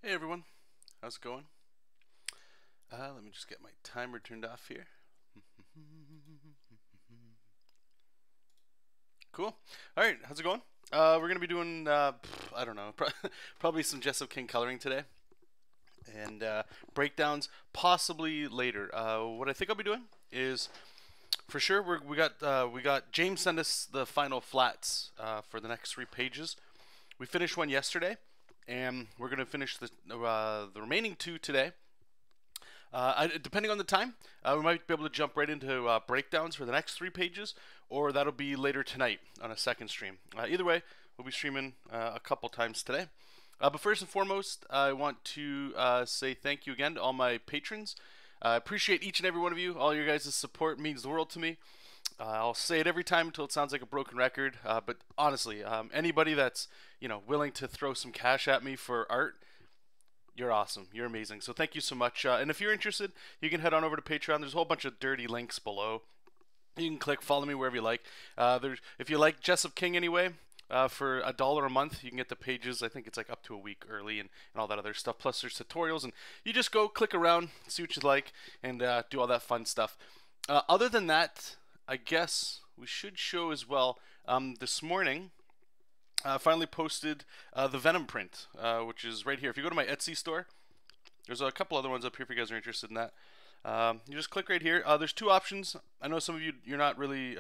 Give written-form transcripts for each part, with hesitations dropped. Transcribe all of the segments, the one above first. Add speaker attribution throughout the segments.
Speaker 1: Hey everyone, how's it going? Let me just get my timer turned off here. Cool. All right, how's it going? We're gonna be doing I don't know, probably some Jesop coloring today, and breakdowns possibly later. What I think I'll be doing is for sure we got James send us the final flats for the next 3 pages. We finished one yesterday, and we're gonna finish the remaining two today. Depending on the time, we might be able to jump right into breakdowns for the next 3 pages, or that'll be later tonight on a second stream. Either way, we'll be streaming a couple times today. But first and foremost, I want to say thank you again to all my patrons. I appreciate each and every one of you. All your guys' support means the world to me. I'll say it every time until it sounds like a broken record. But honestly, anybody that's willing to throw some cash at me for art, you're awesome. You're amazing. So thank you so much. And if you're interested, you can head on over to Patreon. There's a whole bunch of dirty links below. You can click follow me wherever you like. If you like Jesop King anyway, for $1 a month, you can get the pages. I think it's like up to a week early and all that other stuff. Plus there's tutorials, and you just go click around, see what you like, and do all that fun stuff. Other than that, I guess we should show as well. This morning, finally posted the Venom print, which is right here. If you go to my Etsy store, there's a couple other ones up here if you guys are interested in that. You just click right here. There's two options. I know some of you're not really.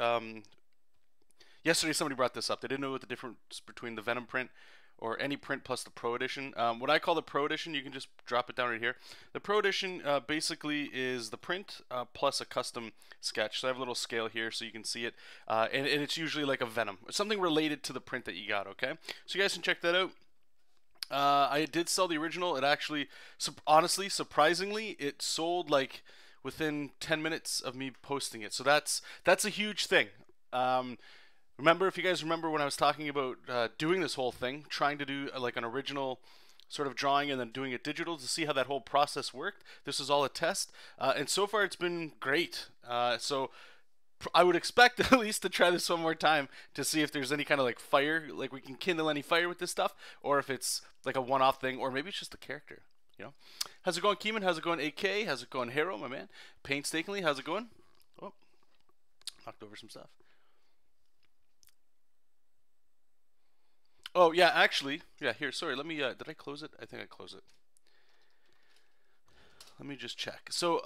Speaker 1: Yesterday somebody brought this up. They didn't know what the difference between the Venom print or any print plus the Pro Edition. What I call the Pro Edition, you can just drop it down right here. The Pro Edition basically is the print plus a custom sketch. So I have a little scale here so you can see it. And it's usually like a Venom. Something related to the print that you got, okay? So you guys can check that out. I did sell the original. It actually, honestly, surprisingly, it sold like within 10 minutes of me posting it. So that's a huge thing. Remember, if you guys remember when I was talking about doing this whole thing, trying to do like an original sort of drawing and then doing it digital to see how that whole process worked. This is all a test, and so far it's been great. So I would expect at least to try this one more time to see if there's any kind of like fire, like we can kindle any fire with this stuff, or if it's like a one-off thing, or maybe it's just a character. How's it going, Keeman? How's it going, AK? How's it going, Hero, my man? Painstakingly, how's it going? Oh, knocked over some stuff. Oh yeah, actually, yeah. Here, sorry. Let me. Did I close it? I think I closed it. Let me just check. So,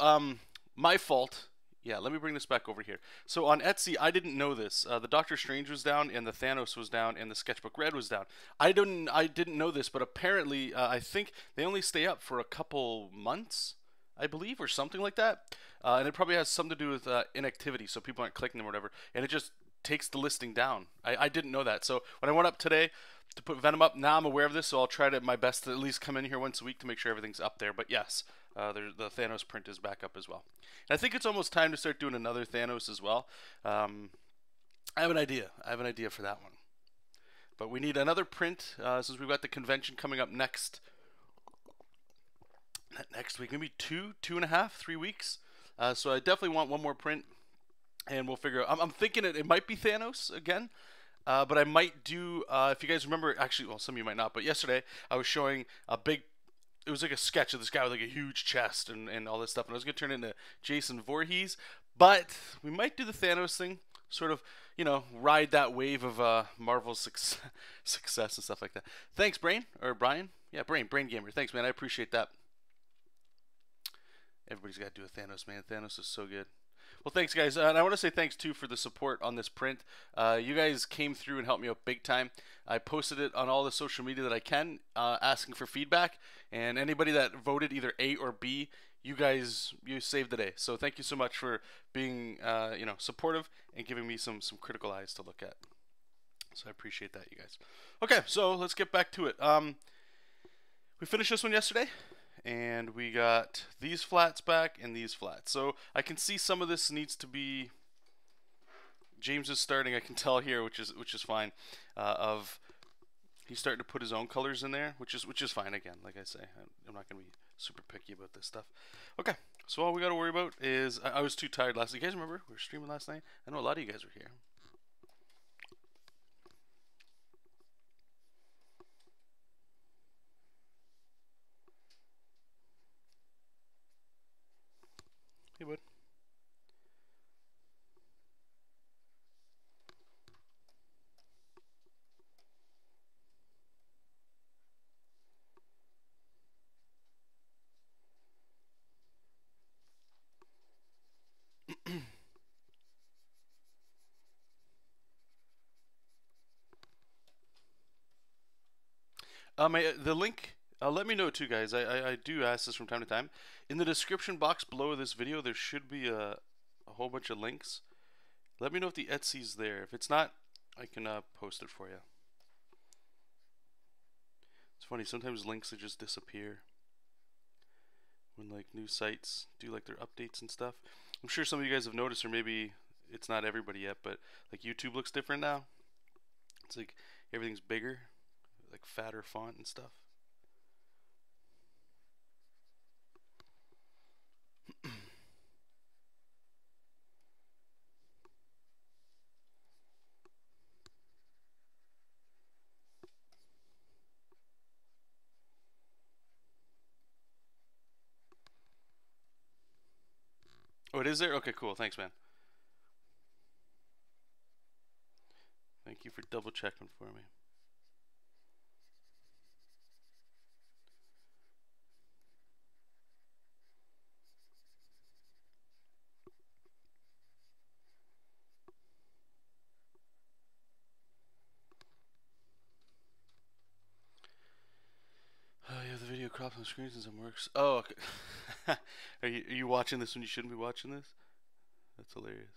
Speaker 1: my fault. Yeah, let me bring this back over here. So on Etsy, I didn't know this. The Doctor Strange was down, and the Thanos was down, and the Sketchbook Red was down. I didn't know this, but apparently, I think they only stay up for a couple months, I believe, or something like that. And it probably has something to do with inactivity, so people aren't clicking them or whatever. And it just takes the listing down. I didn't know that. So when I went up today to put Venom up, now I'm aware of this, so I'll try to my best to at least come in here once a week to make sure everything's up there. But yes, the Thanos print is back up as well. And I think it's almost time to start doing another Thanos as well. I have an idea. I have an idea for that one. But we need another print since we've got the convention coming up next week, maybe 2.5, 3 weeks. So I definitely want one more print, and we'll figure out. I'm thinking it might be Thanos again. But I might do, if you guys remember, actually, well, some of you might not, but yesterday I was showing a big, it was like a sketch of this guy with like a huge chest and all this stuff, and I was going to turn it into Jason Voorhees, but we might do the Thanos thing, sort of, ride that wave of Marvel's success and stuff like that. Thanks, Brain, or Brian? Yeah, Brain Gamer. Thanks, man. I appreciate that. Everybody's got to do a Thanos, man. Thanos is so good. Well, thanks, guys. And I want to say thanks, too, for the support on this print. You guys came through and helped me out big time. I posted it on all the social media that I can, asking for feedback. And anybody that voted either A or B, you saved the day. So thank you so much for being, supportive and giving me some critical eyes to look at. So I appreciate that, you guys. Okay, so let's get back to it. We finished this one yesterday, and we got these flats back and these flats. So I can see some of this needs to be. James is starting. I can tell here, which is fine. He's starting to put his own colors in there, which is fine. Again, like I say, I'm not gonna be super picky about this stuff. Okay, so all we got to worry about is I was too tired last night. You guys remember we were streaming last night? I know a lot of you guys were here. The link. Let me know too, guys. I do ask this from time to time. In the description box below this video, there should be a whole bunch of links. Let me know if the Etsy's there. If it's not, I can post it for you. It's funny, sometimes links will just disappear when like new sites do like their updates and stuff. I'm sure some of you guys have noticed, or maybe it's not everybody yet, but like YouTube looks different now. It's like everything's bigger, like fatter font and stuff. Oh, it is there? Okay, cool. Thanks, man. Thank you for double checking for me. Oh, you have the video cropped on the screen since it works. Oh, okay. Are you watching this when you shouldn't be watching this? That's hilarious.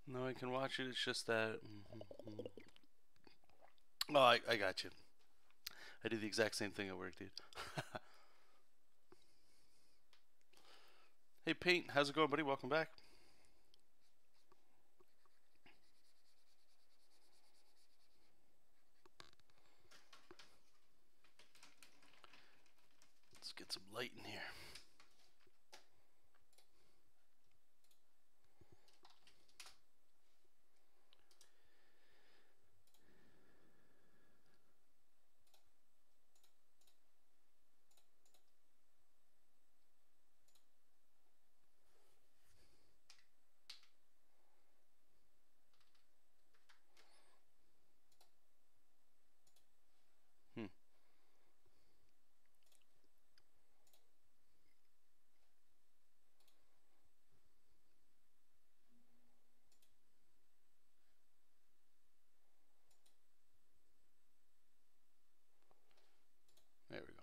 Speaker 1: No, I can watch it. It's just that. Oh, I got you. I did the exact same thing at work, dude. Hey, Paint, how's it going, buddy? Welcome back. Let's get some light in here. Hmm. There we go.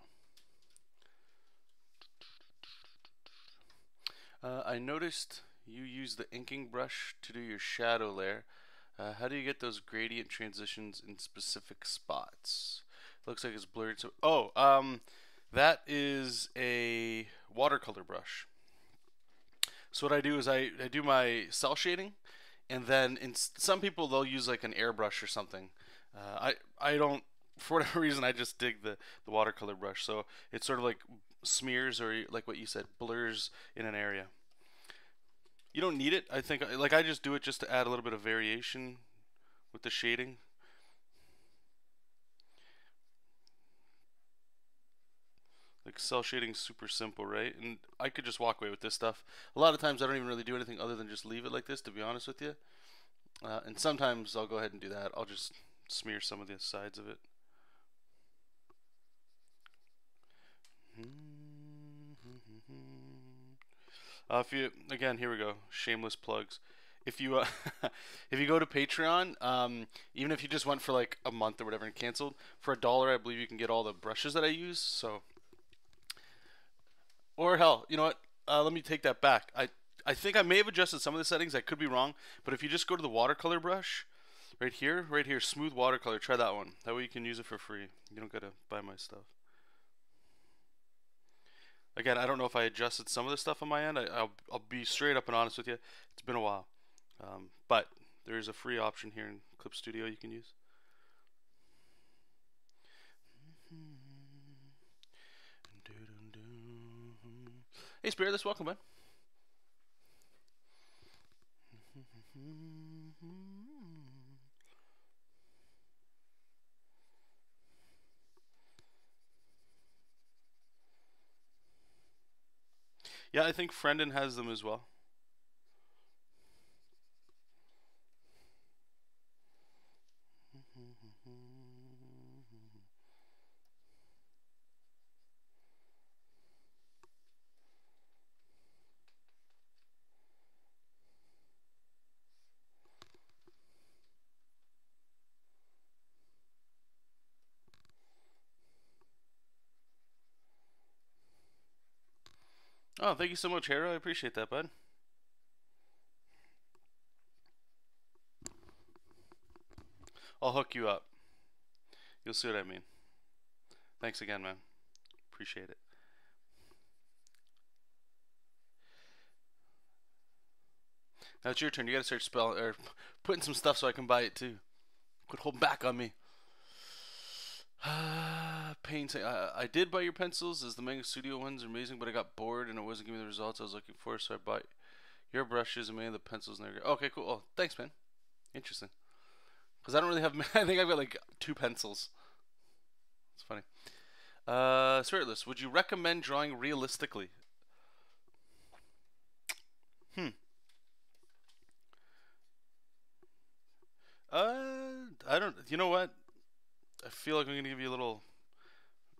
Speaker 1: I noticed you use the inking brush to do your shadow layer. How do you get those gradient transitions in specific spots? Looks like it's blurred. So, that is a watercolor brush. So what I do is I do my cell shading, and then some people they'll use like an airbrush or something. I don't, for whatever reason, I just dig the watercolor brush. So it sort of like smears, or like what you said, blurs in an area. You don't need it. I think like I just do it just to add a little bit of variation with the shading. Like cell shading's super simple, right? And I could just walk away with this stuff. A lot of times I don't even really do anything other than just leave it like this, to be honest with you. And sometimes I'll go ahead and do that. I'll just smear some of the sides of it. If you again, here we go. Shameless plugs. If you if you go to Patreon, even if you just went for like a month or whatever and canceled, for $1, I believe you can get all the brushes that I use. So, or hell, you know what? Let me take that back. I think I may have adjusted some of the settings. I could be wrong, but if you just go to the watercolor brush, right here, smooth watercolor. Try that one. That way you can use it for free. You don't gotta buy my stuff. Again, I don't know if I adjusted some of the stuff on my end. I'll be straight up and honest with you. It's been a while. But there's a free option here in Clip Studio you can use. Hey, Spirit, welcome, man. Yeah, I think Friendin has them as well. Oh, thank you so much, Hera. I appreciate that, bud. I'll hook you up. You'll see what I mean. Thanks again, man. Appreciate it. Now it's your turn. You gotta start spelling or putting some stuff so I can buy it too. Quit holding back on me. Painting. I did buy your pencils, as the Manga Studio ones are amazing, but I got bored and it wasn't giving me the results I was looking for, so I bought your brushes and made the pencils. And okay, cool. Oh, thanks, man. Interesting. Because I don't really have. I think I've got like 2 pencils. It's funny. Spiritless, would you recommend drawing realistically? I don't. You know what? I feel like I'm gonna give you a little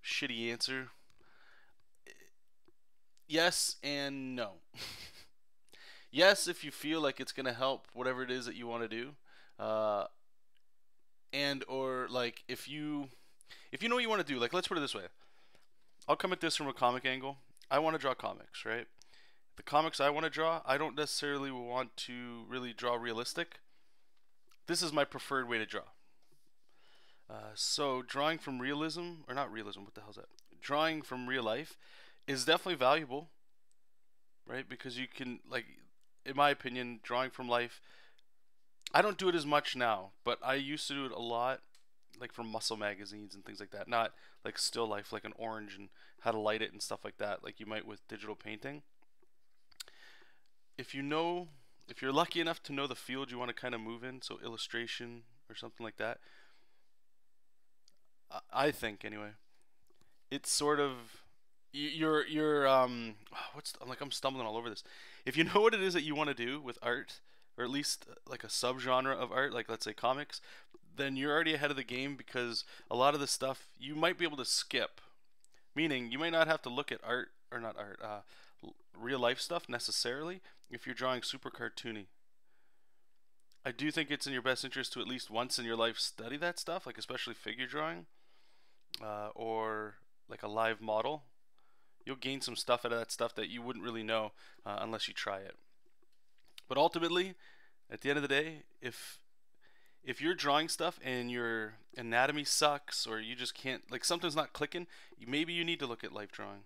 Speaker 1: shitty answer. Yes and no. Yes, if you feel like it's gonna help whatever it is that you want to do, and or like if you know what you want to do. Like, let's put it this way. I'll come at this from a comic angle. I want to draw comics, right? The comics I want to draw, I don't necessarily want to really draw realistic. This is my preferred way to draw. So drawing from realism, or not realism, what the hell is that? Drawing from real life is definitely valuable, right? Because you can, like, in my opinion, drawing from life, I don't do it as much now, but I used to do it a lot, like from muscle magazines and things like that. Not like still life, like an orange and how to light it and stuff like that, like you might with digital painting. If you're lucky enough to know the field you want to kind of move in, so illustration or something like that, I think anyway, it's sort of you're I'm stumbling all over this. If you know what it is that you want to do with art, or at least like a subgenre of art, like let's say comics, then you're already ahead of the game, because a lot of the stuff you might be able to skip. Meaning you might not have to look at art, or not art, real life stuff necessarily if you're drawing super cartoony. I do think it's in your best interest to at least once in your life study that stuff, like especially figure drawing, or like a live model. You'll gain some stuff out of that stuff that you wouldn't really know unless you try it. But ultimately, at the end of the day, if you're drawing stuff and your anatomy sucks, or you just can't, like something's not clicking, maybe you need to look at life drawing.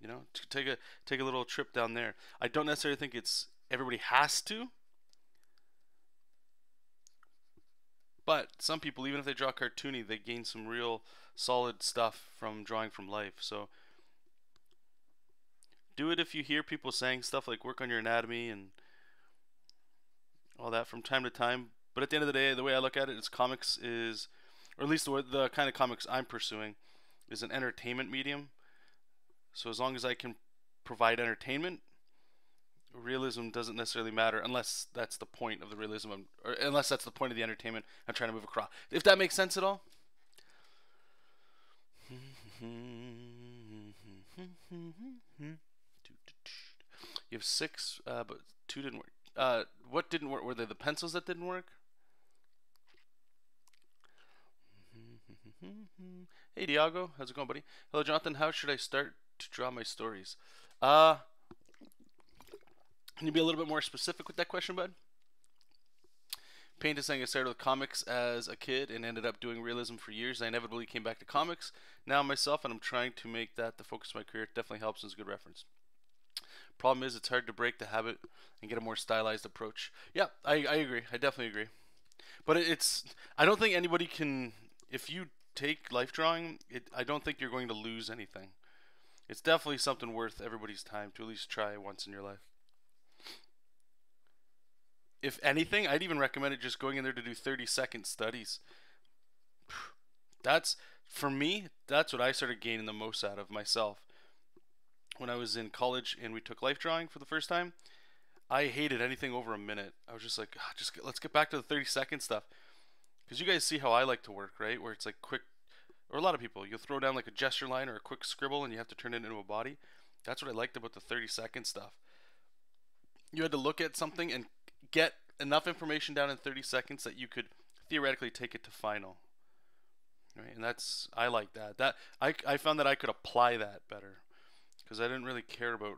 Speaker 1: You know, to take a little trip down there. I don't necessarily think it's everybody has to, but some people, even if they draw cartoony, they gain some real solid stuff from drawing from life. So do it if you hear people saying stuff like work on your anatomy and all that from time to time. But at the end of the day, the way I look at it is comics is, or at least the kind of comics I'm pursuing, is an entertainment medium. So as long as I can provide entertainment, realism doesn't necessarily matter unless that's the point of the realism, or unless that's the point of the entertainment I'm trying to move across. If that makes sense at all. You have 6, but 2 didn't work. What didn't work? Were they the pencils that didn't work? Hey Diago, how's it going, buddy? Hello Jonathan, how should I start to draw my stories? Can you be a little bit more specific with that question, bud? Paint is saying I started with comics as a kid and ended up doing realism for years. I inevitably came back to comics now myself, and I'm trying to make that the focus of my career. It definitely helps and is a good reference. Problem is, it's hard to break the habit and get a more stylized approach. Yeah, I agree. I definitely agree. But I don't think anybody can, if you take life drawing, I don't think you're going to lose anything. It's definitely something worth everybody's time to at least try once in your life. If anything, I'd even recommend it just going in there to do 30-second studies. For me, that's what I started gaining the most out of myself. When I was in college and we took life drawing for the first time, I hated anything over a minute. I was just like, let's get back to the 30-second stuff. Because you guys see how I like to work, right? Where it's like quick, or a lot of people, you'll throw down like a gesture line or a quick scribble and you have to turn it into a body. That's what I liked about the 30-second stuff. You had to look at something and get enough information down in 30 seconds that you could theoretically take it to final. Right? And I like that. I found that I could apply that better because I didn't really care about,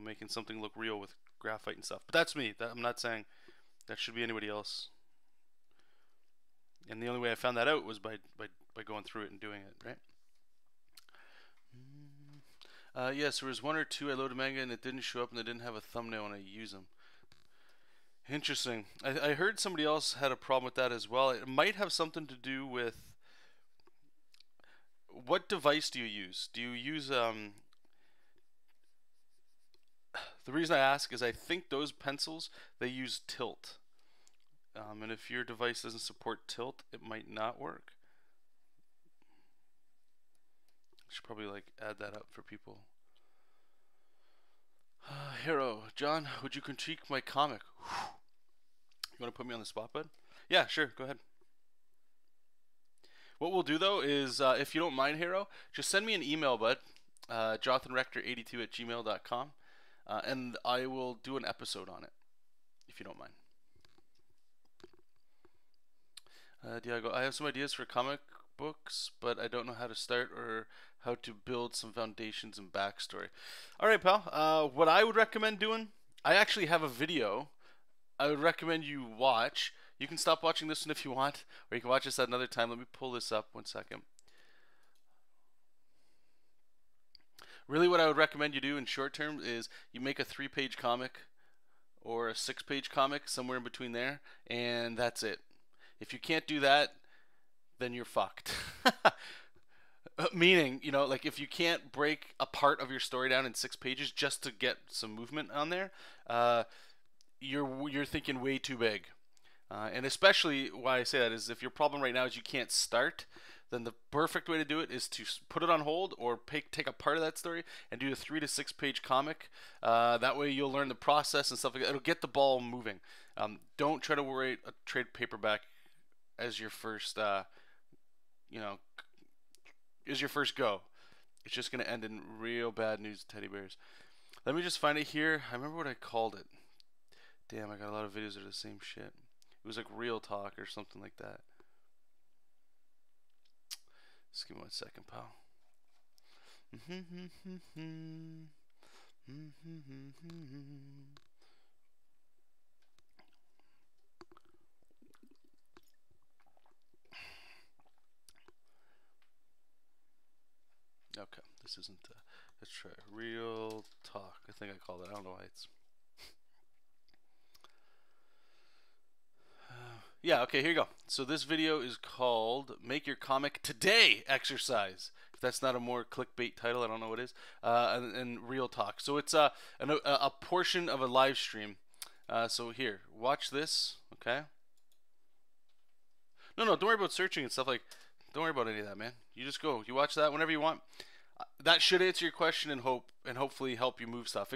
Speaker 1: making something look real with graphite and stuff. But that's me. I'm not saying that should be anybody else. And the only way I found that out was by going through it and doing it, right? Yes, there was 1 or 2 I loaded Manga and it didn't show up and they didn't have a thumbnail when I use them. Interesting. I heard somebody else had a problem with that as well. It might have something to do with what device do you use? Do you use the reason I ask is I think those pencils, they use tilt. And if your device doesn't support tilt, it might not work. I should probably add that up for people. Hero, John, would you critique my comic? You want to put me on the spot, bud? Yeah, sure, go ahead. What we'll do though is, if you don't mind, Hero, just send me an email, bud. JonathanRector82@gmail.com, and I will do an episode on it, if you don't mind. Diego, I have some ideas for comic books, but I don't know how to start or how to build some foundations and backstory. All right, pal. What I would recommend doing, I actually have a video I would recommend you watch. You can stop watching this one if you want, or you can watch this at another time. Let me pull this up 1 second. Really what I would recommend you do in short term is you make a 3-page comic or a 6-page comic, somewhere in between there, and that's it. If you can't do that, then you're fucked. Meaning, if you can't break a part of your story down in 6 pages just to get some movement on there, you're thinking way too big. And especially why I say that is if your problem right now is you can't start, then the perfect way to do it is to put it on hold or take a part of that story and do a 3 to 6 page comic. That way you'll learn the process and stuff like that. It'll get the ball moving. Don't try to worry a trade paperback as your first, go. It's just going to end in real bad news, teddy bears. Let me just find it here. I remember what I called it. Damn, I got a lot of videos that are the same shit. It was like Real Talk or something like that. Just give me 1 second, pal. Okay, this isn't. Let's try Real Talk. I think I called it. I don't know why it's. Yeah, okay, here you go. So this video is called Make Your Comic Today Exercise. If that's not a more clickbait title, I don't know what it is. And Real Talk. So it's a portion of a live stream. So here, watch this, okay? No, don't worry about searching and stuff. Don't worry about any of that, man. You just go. You watch that whenever you want. That should answer your question and hopefully help you move stuff.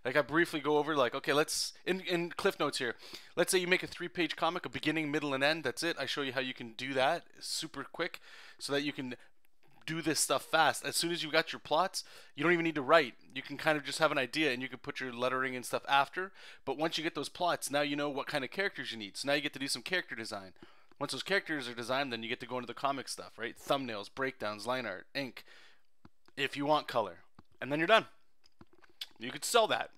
Speaker 1: Like I briefly go over like, okay, let's in cliff notes here. Let's say you make a 3-page comic, a beginning, middle, and end. That's it. I show you how you can do that super quick, so that you can do this stuff fast. As soon as you've got your plots, you don't even need to write. You can kind of just have an idea and you can put your lettering and stuff after. But once you get those plots, now you know what kind of characters you need. So now you get to do some character design. Once those characters are designed, then you get to go into the comic stuff, right? Thumbnails, breakdowns, line art, ink, if you want color. And then you're done. You could sell that.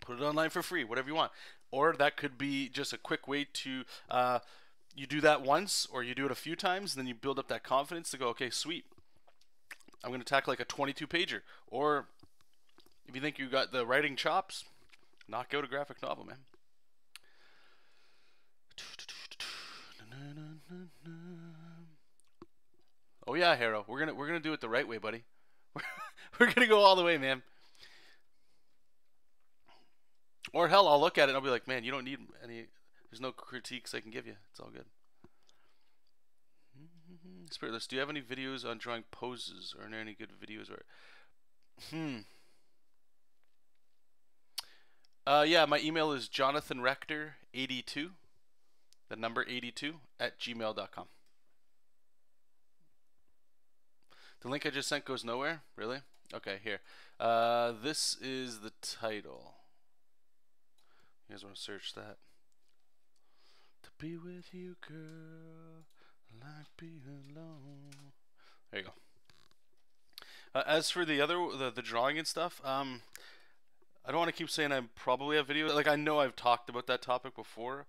Speaker 1: Put it online for free, whatever you want. Or that could be just a quick way to, you do that once or you do it a few times, and then you build up that confidence to go, okay, sweet. I'm going to tackle like a 22-pager. Or if you think you got the writing chops, knock out a graphic novel, man. Oh yeah, Harrow. We're gonna do it the right way, buddy. We're gonna go all the way, man. Or hell, I'll look at it and I'll be like, man, you don't need any. There's no critiques I can give you. It's all good. Spiritless, do you have any videos on drawing poses, or any good videos? Or yeah, my email is jonathanrector82, the number 82 at gmail.com. The link I just sent goes nowhere? Really? Okay, here. This is the title. You guys want to search that? To be with you, girl, like being alone. There you go. As for the other, the drawing and stuff, I don't want to keep saying I probably have videos. Like, I know I've talked about that topic before.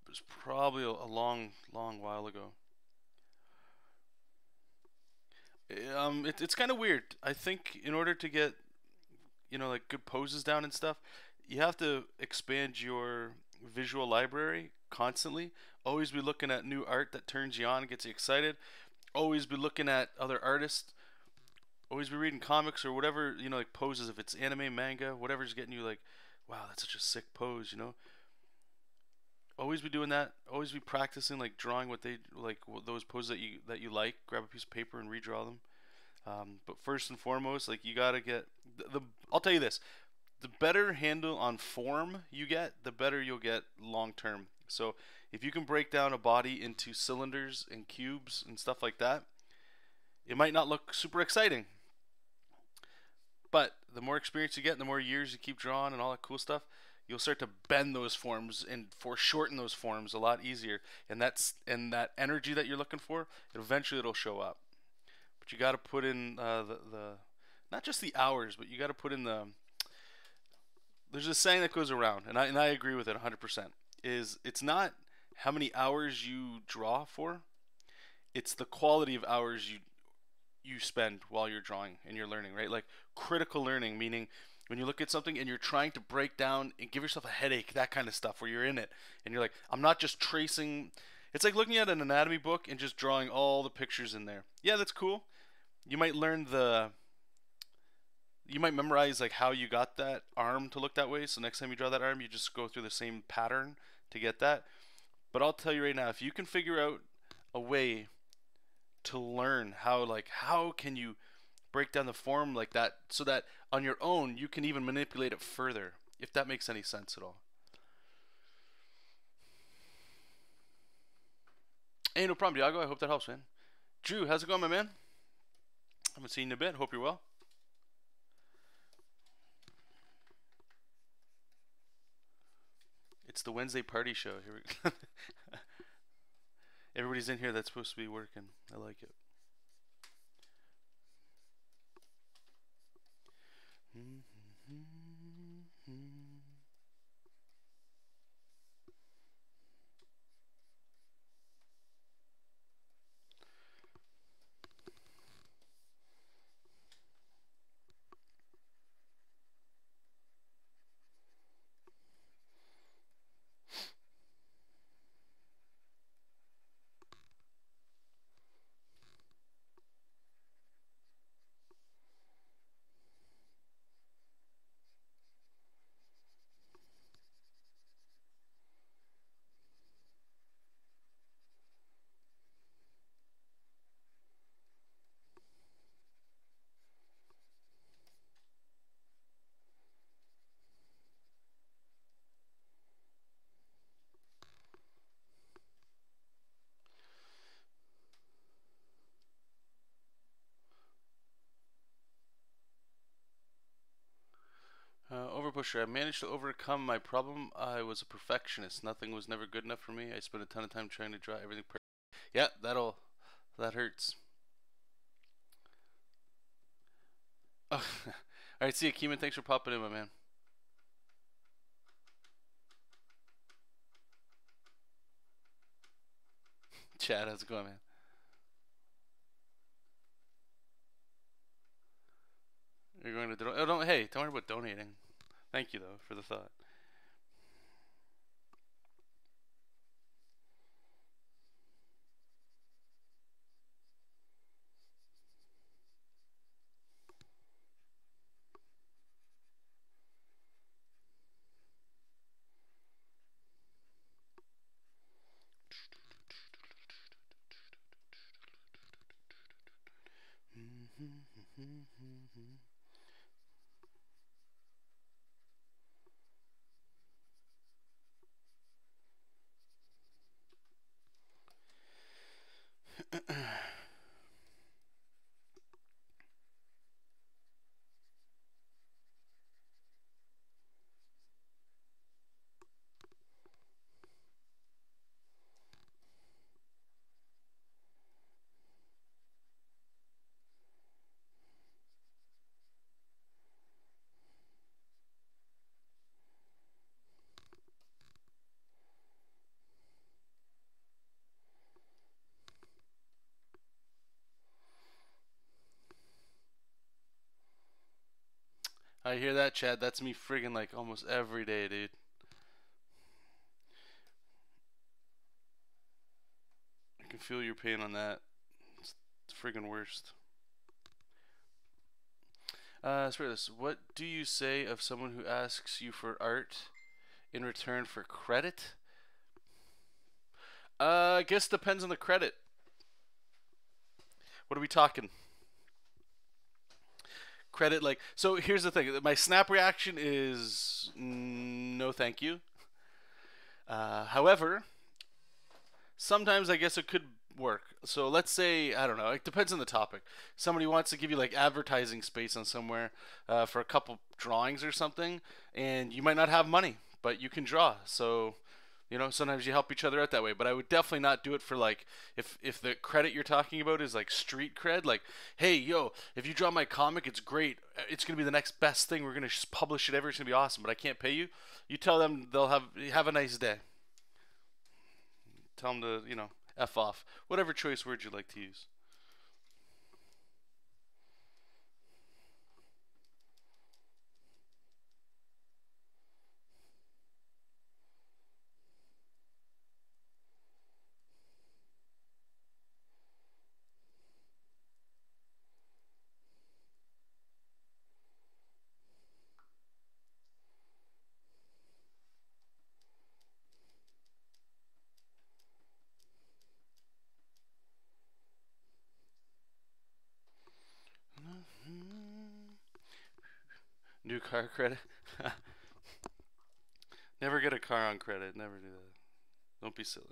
Speaker 1: It was probably a long while ago. It's kind of weird. I think in order to get, like good poses down and stuff, you have to expand your visual library constantly. Always be looking at new art that turns you on and gets you excited. Always be looking at other artists. Always be reading comics or whatever, like poses. If it's anime, manga, whatever's getting you like, wow, that's such a sick pose, Always be doing that. Always be practicing, like drawing what they like, those poses that you like. Grab a piece of paper and redraw them. But first and foremost, like you gotta get I'll tell you this: the better handle on form you get, the better you'll get long term. So if you can break down a body into cylinders and cubes and stuff like that, it might not look super exciting. But the more experience you get, and the more years you keep drawing and all that cool stuff, you'll start to bend those forms and foreshorten those forms a lot easier. And that energy that you're looking for, eventually it'll show up. But you got to put in the not just the hours, but you got to put in the. There's a saying that goes around, and I agree with it 100%. It's not how many hours you draw for, it's the quality of hours you spend while you're drawing and you're learning, right? Like critical learning, meaning when you look at something and you're trying to break down and give yourself a headache, that kind of stuff, where you're in it and you're like, I'm not just tracing. It's like looking at an anatomy book and just drawing all the pictures in there. Yeah, that's cool. You might memorize like how you got that arm to look that way, so next time you draw that arm, you just go through the same pattern to get that. But I'll tell you right now, if you can figure out a way to learn how can you break down the form like that, so that on your own you can even manipulate it further, if that makes any sense at all. Hey, no problem, Diago. I hope that helps, man. Drew, how's it going, my man? Haven't seen you in a bit. Hope you're well. It's the Wednesday party show. Here we go. Everybody's in here that's supposed to be working. I like it. Pusher, I managed to overcome my problem. I was a perfectionist. Nothing was never good enough for me. I spent a ton of time trying to draw everything perfect. Yeah, that hurts. Oh, all right, see you, Keeman. Thanks for popping in, my man. Chad, how's it going, man? You're going to donate? Oh, don't. Hey, don't worry about donating. Thank you though for the thought. I hear that, Chad. That's me friggin' like almost every day, dude. I can feel your pain on that. It's friggin' worst. Spare this. What do you say of someone who asks you for art in return for credit? I guess depends on the credit. What are we talking? Credit, like, so here's the thing. My snap reaction is no thank you. However, sometimes I guess it could work. So let's say, I don't know, it depends on the topic. Somebody wants to give you like advertising space on somewhere for a couple drawings or something, and you might not have money, but you can draw. So, you know, sometimes you help each other out that way. But I would definitely not do it for like, if the credit you're talking about is like street cred, like, hey, yo, if you draw my comic, it's great. It's gonna be the next best thing. We're gonna just publish it ever. It's gonna be awesome. But I can't pay you. You tell them they'll have a nice day. Tell them to, you know, F off. Whatever choice words you'd like to use. New car credit. Never get a car on credit. Never do that. Don't be silly.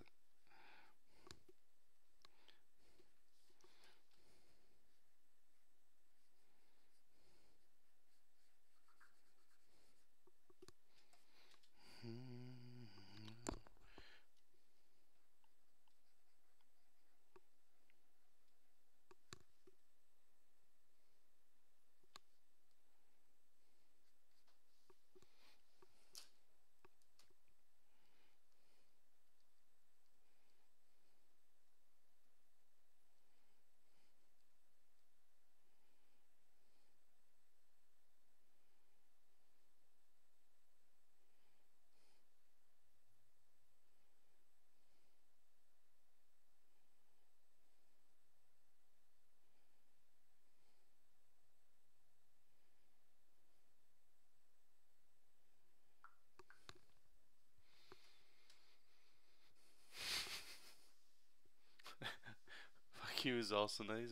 Speaker 1: Fuck you is also nice.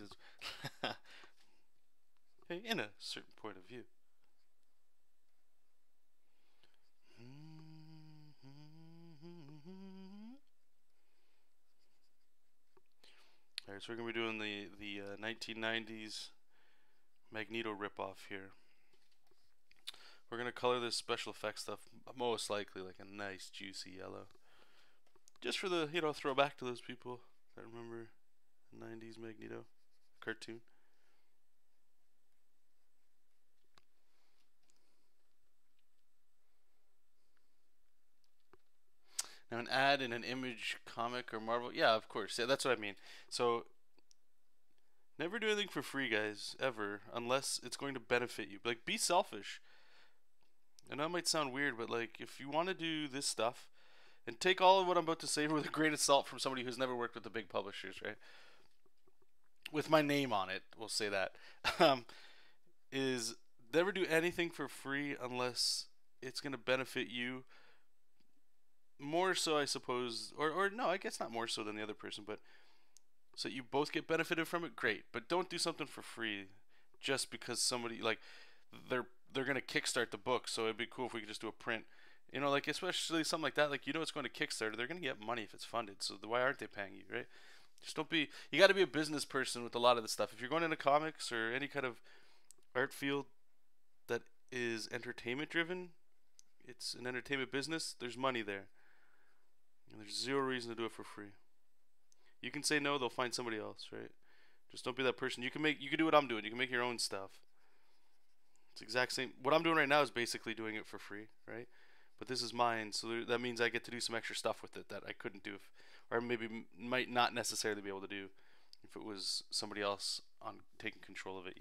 Speaker 1: Hey, in a certain point of view. Alright, so we're gonna be doing the 1990s Magneto ripoff here. We're gonna color this special effects stuff most likely like a nice juicy yellow, just for the throwback to those people that remember the '90s Magneto cartoon. Now, an ad in an Image comic or Marvel, yeah, of course, yeah, that's what I mean. So never do anything for free, guys, ever, unless it's going to benefit you. Like, be selfish. And that might sound weird, but like, if you want to do this stuff, and take all of what I'm about to say with a grain of salt from somebody who's never worked with the big publishers, right? With my name on it, we'll say that. Um, is never do anything for free unless it's going to benefit you more so, I suppose, or no, I guess not more so than the other person, but so you both get benefited from it. Great, but don't do something for free just because somebody like they're gonna kickstart the book. So it'd be cool if we could just do a print. Like especially something like that. Like it's going to Kickstarter. They're gonna get money if it's funded. So why aren't they paying you, right? Just don't be. You got to be a business person with a lot of this stuff. If you're going into comics or any kind of art field that is entertainment driven, it's an entertainment business. There's money there, and there's zero reason to do it for free. You can say no, they'll find somebody else, right? Just don't be that person. You can do what I'm doing. You can make your own stuff. It's the exact same. What I'm doing right now is basically doing it for free, right? But this is mine, so that means I get to do some extra stuff with it that I couldn't do, or maybe might not necessarily be able to do if it was somebody else on taking control of it.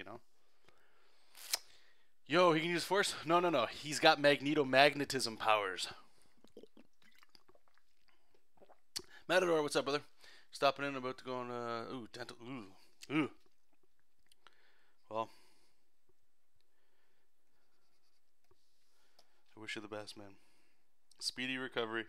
Speaker 1: Yo, he can use force? No, no, no. He's got magneto-magnetism powers. Matador, what's up, brother? Stopping in, about to go on, ooh, dental, ooh. Well, I wish you the best, man. Speedy recovery.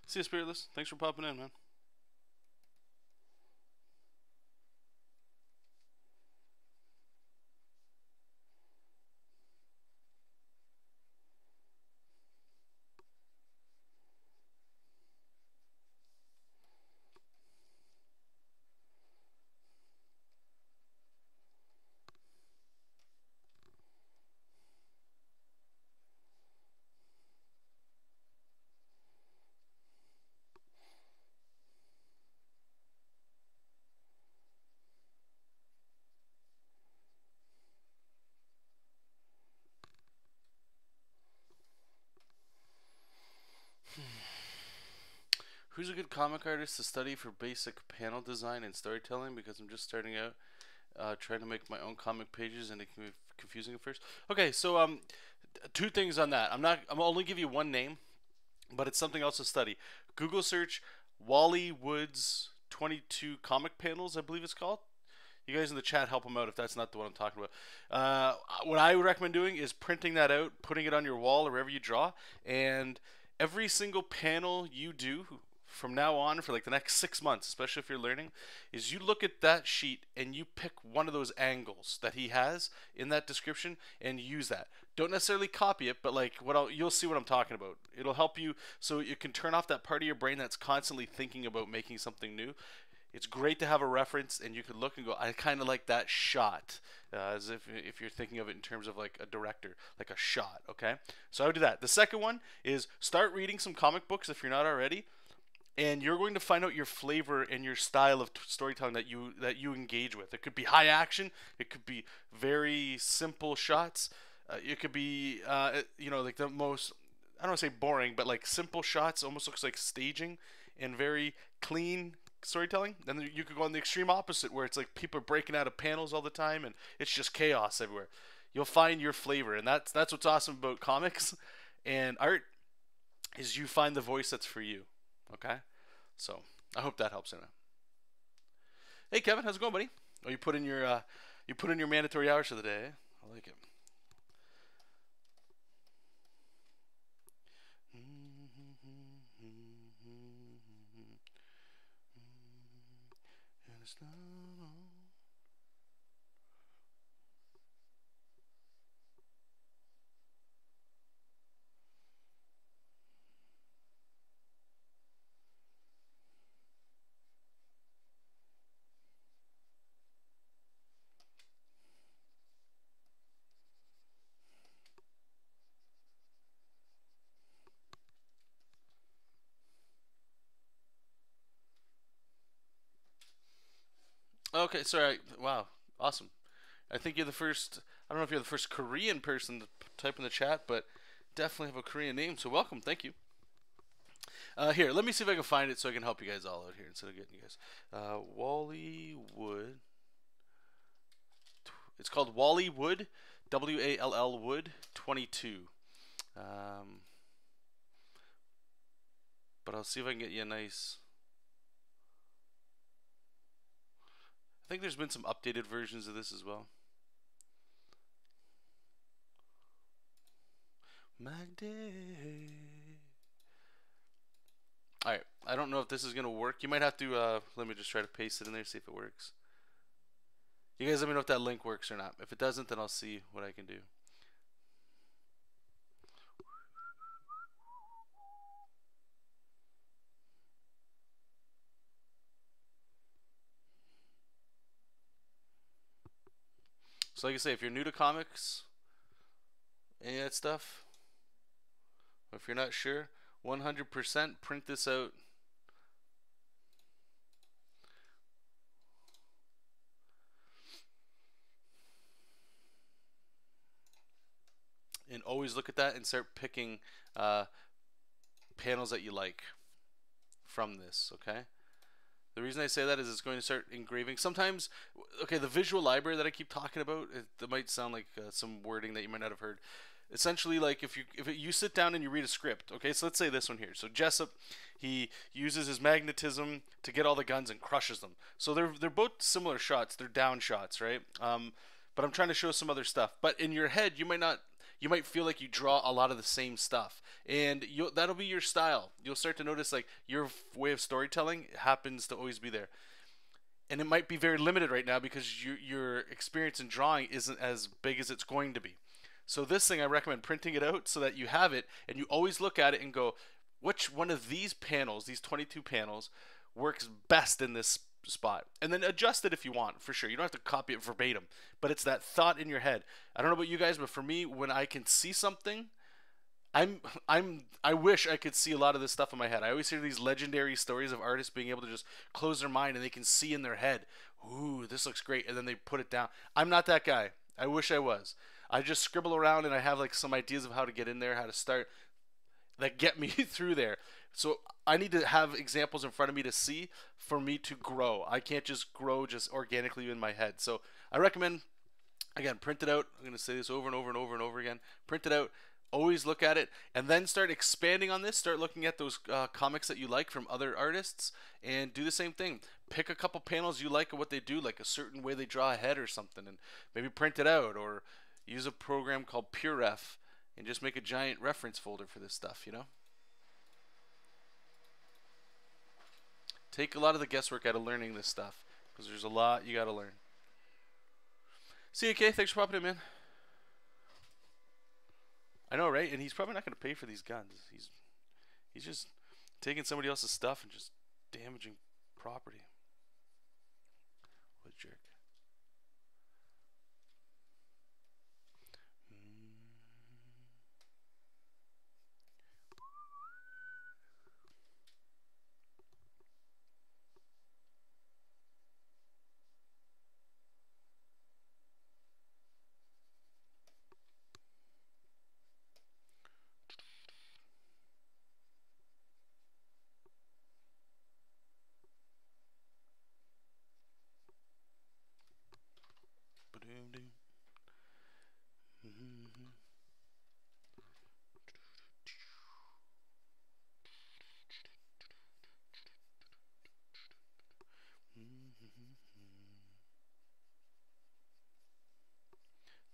Speaker 1: See you, Spiritless. Thanks for popping in, man. Who's a good comic artist to study for basic panel design and storytelling? Because I'm just starting out Trying to make my own comic pages and it can be confusing at first. Okay, so two things on that. I'm only give you one name, but it's something else to study. Google search Wally Wood's 22 comic panels, I believe it's called. You guys in the chat help him out if that's not the one I'm talking about. What I would recommend doing is printing that out, putting it on your wall or wherever you draw, and every single panel you do from now on for like the next 6 months, especially if you're learning, is you look at that sheet and you pick one of those angles that he has in that description and use that. Don't necessarily copy it, but like you'll see what I'm talking about. It'll help you so you can turn off that part of your brain that's constantly thinking about making something new. It's great to have a reference, and you could look and go, I kind of like that shot, as if you're thinking of it in terms of like a director, like a shot, okay? So I would do that. The second one is start reading some comic books if you're not already, and you're going to find out your flavor and your style of storytelling that you engage with. It could be high action, it could be very simple shots, it could be like the most, I don't want to say boring, but like simple shots, almost looks like staging, and very clean storytelling. Then you could go on the extreme opposite where it's like people are breaking out of panels all the time and it's just chaos everywhere. You'll find your flavor, and that's what's awesome about comics and art, is you find the voice that's for you. Okay, so I hope that helps. Anyway. Hey Kevin, how's it going, buddy? Oh, you put in your mandatory hours for the day. Eh? I like it. Okay, sorry. Wow, awesome. I think you're the first. I don't know if you're the first Korean person to type in the chat, but definitely have a Korean name. So welcome, thank you. Here, let me see if I can find it so I can help you guys all out here instead of getting you guys. Wally Wood. It's called Wally Wood, W-A-L-L Wood 22. But I'll see if I can get you a nice. I think there's been some updated versions of this as well. Alright, I don't know if this is going to work. You might have to, let me just try to paste it in there, see if it works. You guys let me know if that link works or not. If it doesn't, then I'll see what I can do. So like I say, if you're new to comics, any of that stuff, or if you're not sure, 100% print this out. And always look at that and start picking panels that you like from this, okay? The reason I say that is it's going to start engraving. Sometimes, okay, the visual library that I keep talking about, it might sound like some wording that you might not have heard. Essentially, like if you sit down and you read a script, okay, so let's say this one here. So Jesop, he uses his magnetism to get all the guns and crushes them. So they're both similar shots. They're down shots, right? But I'm trying to show some other stuff. But in your head, you might feel like you draw a lot of the same stuff, and that'll be your style. You'll start to notice like your way of storytelling happens to always be there, and it might be very limited right now because your experience in drawing isn't as big as it's going to be. So this thing, I recommend printing it out so that you have it, and you always look at it and go, which one of these panels, these 22 panels, works best in this spot, and then adjust it if you want, for sure. You don't have to copy it verbatim, but it's that thought in your head. I don't know about you guys, but for me, when I can see something, I wish I could see a lot of this stuff in my head. I always hear these legendary stories of artists being able to just close their mind and they can see in their head, ooh, this looks great, and then they put it down. I'm not that guy. I wish I was. I just scribble around and I have like some ideas of how to get in there, how to start, that get me through there. So I need to have examples in front of me to see for me to grow. I can't just grow just organically in my head. So I recommend, again, print it out. I'm going to say this over and over and over and over again. Print it out. Always look at it, and then start expanding on this. Start looking at those comics that you like from other artists, and do the same thing. Pick a couple panels you like of what they do, like a certain way they draw a head or something, and maybe print it out, or use a program called PureRef, and just make a giant reference folder for this stuff. You know, take a lot of the guesswork out of learning this stuff, because there's a lot you got to learn. See you, Kay. Thanks for popping in, man. I know, right? And he's probably not going to pay for these guns. He's just taking somebody else's stuff and just damaging property. What a jerk.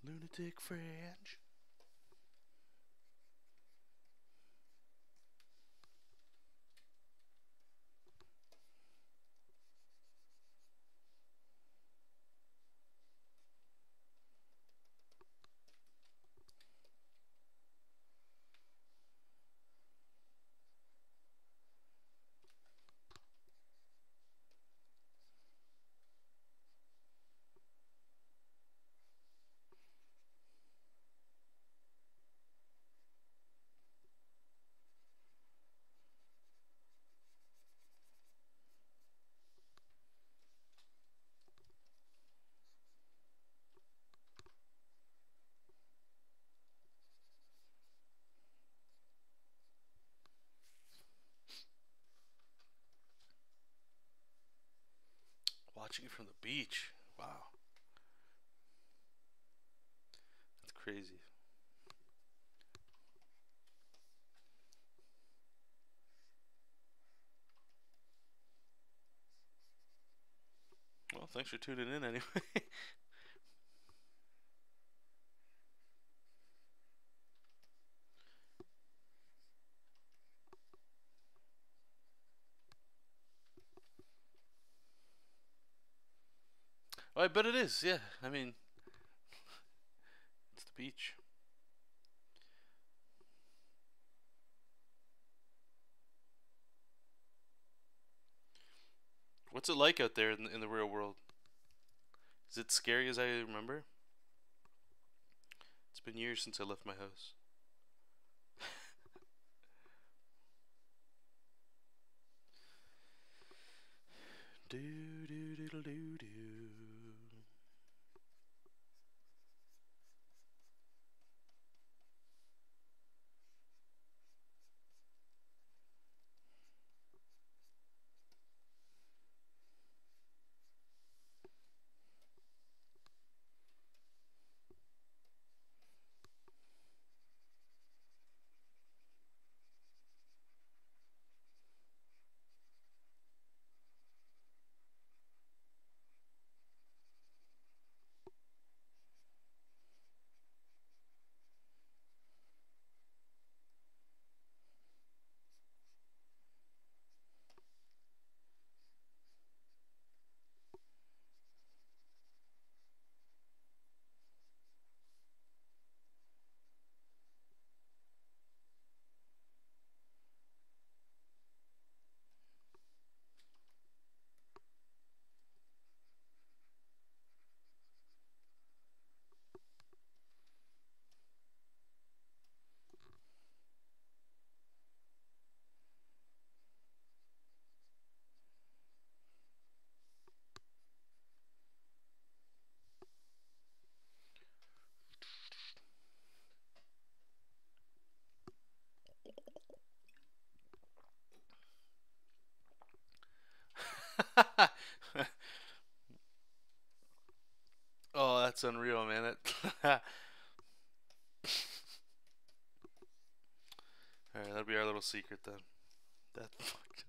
Speaker 1: Lunatic Fringe. Watching it from the beach. Wow. That's crazy. Well, thanks for tuning in anyway. Oh, I bet it is. Yeah. I mean, it's the beach. What's it like out there in the real world? Is it scary as I remember? It's been years since I left my house. Do do do do do. That's unreal, man. All right, that'll be our little secret then. That fucked.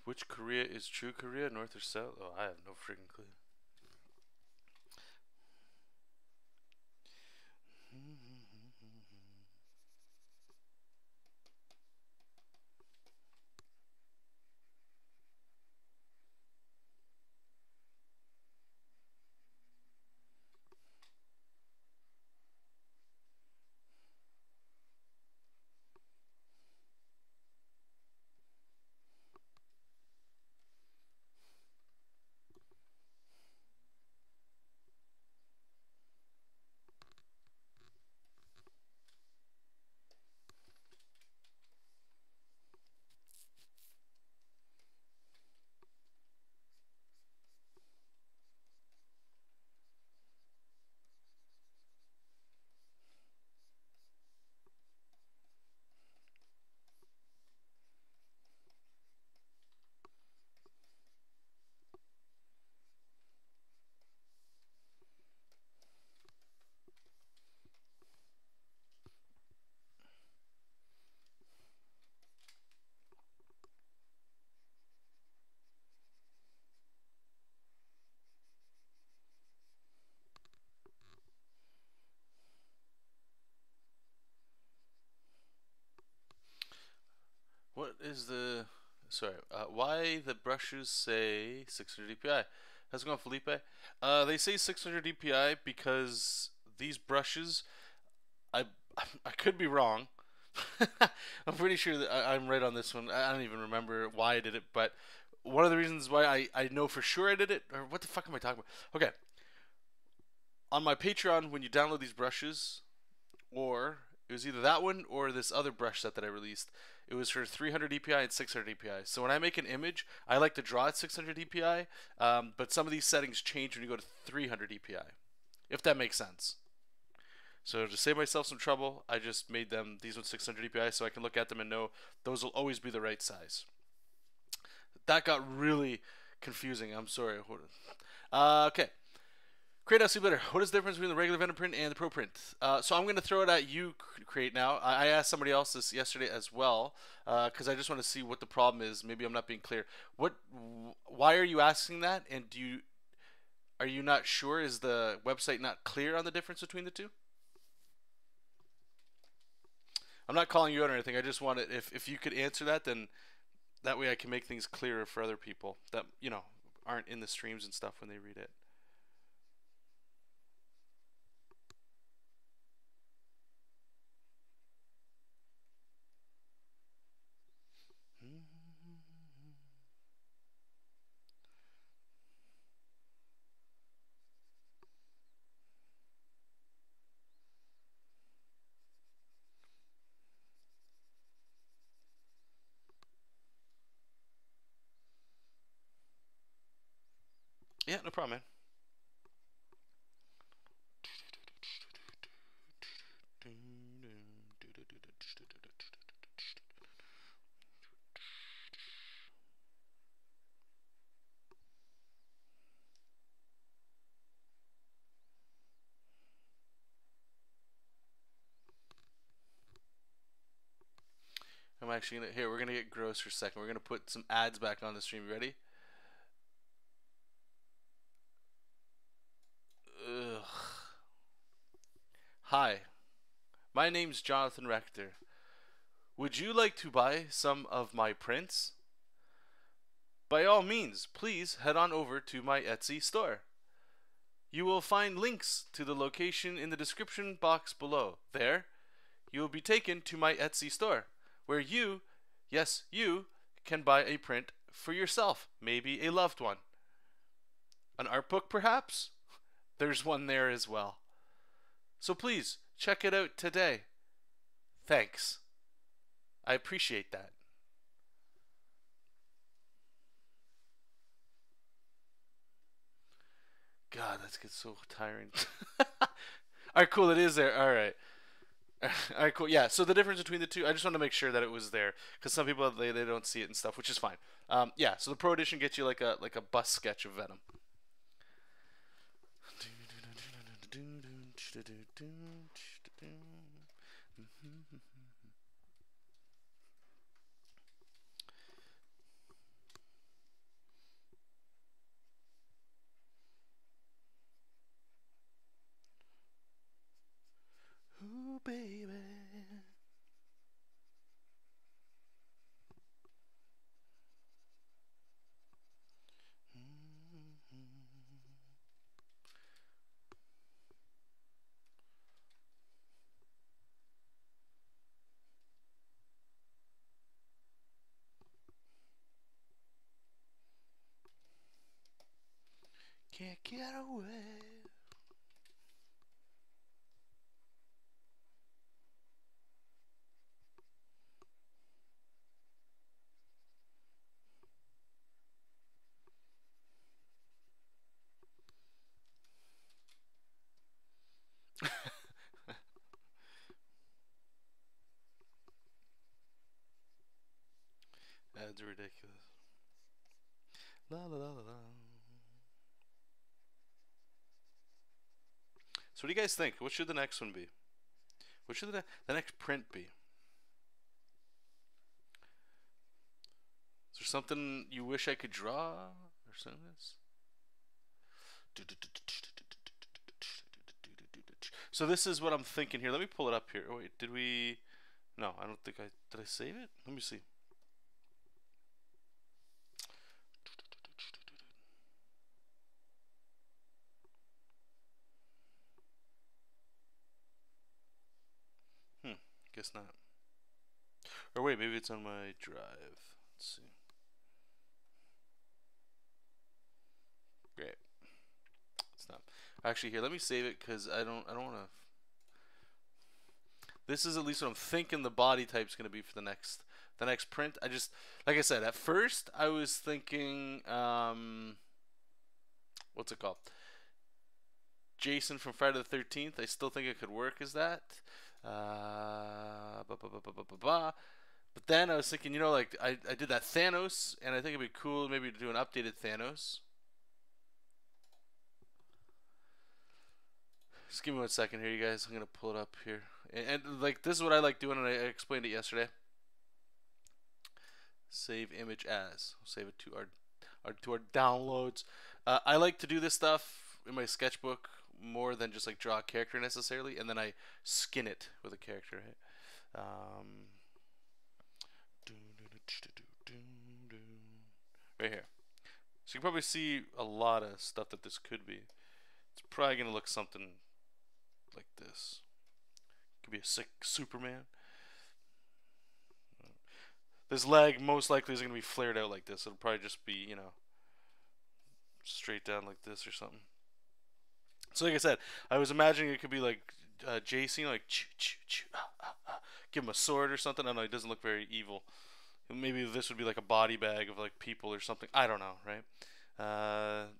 Speaker 1: Which Korea is true Korea, North or South? Oh, I have no freaking clue. What is the... Sorry, why the brushes say 600 dpi? How's it going, Felipe? They say 600 dpi because these brushes, I I could be wrong. I'm pretty sure that I'm right on this one. I don't even remember why I did it, but one of the reasons why I know for sure I did it, or what the fuck am I talking about? Okay, on my Patreon, when you download these brushes, or it was either that one or this other brush set that I released. It was for 300 dpi and 600 dpi. So when I make an image, I like to draw at 600 dpi, but some of these settings change when you go to 300 dpi, if that makes sense. So to save myself some trouble, I just made them these ones 600 dpi so I can look at them and know those will always be the right size. That got really confusing. I'm sorry. Okay. Create a better. What is the difference between the regular vendor print and the pro print? So I'm going to throw it at you, Create now. I asked somebody else this yesterday as well because I just want to see what the problem is. Maybe I'm not being clear. Why are you asking that? And are you not sure? Is the website not clear on the difference between the two? I'm not calling you out or anything. I just wanted, if you could answer that, then that way I can make things clearer for other people that aren't in the streams and stuff when they read it. Yeah, no problem, man. I'm actually gonna we're gonna get gross for a second. We're gonna put some ads back on the stream. You ready? Ugh. Hi, my name's Jonathan Rector. Would you like to buy some of my prints? By all means, please head on over to my Etsy store. You will find links to the location in the description box below. There, you will be taken to my Etsy store, where you, yes, you, can buy a print for yourself, maybe a loved one. An art book, perhaps? There's one there as well. So please check it out today. Thanks. I appreciate that. God, that gets so tiring. All right, cool. It is there. All right. All right, cool. Yeah. So the difference between the two, I just want to make sure that it was there because some people they don't see it and stuff, which is fine. Yeah. So the Pro Edition gets you like a bust sketch of Venom. Ooh, baby. Can't get away. That's ridiculous. La la la la la. So what do you guys think? What should the next one be? What should the next print be? Is there something you wish I could draw or something? So this is what I'm thinking here. Let me pull it up here. Oh, wait, did we? No, I don't think I did. I save it? Let me see. Guess not. Or wait, maybe it's on my drive. Let's see. Great. It's not. Actually, here, let me save it because I don't want to. This is at least what I'm thinking the body type's going to be for the next print. I just, like I said, at first I was thinking, what's it called? Jason from Friday the 13th. I still think it could work as that. But then I was thinking, you know, like I did that Thanos, and I think it'd be cool maybe to do an updated Thanos. Just give me 1 second here, you guys. I'm gonna pull it up here, and like this is what I like doing, and I explained it yesterday. Save image as. Save it to our downloads. I like to do this stuff in my sketchbook more than just like draw a character necessarily, and then I skin it with a character. Right? Right here. So you can probably see a lot of stuff that this could be. It's probably gonna look something like this. Could be a sick Superman. This leg most likely is gonna be flared out like this. It'll probably just be, you know, straight down like this or something. So like I said, I was imagining it could be like Jason, like give him a sword or something. I don't know. He doesn't look very evil. Maybe this would be like a body bag of like people or something. I don't know, right?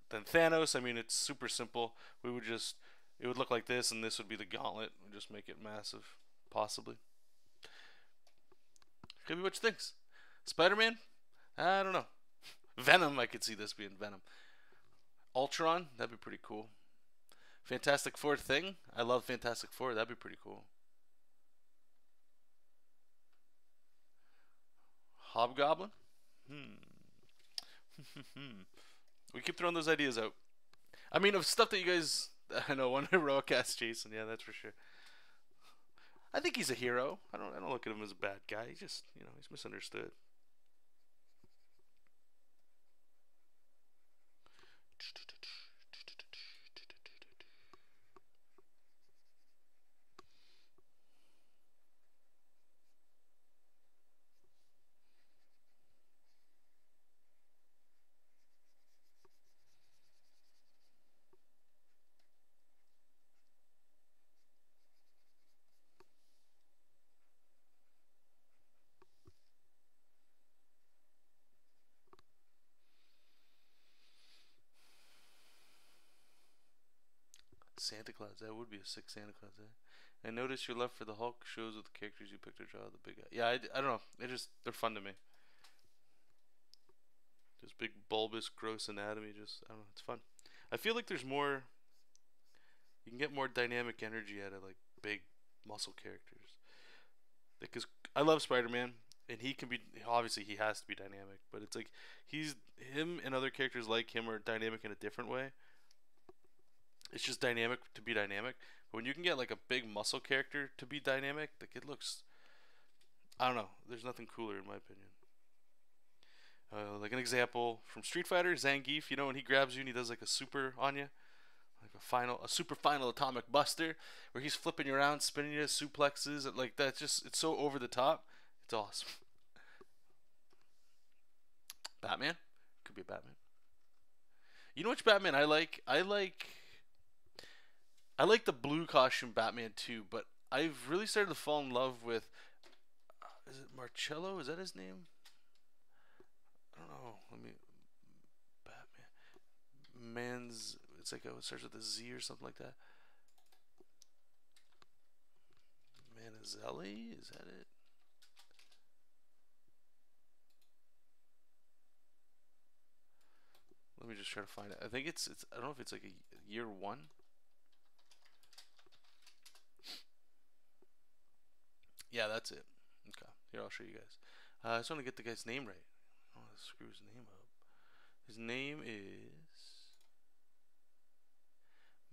Speaker 1: Then Thanos. I mean, it's super simple. We would just, it would look like this, and this would be the gauntlet. We'd just make it massive, possibly. Could be what you think. Spider-Man? I don't know. Venom, I could see this being Venom. Ultron, that'd be pretty cool. Fantastic Four thing? I love Fantastic Four, that'd be pretty cool. Hobgoblin? We keep throwing those ideas out. I mean, of stuff that you guys, I know, one heroic cast Jason, yeah, that's for sure. I think he's a hero. I don't look at him as a bad guy. He's just, you know, he's misunderstood. Santa Claus. That would be a sick Santa Claus. I noticed your love for the Hulk shows with the characters you picked to draw. The big guy. Yeah, I don't know. They're fun to me. Just big bulbous gross anatomy. Just I don't know. It's fun. I feel like there's more. You can get more dynamic energy out of like big muscle characters. Because I love Spider-Man, and he can be obviously he has to be dynamic, but it's like him and other characters like him are dynamic in a different way. It's just dynamic to be dynamic. But when you can get like a big muscle character to be dynamic, like it looks, I don't know. There's nothing cooler in my opinion. Like an example from Street Fighter, Zangief. You know when he grabs you and he does like a super on you, like a super final atomic buster, where he's flipping you around, spinning you, suplexes, and like that. It's so over the top. It's awesome. Batman could be a Batman. You know which Batman I like? I like the blue costume Batman too, but I've really started to fall in love with. Is it Marcello? Is that his name? I don't know. Let me. Batman. Man's. It's like it starts with a Z or something like that. Manzelli? Is that it? Let me just try to find it. I think it's. I don't know if it's like a year one. Yeah, that's it. Okay, here I'll show you guys. I just want to get the guy's name right. I don't want to screw his name up. His name is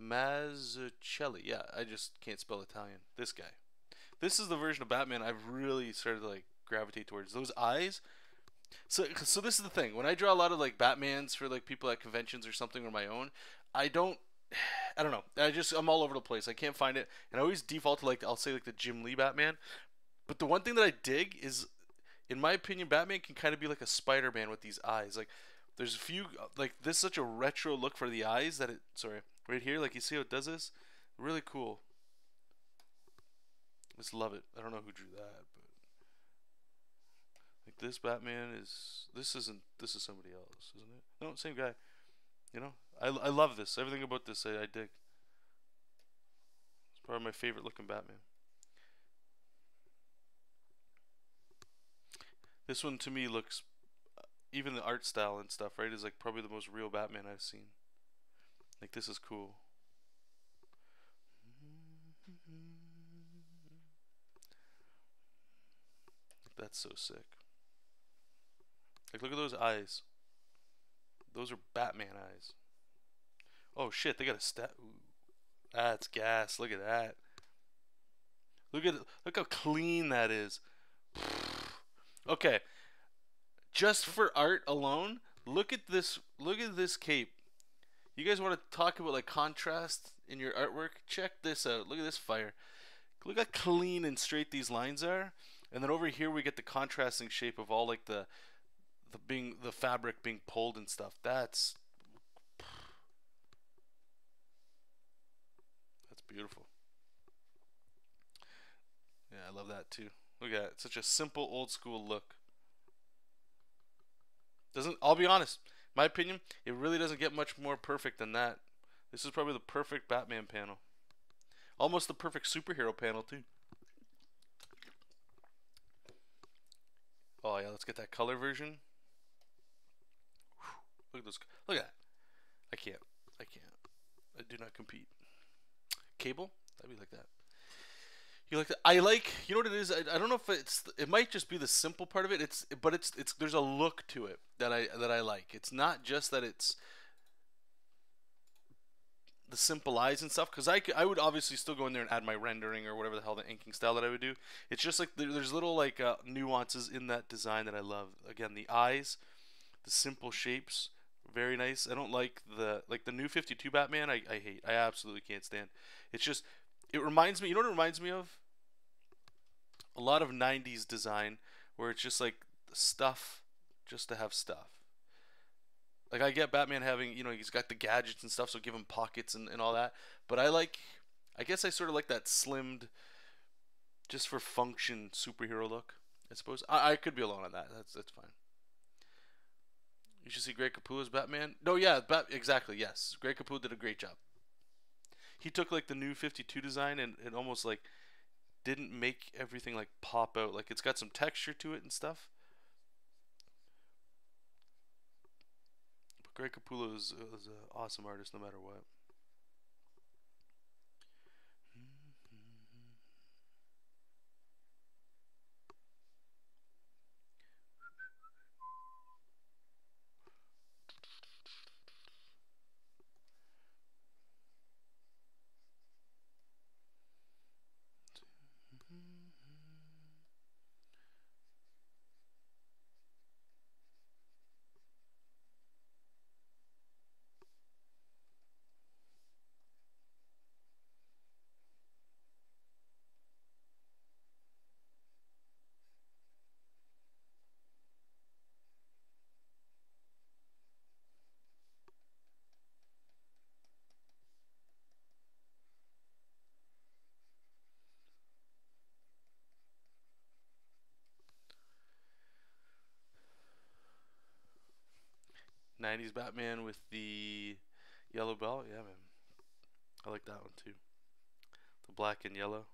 Speaker 1: Mazzucchelli. Yeah, I just can't spell Italian. This guy. This is the version of Batman I've really started to like gravitate towards. Those eyes. So this is the thing. When I draw a lot of like Batmans for like people at conventions or something or my own, I don't know. I'm all over the place. I can't find it, and I always default to like I'll say like the Jim Lee Batman. But the one thing that I dig is, in my opinion, Batman can kind of be like a Spider-Man with these eyes. Like, there's a few like this such a retro look for the eyes that it. Sorry, right here, like you see how it does this, really cool. Just love it. I don't know who drew that, but like this Batman is. This is somebody else, isn't it? No, same guy. You know, I love this. Everything about this I dig. It's probably my favorite looking Batman. This one to me looks, even the art style and stuff, right, is like probably the most real Batman I've seen. Like this is cool. That's so sick. Like look at those eyes. Those are Batman eyes. Oh shit, they got a stat. That's gas. Look at that. Look how clean that is. Okay, just for art alone, look at this cape. You guys want to talk about like contrast in your artwork? Check this out. Look at this fire. Look how clean and straight these lines are. And then over here we get the contrasting shape of all like the fabric being pulled and stuff. That's beautiful. Yeah, I love that too. Look at it. Such a simple old school look. I'll be honest, my opinion, it really doesn't get much more perfect than that. This is probably the perfect Batman panel. Almost the perfect superhero panel too. Oh yeah, let's get that color version. Whew. Look at those. Look at that. I can't. I do not compete. Cable? That'd be like that. You like that? You know what it is? I don't know if it might just be the simple part of it. But there's a look to it that I like. It's not just that it's the simple eyes and stuff, because I would obviously still go in there and add my rendering or whatever the hell the inking style that I would do. It's just like there's little like nuances in that design that I love. Again, the eyes, the simple shapes, very nice. I don't like the new 52 Batman. I hate. I absolutely can't stand. It's just it reminds me. You know what it reminds me of? A lot of 90s design where it's just like stuff just to have stuff. Like I get Batman having, he's got the gadgets and stuff, so give him pockets and all that. But I guess I sort of like that slimmed, just for function superhero look, I suppose. I could be alone on that. That's fine. You should see Greg Capullo's Batman. No, yeah, exactly, yes. Greg Capullo did a great job. he took like the new 52 design and it almost like didn't make everything like pop out. Like it's got some texture to it and stuff. But Greg Capullo is an awesome artist no matter what. 90s Batman with the yellow belt. Yeah, man. I like that one too. The black and yellow.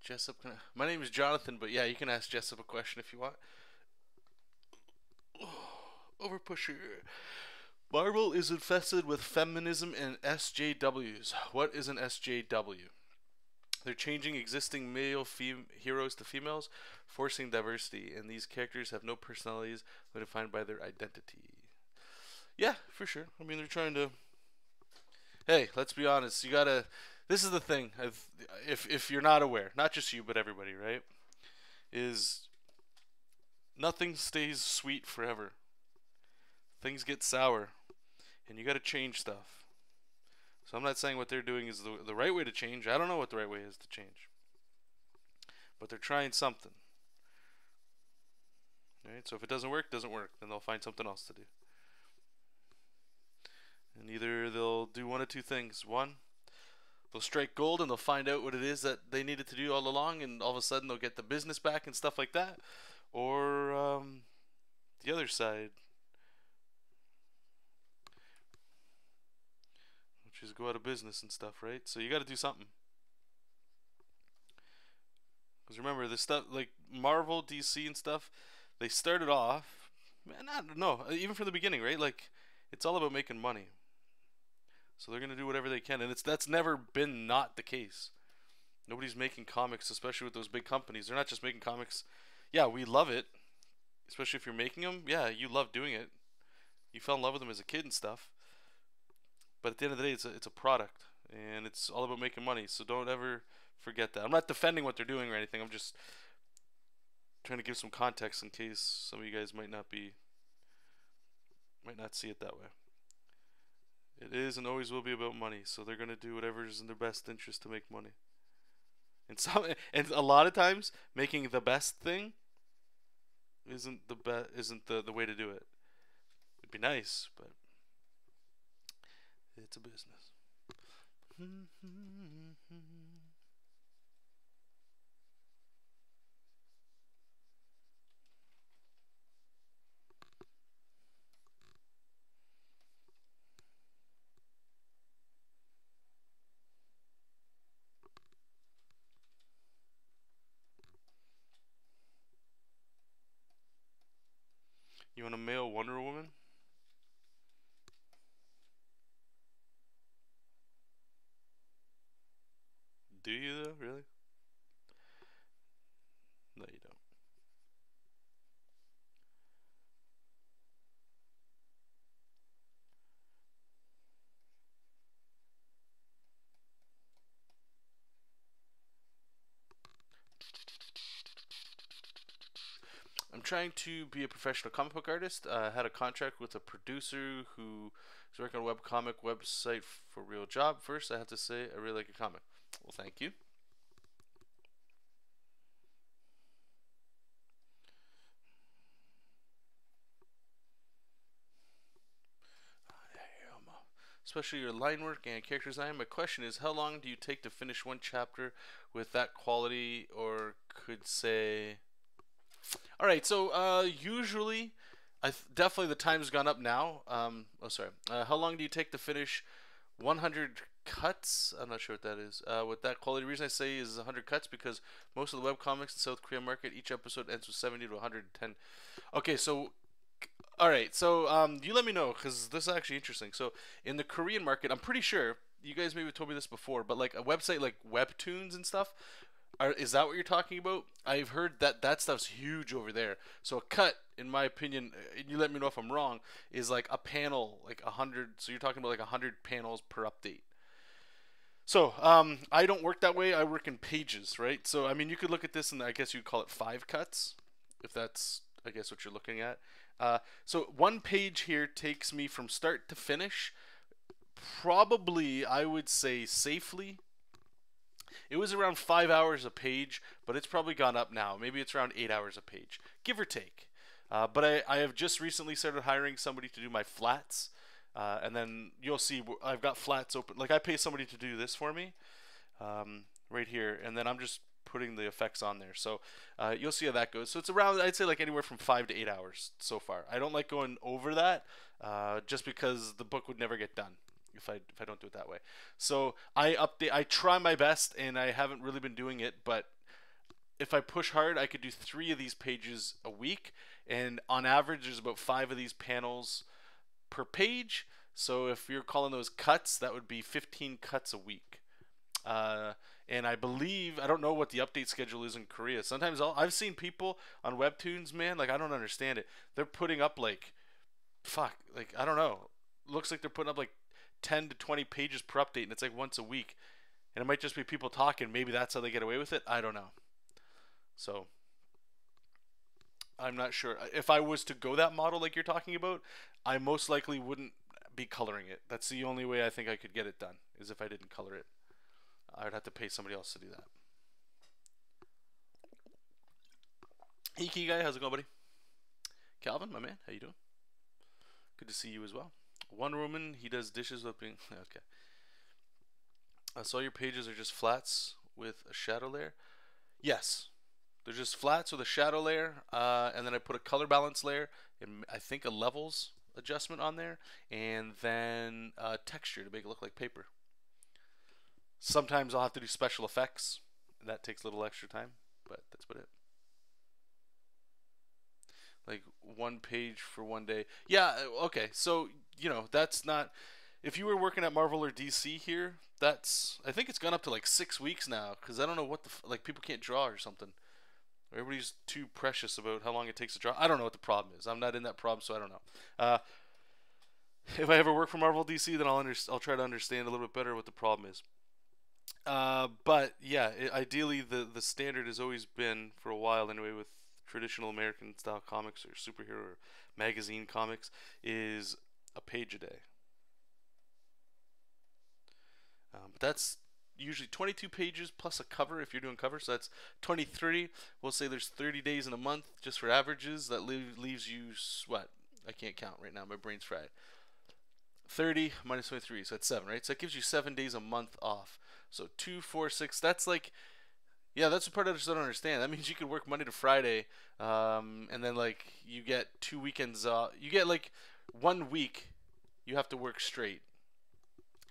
Speaker 1: Jesop, my name is Jonathan, but yeah, you can ask Jesop a question if you want. Overpusher. Marvel is infested with feminism and SJWs. What is an SJW? They're changing existing male heroes to females, forcing diversity, and these characters have no personalities. They're defined by their identity. Yeah, for sure. I mean, they're trying to. Hey, let's be honest. You gotta. This is the thing. If you're not aware, not just you, but everybody, right? Is nothing stays sweet forever. Things get sour, and you gotta change stuff. So I'm not saying what they're doing is the right way to change. I don't know what the right way is to change, but they're trying something. Right? So if it doesn't work, doesn't work. Then they'll find something else to do. And either they'll do one of two things. One, they'll strike gold and they'll find out what it is that they needed to do all along, and all of a sudden they'll get the business back and stuff like that. Or the other side, which is go out of business and stuff, right? So you got to do something. Because remember, this stuff like Marvel, DC, and stuff, they started off, man, I don't know, even from the beginning, right? Like, it's all about making money. So they're gonna do whatever they can, and that's never been not the case. Nobody's making comics, especially with those big companies. They're not just making comics. Yeah, we love it, especially if you're making them. Yeah, you love doing it. You fell in love with them as a kid and stuff. But at the end of the day, it's a product, and it's all about making money. So don't ever forget that. I'm not defending what they're doing or anything. I'm just trying to give some context in case some of you guys might not see it that way. It is and always will be about money, so they're gonna do whatever is in their best interest to make money. And a lot of times, making the best thing isn't the way to do it. It'd be nice, but it's a business. male Wonder Woman? Do you though? Really? No, you don't. I'm trying to be a professional comic book artist. I had a contract with a producer who is working on a webcomic website for a real job. First, I have to say I really like your comic. Well, thank you. Especially your line work and character design. My question is, how long do you take to finish one chapter with that quality, or could say... All right, so usually, definitely the time's gone up now. Oh, sorry. How long do you take to finish 100 cuts? I'm not sure what that is. With that quality, the reason I say is 100 cuts because most of the webcomics in the South Korea market, each episode ends with 70 to 110. Okay, so all right, so you let me know because this is actually interesting. So in the Korean market, I'm pretty sure you guys maybe told me this before, but like a website like Webtoons and stuff, is that what you're talking about? I've heard that that stuff's huge over there. So a cut, in my opinion, and you let me know if I'm wrong, is like a panel, like 100. So you're talking about like 100 panels per update. So I don't work that way. I work in pages, right? So I mean, you could look at this and I guess you'd call it 5 cuts, if that's I guess what you're looking at. So one page here takes me from start to finish. Probably, I would say safely, it was around 5 hours a page, but it's probably gone up now. Maybe it's around 8 hours a page, give or take. But I have just recently started hiring somebody to do my flats. And then you'll see I've got flats open. Like I pay somebody to do this for me right here. And then I'm just putting the effects on there. So you'll see how that goes. So it's around, I'd say like anywhere from 5 to 8 hours so far. I don't like going over that just because the book would never get done if I don't do it that way. So I try my best, and I haven't really been doing it, but if I push hard, I could do 3 of these pages a week, and on average, there's about 5 of these panels per page. So if you're calling those cuts, that would be 15 cuts a week. And I believe, I don't know what the update schedule is in Korea. Sometimes I've seen people on Webtoons, man, like I don't understand it. They're putting up like, like I don't know. Looks like they're putting up like 10 to 20 pages per update, and it's like once a week. And it might just be people talking. Maybe that's how they get away with it. I don't know. So I'm not sure. If I was to go that model like you're talking about, I most likely wouldn't be coloring it. That's the only way I think I could get it done, is if I didn't color it. I would have to pay somebody else to do that. Hey, Key Guy, how's it going, buddy? Calvin, my man, how you doing? Good to see you as well. One Woman, he does dishes with being... Okay. So all your pages are just flats with a shadow layer? Yes. They're just flats with a shadow layer, and then I put a color balance layer, and I think a levels adjustment on there, and then texture to make it look like paper. Sometimes I'll have to do special effects, and that takes a little extra time, but that's about it. Like 1 page for 1 day. Yeah, okay, so, you know, that's not... If you were working at Marvel or DC here, that's... I think it's gone up to like 6 weeks now, because I don't know what the... Like, people can't draw or something. Everybody's too precious about how long it takes to draw. I don't know what the problem is. I'm not in that problem, so I don't know. If I ever work for Marvel DC, then I'll try to understand a little bit better what the problem is. But yeah, ideally the standard has always been, for a while anyway, with traditional American style comics or superhero or magazine comics, is a page a day. But that's usually 22 pages plus a cover if you're doing covers, so that's 23. We'll say there's 30 days in a month just for averages. That leaves you what? I can't count right now. My brain's fried. 30 minus 23, so that's 7, right? So that gives you 7 days a month off. So 2, 4, 6. That's like, yeah, that's the part I just don't understand. That means you could work Monday to Friday, and then like you get 2 weekends off. You get like 1 week you have to work straight.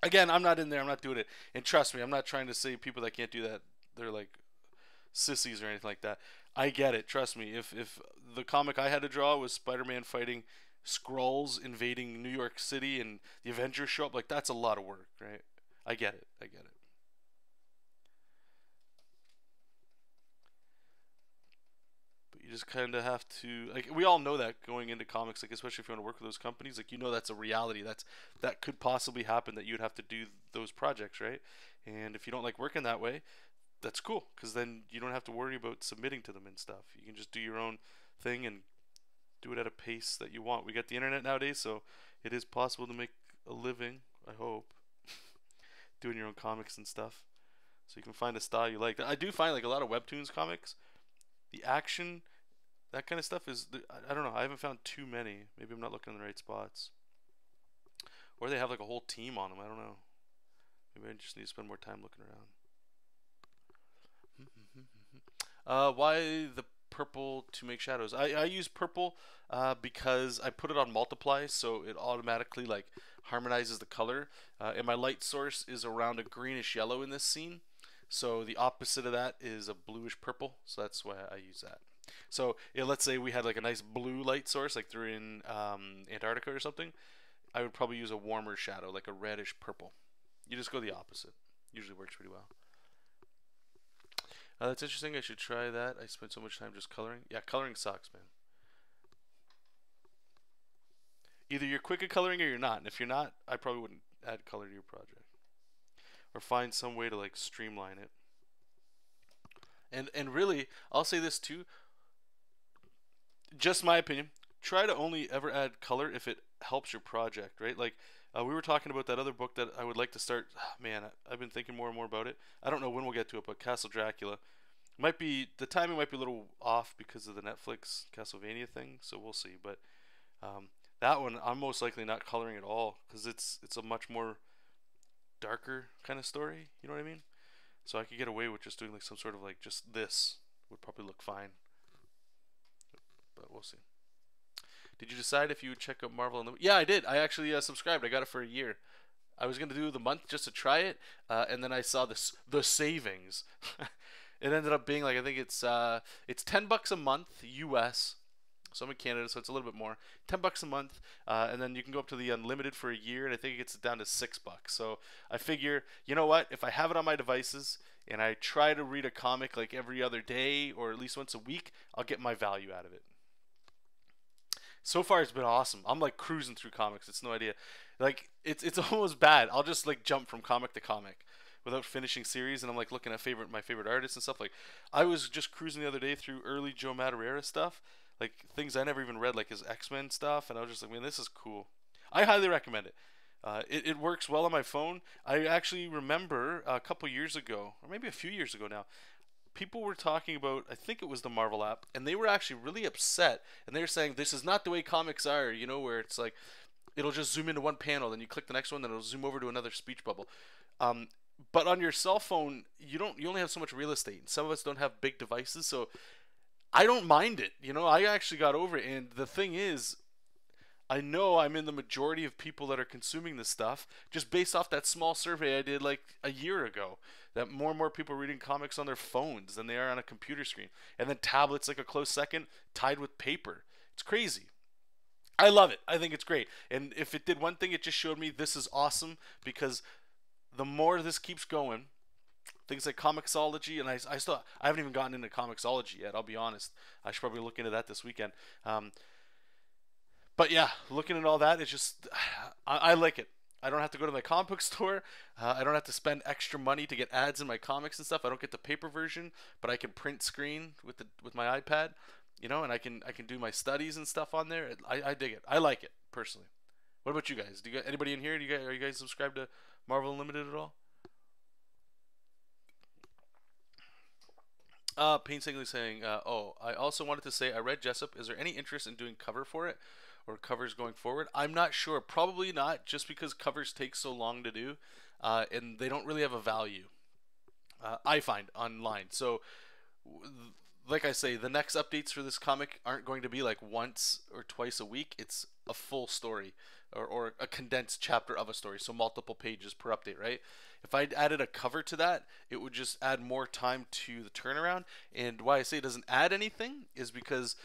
Speaker 1: Again, I'm not in there. I'm not doing it. And trust me, I'm not trying to say people that can't do that, they're like sissies or anything like that. I get it. Trust me. If the comic I had to draw was Spider-Man fighting Skrulls invading New York City and the Avengers show up. Like, that's a lot of work, right? I get it. I get it. But you just kind of have to, like, we all know that going into comics, like, especially if you want to work with those companies, like, you know that's a reality. That could possibly happen, that you'd have to do those projects, right? And if you don't like working that way, that's cool, because then you don't have to worry about submitting to them and stuff. You can just do your own thing and do it at a pace that you want. We got the internet nowadays, so it is possible to make a living, I hope, doing your own comics and stuff. So you can find a style you like. I do find like a lot of webtoons comics, the action, that kind of stuff is, I don't know, I haven't found too many. Maybe I'm not looking in the right spots. Or they have like a whole team on them, I don't know. Maybe I just need to spend more time looking around. Why the purple to make shadows? I use purple because I put it on multiply, so it automatically like harmonizes the color. And my light source is around a greenish yellow in this scene, so the opposite of that is a bluish purple. So that's why I use that. So yeah, let's say we had like a nice blue light source, like they're in Antarctica or something. I would probably use a warmer shadow, like a reddish purple. You just go the opposite. Usually works pretty well. That's interesting. I should try that. I spent so much time just coloring. Yeah, coloring sucks, man. Either you're quick at coloring or you're not. And if you're not, I probably wouldn't add color to your project. Or find some way to like streamline it. And really, I'll say this too. Just my opinion. Try to only ever add color if it helps your project, right? Like we were talking about that other book that I would like to start. Man, I've been thinking more and more about it. I don't know when we'll get to it, but Castle Dracula. Might be, the timing might be a little off because of the Netflix Castlevania thing, so we'll see. But that one, I'm most likely not coloring at all because it's a much more darker kind of story. You know what I mean? So I could get away with just doing like some sort of like just this would probably look fine. But we'll see. Did you decide if you would check out Marvel Unlimited? Yeah, I did. I actually subscribed. I got it for a year. I was gonna do the month just to try it, and then I saw the savings. It ended up being like, I think it's $10 a month US. So I'm in Canada, so it's a little bit more. $10 a month, and then you can go up to the unlimited for a year, and I think it gets down to $6. So I figure, you know what? If I have it on my devices and I try to read a comic like every other day or at least once a week, I'll get my value out of it. So far it's been awesome. I'm like cruising through comics. It's no idea. Like it's almost bad. I'll just like jump from comic to comic without finishing series, and I'm like looking at my favorite artists and stuff. Like I was just cruising the other day through early Joe Madureira stuff, like things I never even read, like his X-Men stuff, and I was just like, man, this is cool. I highly recommend it. It works well on my phone. I actually remember a couple years ago, or maybe a few years ago now, people were talking about, I think it was the Marvel app, and they were actually really upset, and they were saying this is not the way comics are, you know, where it's like it'll just zoom into one panel, then you click the next one, then it'll zoom over to another speech bubble. But on your cell phone, you only have so much real estate. Some of us don't have big devices, so I don't mind it. You know, I actually got over it, and the thing is, I know I'm in the majority of people that are consuming this stuff just based off that small survey I did like a year ago, that more and more people are reading comics on their phones than they are on a computer screen. And then tablets like a close second, tied with paper. It's crazy. I love it. I think it's great. And if it did one thing, it just showed me this is awesome, because the more this keeps going, things like Comixology, and I haven't even gotten into Comixology yet, I'll be honest. I should probably look into that this weekend. But yeah, looking at all that, it's just, I like it. I don't have to go to my comic book store. I don't have to spend extra money to get ads in my comics and stuff. I don't get the paper version, but I can print screen with my iPad, you know, and I can do my studies and stuff on there. I dig it. I like it personally. What about you guys? Anybody in here? Are you guys subscribed to Marvel Unlimited at all? Painstakingly saying, oh, I also wanted to say I read Jesop. Is there any interest in doing cover for it, or covers going forward? I'm not sure. Probably not, just because covers take so long to do, and they don't really have a value, I find, online. So, like I say, the next updates for this comic aren't going to be like once or twice a week. It's a full story, or a condensed chapter of a story, so multiple pages per update, right? If I added a cover to that, it would just add more time to the turnaround. And why I say it doesn't add anything is because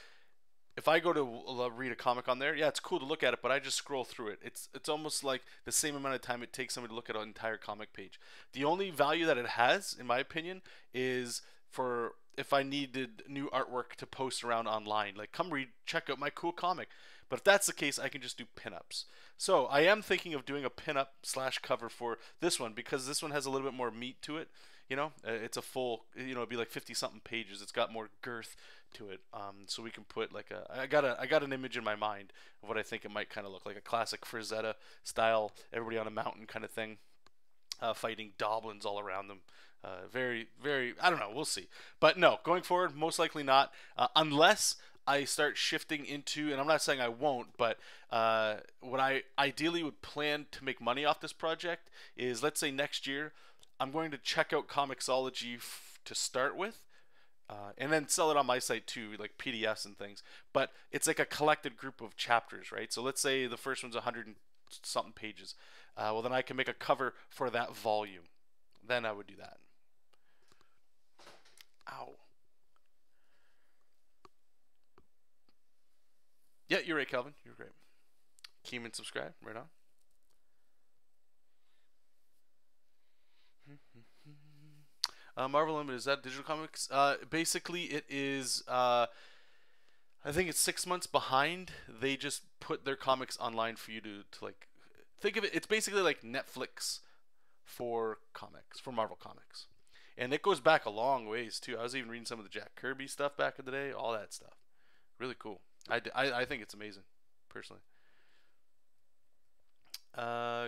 Speaker 1: if I go to read a comic on there, yeah, it's cool to look at it, but I just scroll through it. It's almost like the same amount of time it takes somebody to look at an entire comic page. The only value that it has, in my opinion, is for if I needed new artwork to post around online. Like, come read, check out my cool comic. But if that's the case, I can just do pinups. So I am thinking of doing a pinup slash cover for this one because this one has a little bit more meat to it. You know, it's a full, you know, it'd be like 50 something pages. It's got more girth to it. So we can put like I got an image in my mind of what I think it might kind of look like, a classic Frazetta style, everybody on a mountain kind of thing, fighting goblins all around them. Very, I don't know, we'll see. But no, going forward, most likely not, unless I start shifting into, and I'm not saying I won't, but what I ideally would plan to make money off this project is, let's say next year, I'm going to check out Comixology to start with, and then sell it on my site too, like PDFs and things. But it's like a collected group of chapters, right? So let's say the first one's 100 and something pages. Well, then I can make a cover for that volume. Then I would do that. Ow. Yeah, you're right, Calvin. You're great. Keen and subscribe. Right on. Marvel Unlimited, is that digital comics? Basically, it is. I think it's 6 months behind. They just put their comics online for you to like. Think of it. It's basically like Netflix for comics, for Marvel Comics, and it goes back a long ways too. I was even reading some of the Jack Kirby stuff back in the day. All that stuff, really cool. I think it's amazing, personally.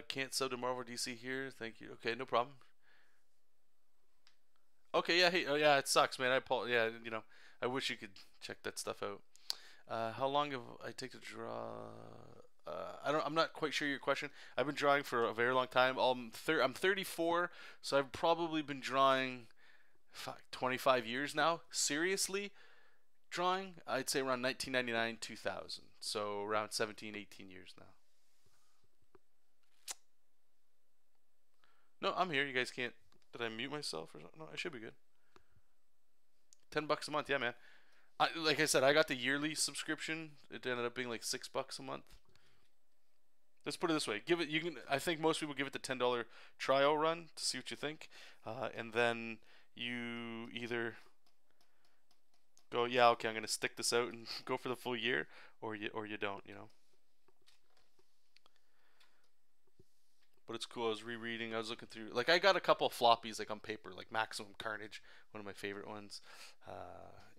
Speaker 1: Can't sub to Marvel DC here. Thank you. Okay, no problem. Okay, yeah, hey, oh yeah, it sucks, man. Yeah, you know, I wish you could check that stuff out. How long have I take to draw? I'm not quite sure your question. I've been drawing for a very long time. I'm 34, so I've probably been drawing 25 years now. Seriously, drawing, I'd say around 1999, 2000. So around 17, 18 years now. No, I'm here. You guys can't. Did I mute myself or something? No, I should be good. $10 a month, yeah, man. Like I said, I got the yearly subscription. It ended up being like $6 a month. Let's put it this way: give it. You can. I think most people give it the $10 trial run to see what you think, and then you either go, yeah, okay, I'm gonna stick this out and go for the full year, or you don't. You know. But it's cool. I was rereading. I was looking through. Like I got a couple of floppies like on paper, like Maximum Carnage, one of my favorite ones,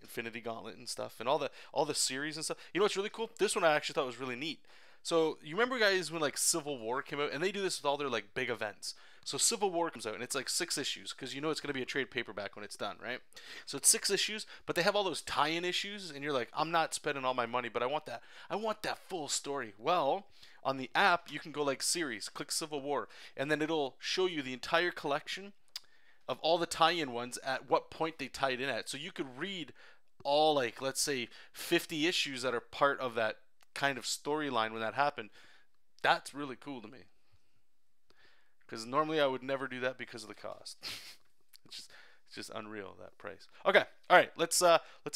Speaker 1: Infinity Gauntlet and stuff, and all the series and stuff. You know what's really cool? This one I actually thought was really neat. So you remember, guys, when like Civil War came out, and they do this with all their like big events. So Civil War comes out, and it's like 6 issues because you know it's gonna be a trade paperback when it's done, right? So it's 6 issues, but they have all those tie-in issues, and you're like, I'm not spending all my money, but I want that. I want that full story. Well, on the app, you can go like series, click Civil War, and then it'll show you the entire collection of all the tie-in ones at what point they tied in at. So you could read all, like, let's say 50 issues that are part of that kind of storyline when that happened. That's really cool to me, because normally I would never do that because of the cost. It's just unreal, that price. Okay, all right, let's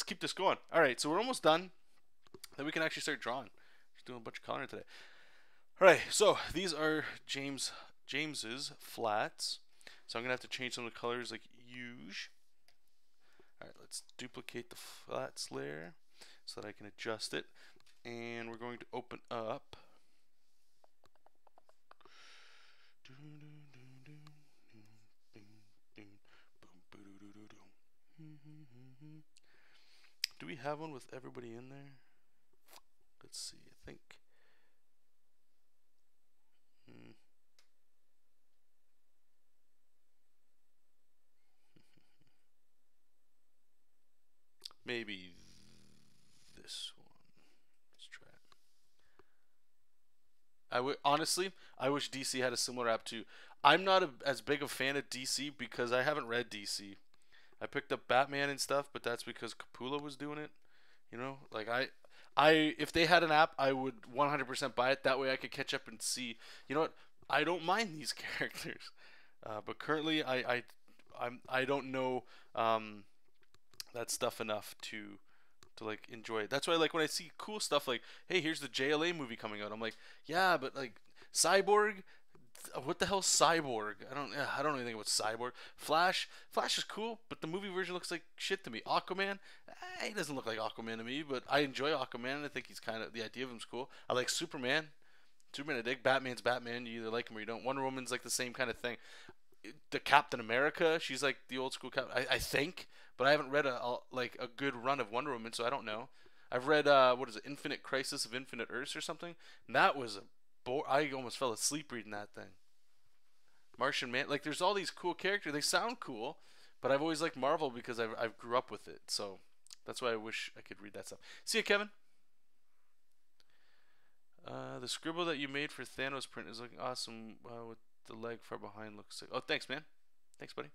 Speaker 1: keep this going. All right, so we're almost done. Then we can actually start drawing. Just doing a bunch of coloring today. All right, so these are James's flats. So I'm gonna have to change some of the colors like usual. All right, let's duplicate the flats layer so that I can adjust it, and we're going to open up. Do we have one with everybody in there? Let's see. I think. Maybe this one. Let's try it. Honestly, I wish DC had a similar app too. I'm not as big a fan of DC because I haven't read DC. I picked up Batman and stuff, but that's because Capullo was doing it. You know, like if they had an app, I would 100% buy it. That way I could catch up and see. You know what? I don't mind these characters, but currently I don't know that stuff enough to to like enjoy it. That's why like when I see cool stuff like, hey, here's the JLA movie coming out. I'm like, yeah, but like Cyborg, what the hell Cyborg? I don't know anything about Cyborg. Flash is cool, but the movie version looks like shit to me. Aquaman, he doesn't look like Aquaman to me, but I enjoy Aquaman. I think he's kind of the idea of him's cool. I like Superman. Superman I dig. Batman's Batman. You either like him or you don't. Wonder Woman's like the same kind of thing. The Captain America, she's like the old school Cap. I think, but I haven't read a good run of Wonder Woman, so I don't know. I've read what is it, Infinite Crisis of Infinite Earths or something. And that was I almost fell asleep reading that thing. Martian Man, like there's all these cool characters. They sound cool, but I've always liked Marvel because I've grew up with it. So that's why I wish I could read that stuff. See you, Kevin. The scribble that you made for Thanos print is looking awesome. With the leg far behind looks like. Oh, thanks, man. Thanks, buddy.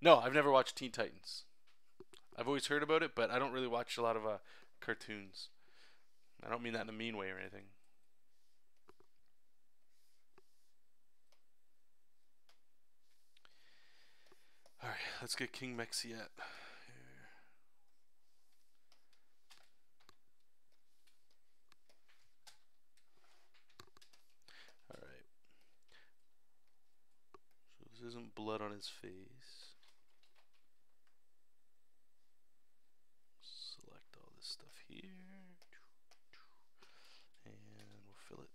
Speaker 1: No, I've never watched Teen Titans. I've always heard about it, but I don't really watch a lot of cartoons. I don't mean that in a mean way or anything. All right, let's get King Mexiat. All right. So this isn't blood on his face. Select all this stuff here. And we'll fill it.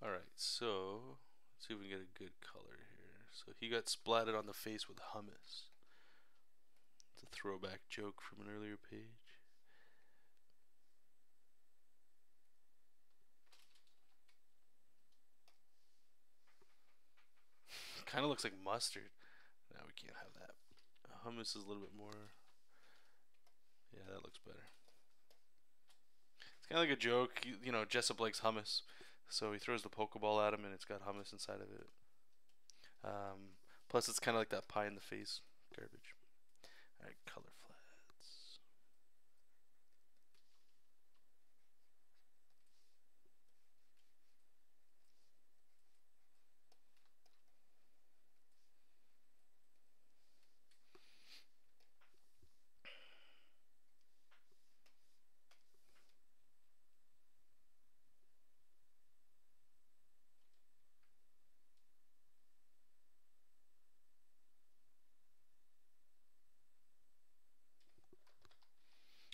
Speaker 1: Alright, so let's see if we can get a good color here. So he got splatted on the face with hummus. It's a throwback joke from an earlier page. Kind of looks like mustard. No, we can't have that. Hummus is a little bit more. Yeah, that looks better. It's kind of like a joke. You know, Jesop likes hummus. So he throws the Pokeball at him and it's got hummus inside of it. Plus, it's kind of like that pie in the face garbage. Alright, color flats.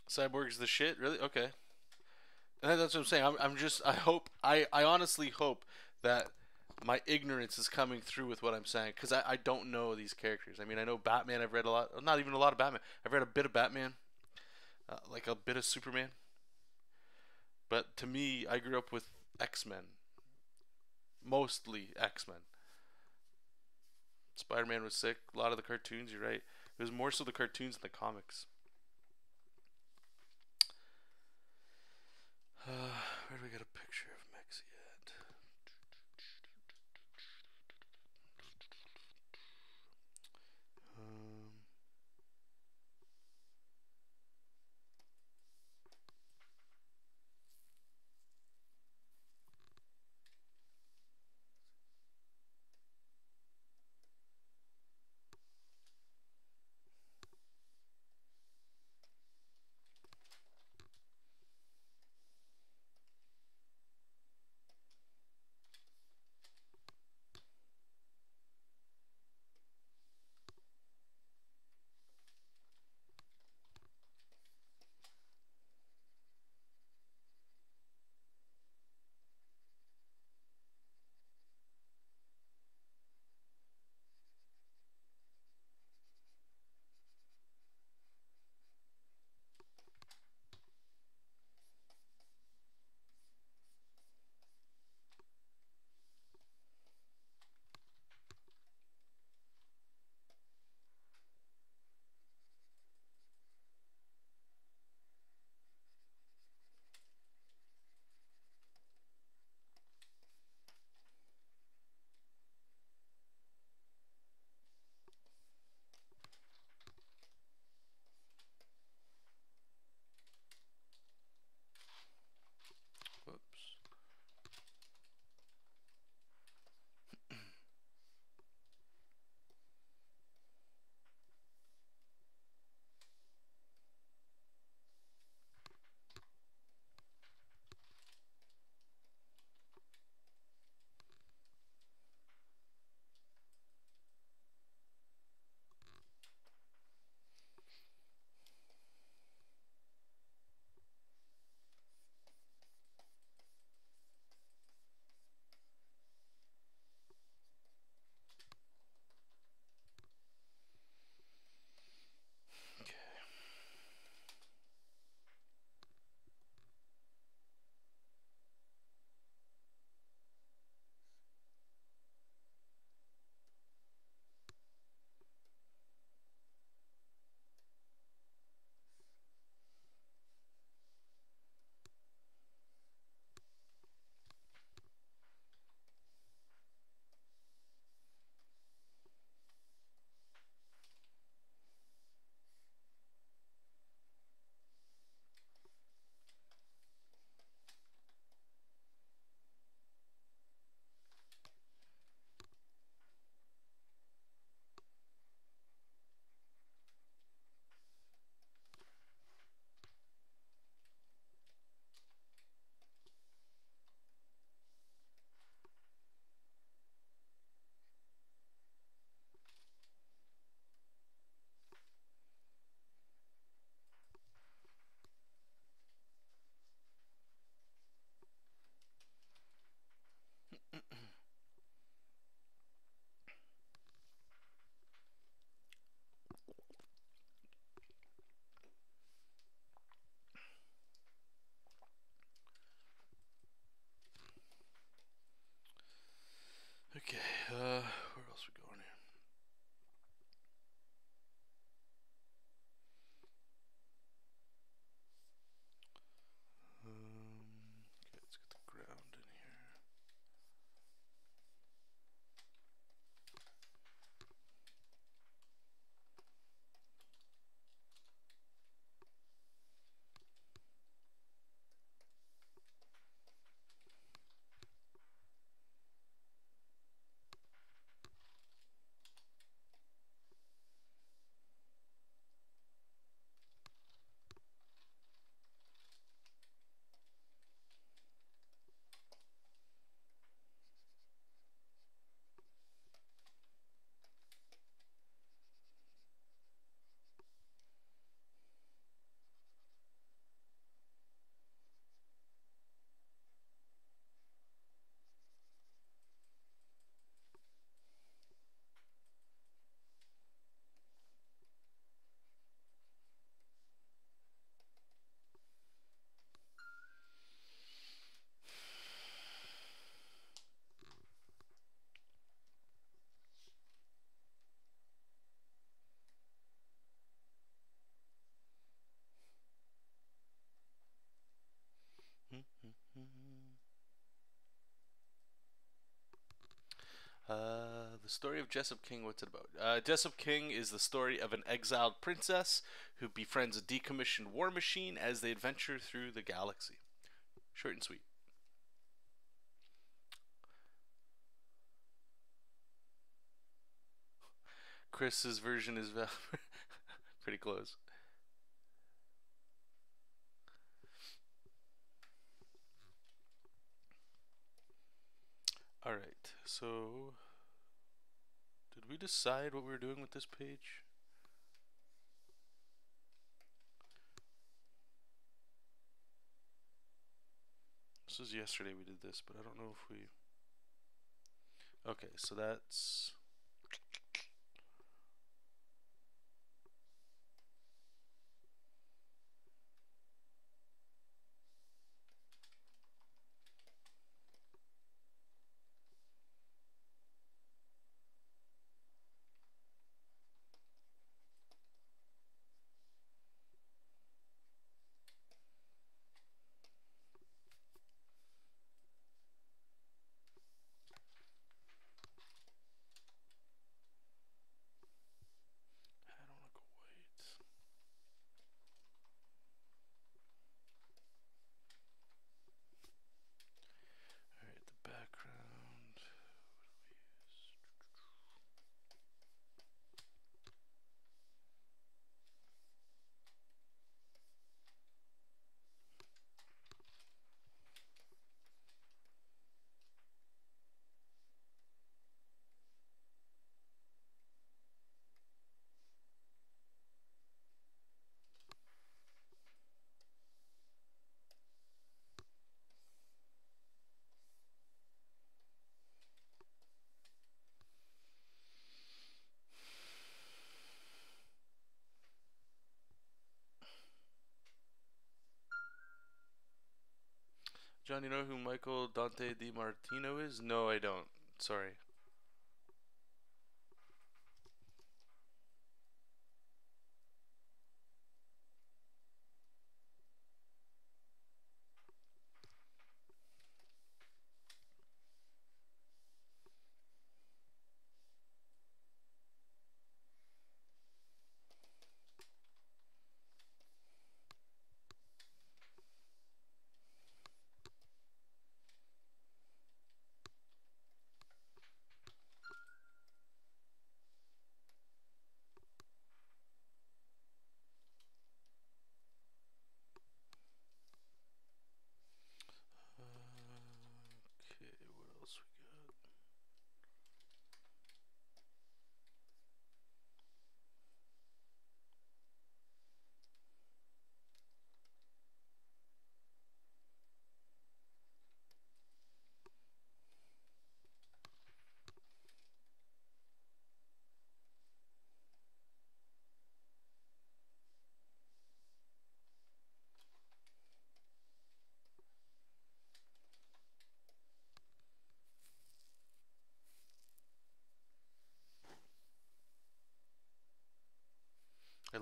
Speaker 1: Cyborg's the shit, really? Okay. And that's what I'm saying. I honestly hope that my ignorance is coming through with what I'm saying because I don't know these characters. I mean, I know Batman. I've read a lot, not even a lot of Batman. I've read a bit of Batman, like a bit of Superman. But to me, I grew up with X-Men, mostly X-Men. Spider-Man was sick. A lot of the cartoons. You're right. It was more so the cartoons than the comics. Where do we get a picture of Mexi at? Okay, where else we going here? Okay, let's get the ground in here. The story of Jesop King, what's it about? Jesop King is the story of an exiled princess who befriends a decommissioned war machine as they adventure through the galaxy. Short and sweet. Chris's version is pretty close. Alright, so did we decide what we were doing with this page? This was yesterday we did this, but I don't know if we... Okay, so that's... I don't want to go white. Alright, the background. What do we use? John, you know who Michael Dante Di Martino is? No, I don't. Sorry.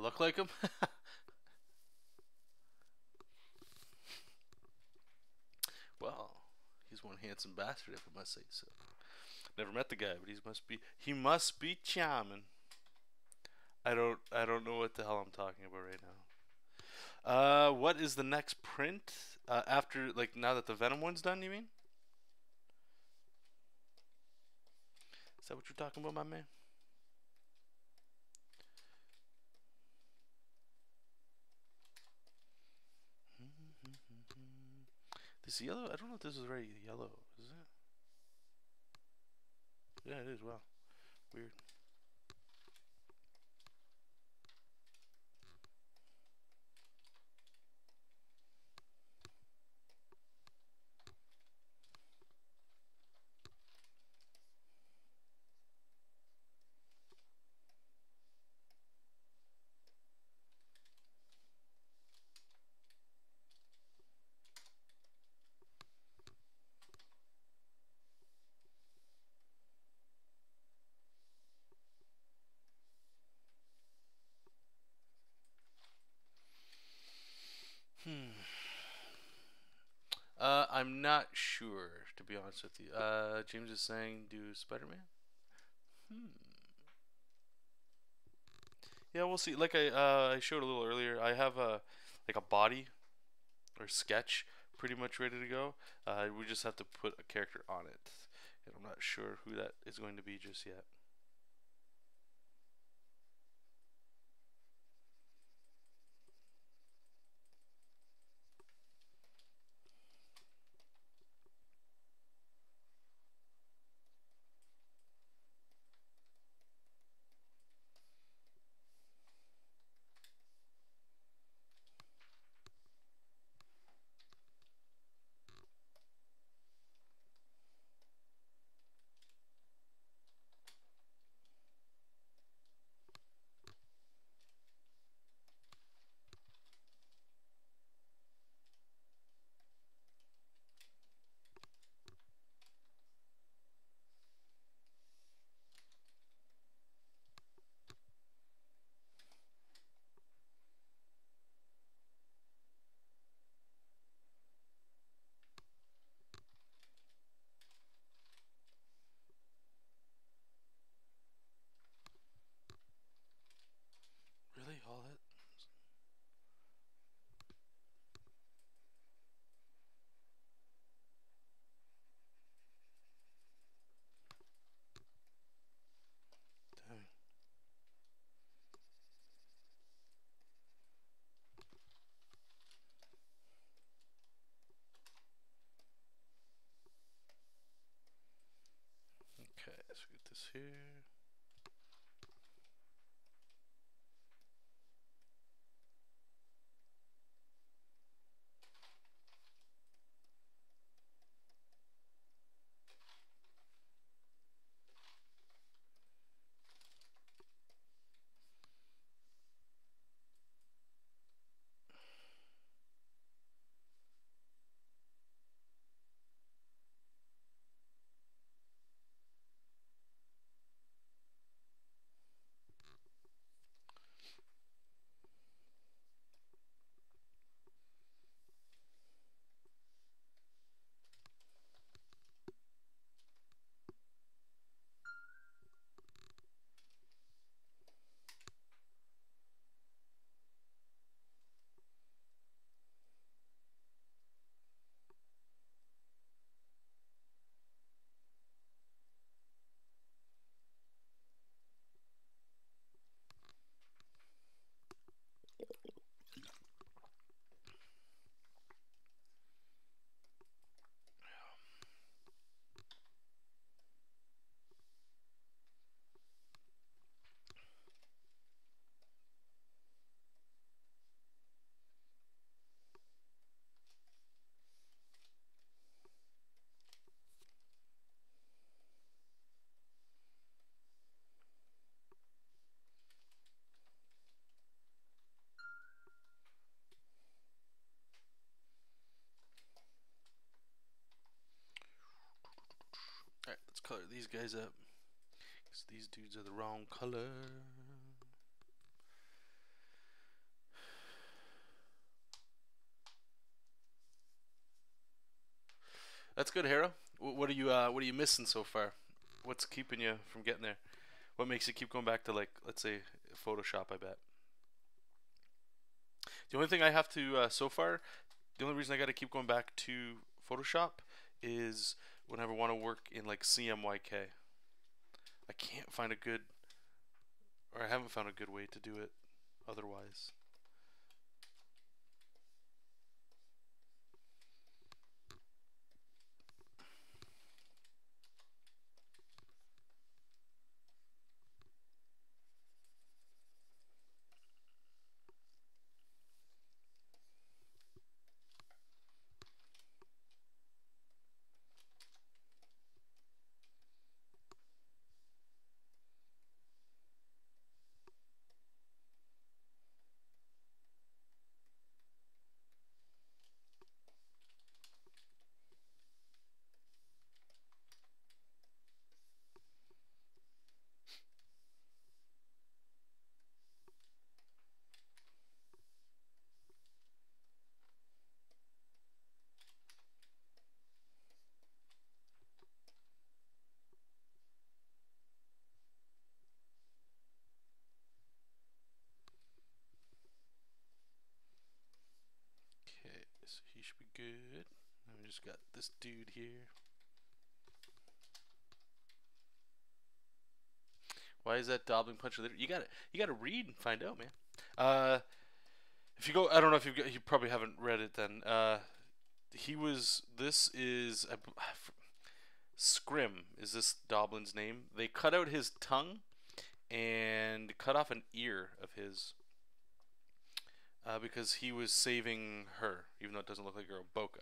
Speaker 1: look like him? Well, he's one handsome bastard, if I must say so. Never met the guy, but he must be charming. I don't know what the hell I'm talking about right now. What is the next print? After, like, now that the Venom one's done, you mean? Is that what you're talking about, my man? This yellow? I don't know if this is already yellow. Is it? Yeah, it is. Wow. Weird. I'm not sure, to be honest with you. James is saying do Spider-Man. Yeah, we'll see. Like I showed a little earlier, I have a like a body or sketch pretty much ready to go. We just have to put a character on it, and I'm not sure who that is going to be just yet. Really, all that? Dang. Okay, let's get this here. Alright, let's color these guys up, because these dudes are the wrong color. That's good, Hera. What are you missing so far? What's keeping you from getting there? What makes you keep going back to, like, let's say Photoshop? I bet. The only thing I have to so far, the only reason I got to keep going back to Photoshop is whenever I want to work in like CMYK. I can't find a good, or I haven't found a good way to do it otherwise. Okay, so he should be good. And we just got this dude here. Why is that doubling punch? You gotta read and find out, man. If you go, I don't know if you probably haven't read it then. This is Scrim is this Doblin's name. They cut out his tongue and cut off an ear of his because he was saving her, even though it doesn't look like a girl, Boca,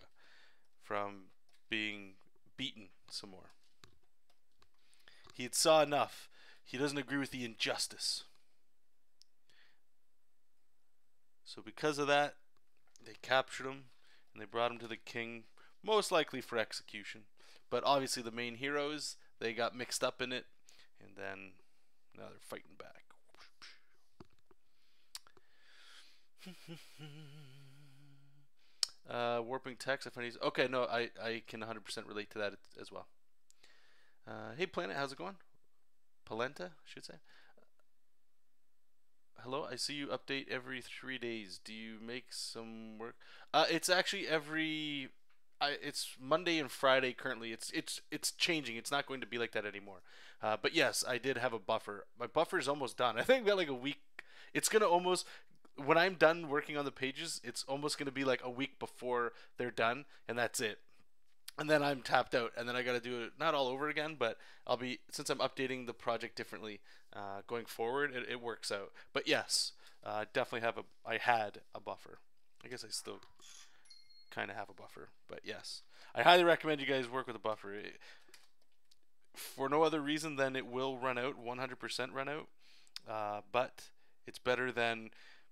Speaker 1: from being beaten some more. He had saw enough. He doesn't agree with the injustice. So because of that, they captured him and they brought him to the king, most likely for execution. But obviously the main heroes, they got mixed up in it, and then now they're fighting back. Warping text, I find he's okay. No, I can 100% relate to that as well. Hey Planet, how's it going? Polenta, I should say. Hello, I see you update every 3 days. Do you make some work? It's actually it's Monday and Friday currently. It's changing. It's not going to be like that anymore. But yes, I did have a buffer. My buffer is almost done. I think that like a week. It's gonna almost when I'm done working on the pages. It's almost gonna be like a week before they're done, and that's it. And then I'm tapped out, and then I got to do it not all over again, but since I'm updating the project differently going forward, it works out. But yes, definitely I had a buffer. I guess I still kind of have a buffer, but yes, I highly recommend you guys work with a buffer. For no other reason than it will run out, 100% run out, but it's better than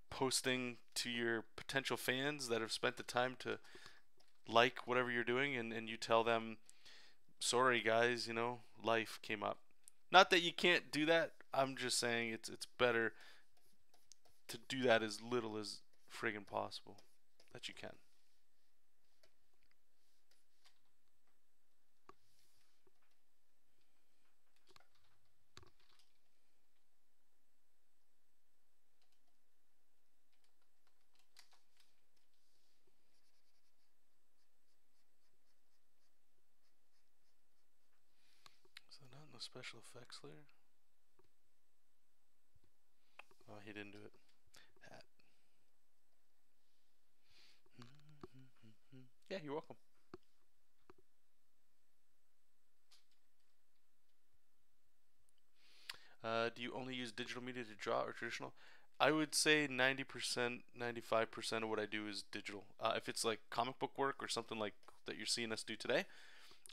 Speaker 1: posting to your potential fans that have spent the time to like whatever you're doing, and you tell them, sorry guys, life came up. Not that you can't do that, I'm just saying it's better to do that as little as friggin' possible that you can. Is that not in the special effects layer? Oh, he didn't do it. Hat. Yeah, you're welcome. Do you only use digital media to draw or traditional? I would say 90%, 95% of what I do is digital. If it's like comic book work or something like that you're seeing us do today,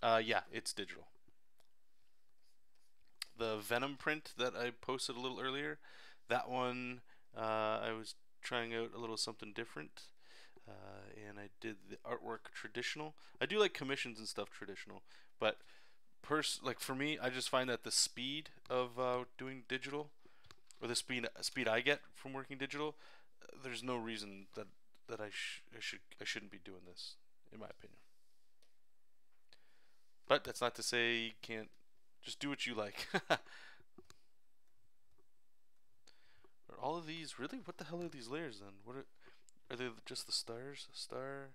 Speaker 1: yeah, it's digital. The Venom print that I posted a little earlier, that one I was trying out a little something different, and I did the artwork traditional. I do like commissions and stuff traditional, but like for me, I just find that the speed of doing digital, or the speed I get from working digital, there's no reason that I shouldn't be doing this, in my opinion. But that's not to say you can't just do what you like. Are all of these really? What the hell are these layers then? Are they just the stars? Star,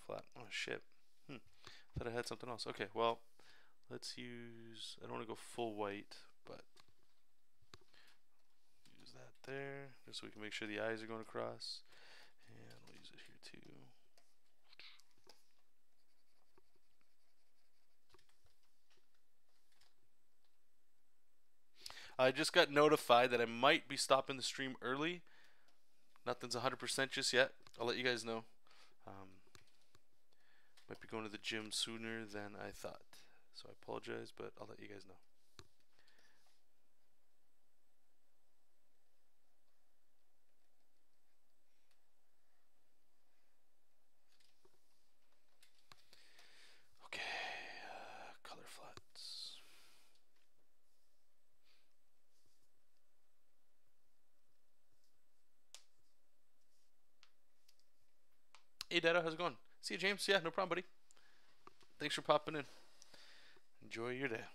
Speaker 1: flat. Oh shit. Thought I had something else. Okay, well, let's use. I don't want to go full white, but use that there just so we can make sure the eyes are going across. And we'll use it here too. I just got notified that I might be stopping the stream early. Nothing's 100% just yet. I'll let you guys know. Might be going to the gym sooner than I thought. So I apologize, but I'll let you guys know. Okay, color flats. Hey Dada, how's it going? See you, James. Yeah, no problem, buddy. Thanks for popping in. Enjoy your day.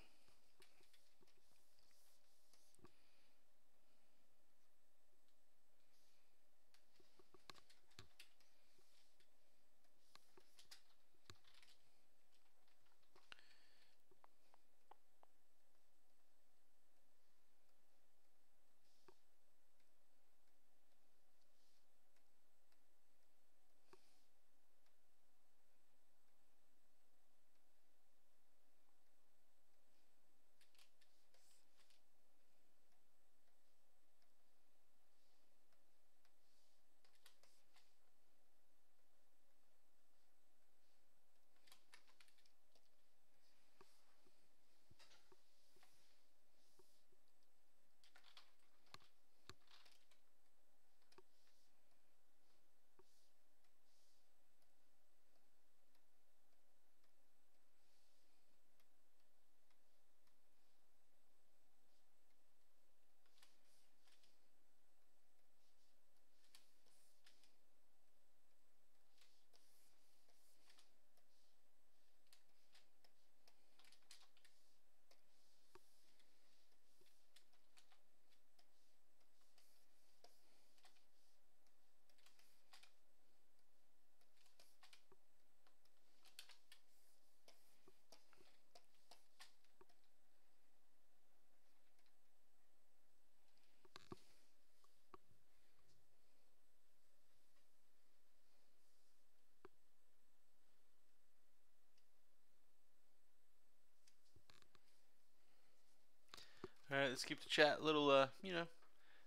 Speaker 1: Alright, let's keep the chat a little, I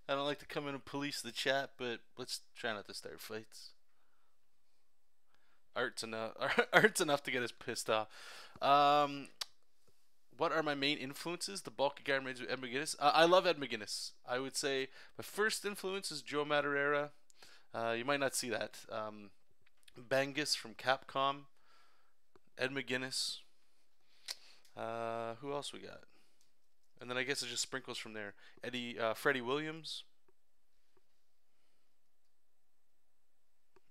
Speaker 1: don't like to come in and police the chat, but let's try not to start fights. Art's enough. Art's enough to get us pissed off. What are my main influences? The bulky garments with Ed McGuinness. I love Ed McGuinness. I would say my first influence is Joe Madureira. You might not see that. Bangus from Capcom. Ed McGuinness. Who else we got? And then I guess it just sprinkles from there. Freddie Williams.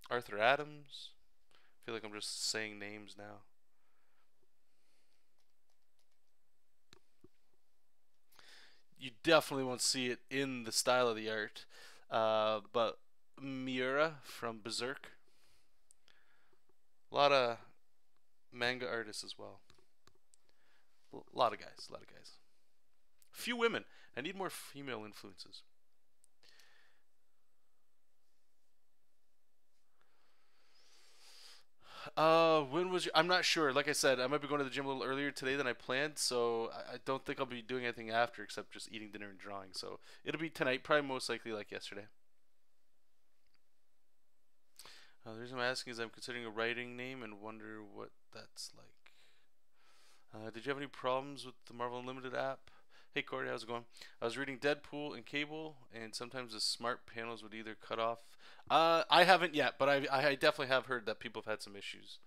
Speaker 1: Arthur Adams. I feel like I'm just saying names now. You definitely won't see it in the style of the art. But Miura from Berserk. A lot of manga artists as well. A lot of guys. Few women. I need more female influences. When was I'm not sure. Like I said, I might be going to the gym a little earlier today than I planned, so I don't think I'll be doing anything after except just eating dinner and drawing. So it'll be tonight, probably most likely like yesterday. The reason I'm asking is I'm considering a writing name and wonder what that's like. Did you have any problems with the Marvel Unlimited app? Hey Corey, how's it going? I was reading Deadpool and Cable, and sometimes the smart panels would either cut off. I haven't yet, but I definitely have heard that people have had some issues.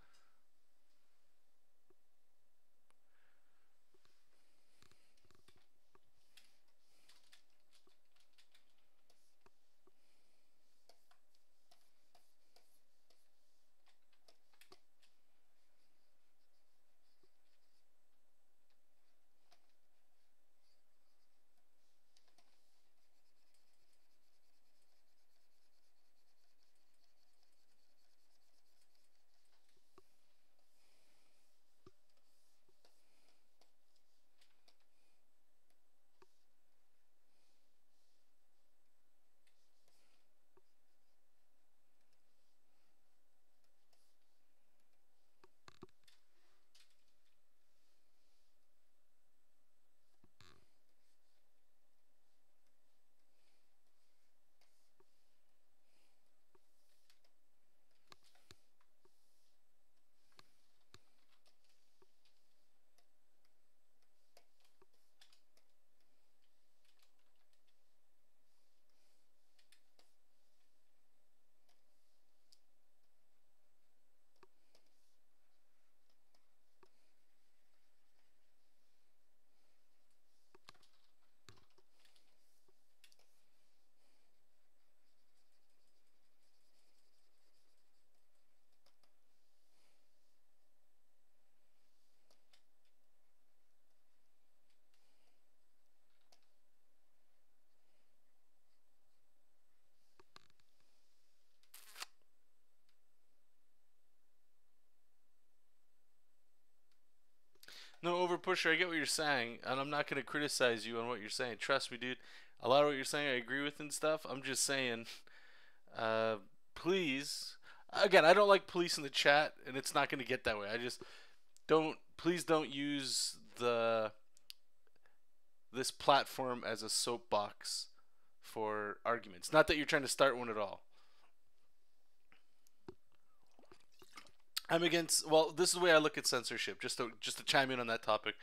Speaker 2: Overpusher, I get what you're saying, and I'm not gonna criticize you on what you're saying. Trust me, dude. A lot of what you're saying, I agree with and stuff. I'm just saying, uh, please. Again, I don't like police in the chat, and it's not gonna get that way. I just don't. Please don't use this platform as a soapbox for arguments. Not that you're trying to start one at all. I'm against. Well, this is the way I look at censorship. Just to chime in on that topic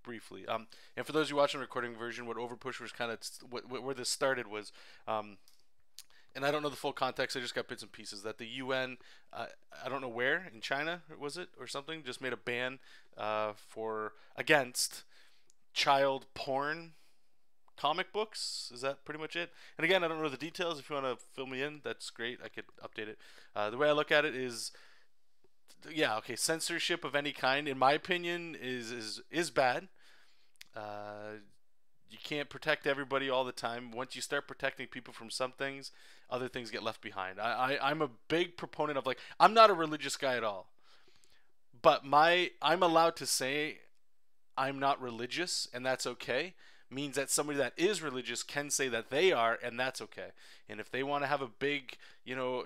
Speaker 2: briefly. And for those who watch the recording version, what Overpush was kind of where this started was, and I don't know the full context. I just got bits and pieces that the UN, I don't know where in China was it or something, just made a ban for against child porn comic books. Is that pretty much it? And again, I don't know the details. If you want to fill me in, that's great. I could update it. The way I look at it is, yeah, okay, censorship of any kind, in my opinion, is bad. Uh, you can't protect everybody all the time. Once you start protecting people from some things, other things get left behind. I'm a big proponent of, like, I'm not a religious guy at all, but I'm allowed to say I'm not religious, and that's okay. Means that somebody that is religious can say that they are, and that's okay. And if they want to have a big,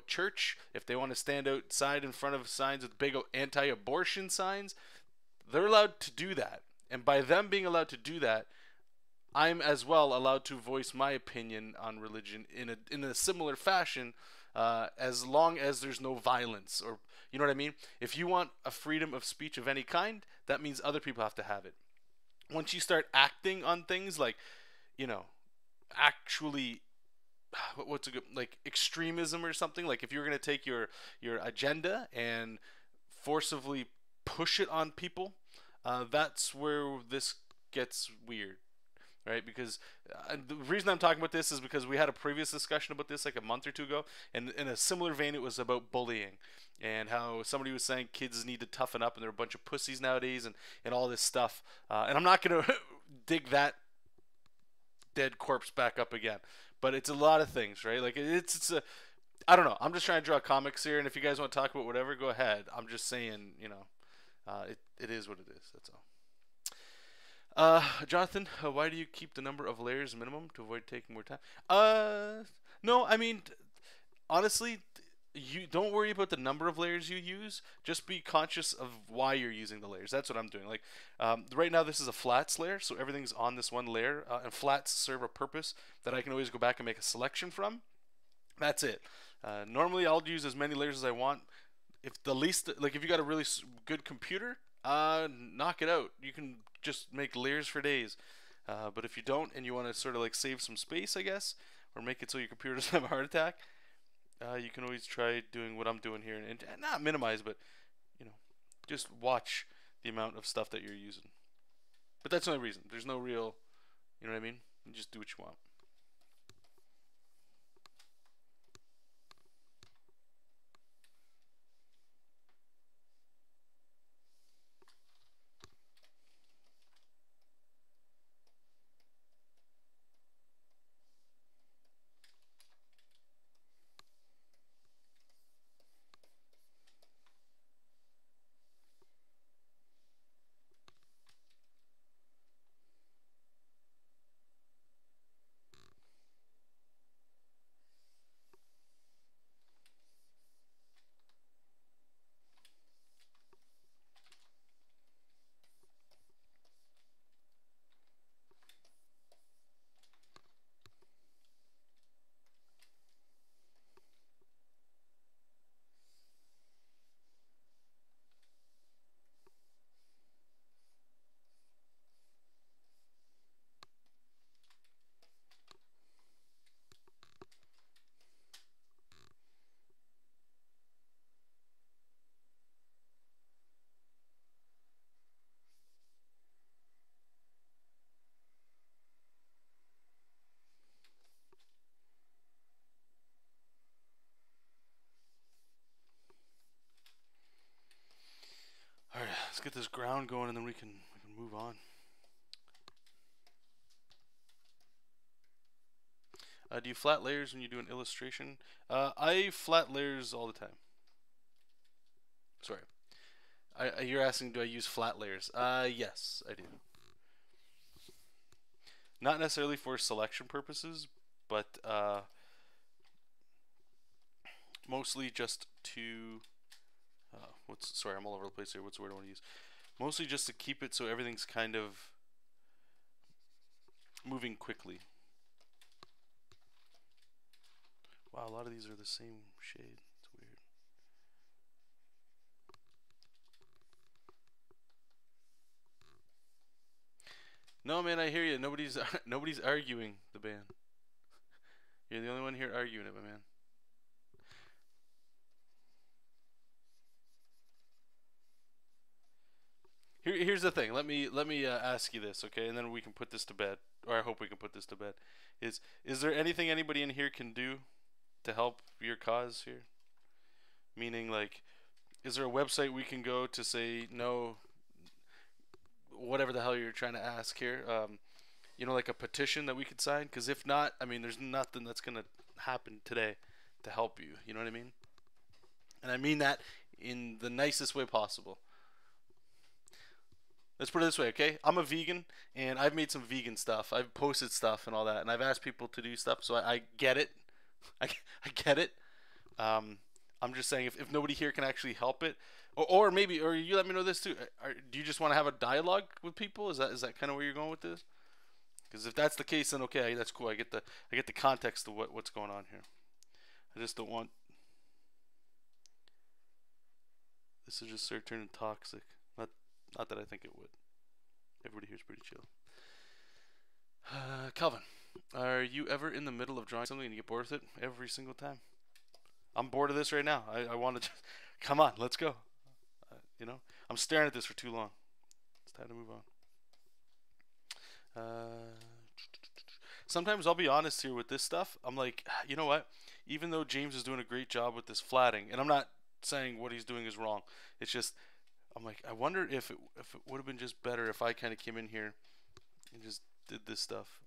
Speaker 2: church, if they want to stand outside in front of signs with big anti-abortion signs, they're allowed to do that. And by them being allowed to do that, I'm as well allowed to voice my opinion on religion in a similar fashion, as long as there's no violence, or you know what I mean. If you want a freedom of speech of any kind, that means other people have to have it. Once you start acting on things like, actually, what's a good, like, extremism or something, like if you're going to take your agenda and forcibly push it on people, that's where this gets weird, right? Because the reason I'm talking about this is because we had a previous discussion about this like a month or two ago, and in a similar vein, it was about bullying and how somebody was saying kids need to toughen up and they're a bunch of pussies nowadays, and all this stuff. And I'm not going to dig that dead corpse back up again, but it's a lot of things, right? Like it's a, I don't know. I'm just trying to draw comics here, and if you guys want to talk about whatever, go ahead. I'm just saying, it is what it is. That's all. Jonathan, why do you keep the number of layers minimum to avoid taking more time? No, I mean, honestly, you don't worry about the number of layers you use. Just be conscious of why you're using the layers. That's what I'm doing. Like, right now, this is a flats layer, so everything's on this one layer, and flats serve a purpose that I can always go back and make a selection from. That's it. Normally, I'll use as many layers as I want. If the least, like, if you got a really good computer, knock it out. You can just make layers for days. But if you don't, and you want to sort of like save some space, I guess, or make it so your computer doesn't have a heart attack, you can always try doing what I'm doing here, and not minimize, but just watch the amount of stuff that you're using. But that's the only reason. There's no real, you know what I mean? You just do what you want. All right, let's get this ground going, and then we can move on. Do you flat layers when you do an illustration? I flat layers all the time. Sorry. You're asking, do I use flat layers? Yes, I do. Not necessarily for selection purposes, but mostly just to sorry, I'm all over the place here. What's the word I want to use? Mostly just to keep it so everything's kind of moving quickly. Wow, a lot of these are the same shade. It's weird. No, man, I hear you. Nobody's arguing the ban. You're the only one here arguing it, my man. Here's the thing. Let me ask you this, okay, and then we can put this to bed, or I hope we can put this to bed. Is there anything anybody in here can do to help your cause here? Meaning, like, is there a website we can go to say no, whatever the hell you're trying to ask here? You know, like a petition that we could sign? Because if not, I mean, there's nothing that's gonna happen today to help you. You know what I mean? And I mean that in the nicest way possible. Let's put it this way, okay? I'm a vegan, and I've made some vegan stuff. I've posted stuff and all that, and I've asked people to do stuff, so I get it. I get it. I'm just saying, if nobody here can actually help it, or maybe, or you let me know this too. Do you just want to have a dialogue with people? Is that kind of where you're going with this? Because if that's the case, then okay, that's cool. I get the context of what's going on here. I just don't want this to just start turning toxic. Not that I think it would. Everybody here's pretty chill. Calvin, are you ever in the middle of drawing something and you get bored with it? Every single time. I'm bored of this right now. I want to just come on, let's go. You know, I'm staring at this for too long. It's time to move on. Sometimes I'll be honest here with this stuff. I'm like, you know what? Even though James is doing a great job with this flatting, and I'm not saying what he's doing is wrong. It's just I'm like, I wonder if it would have been just better if I kind of came in here and just did this stuff.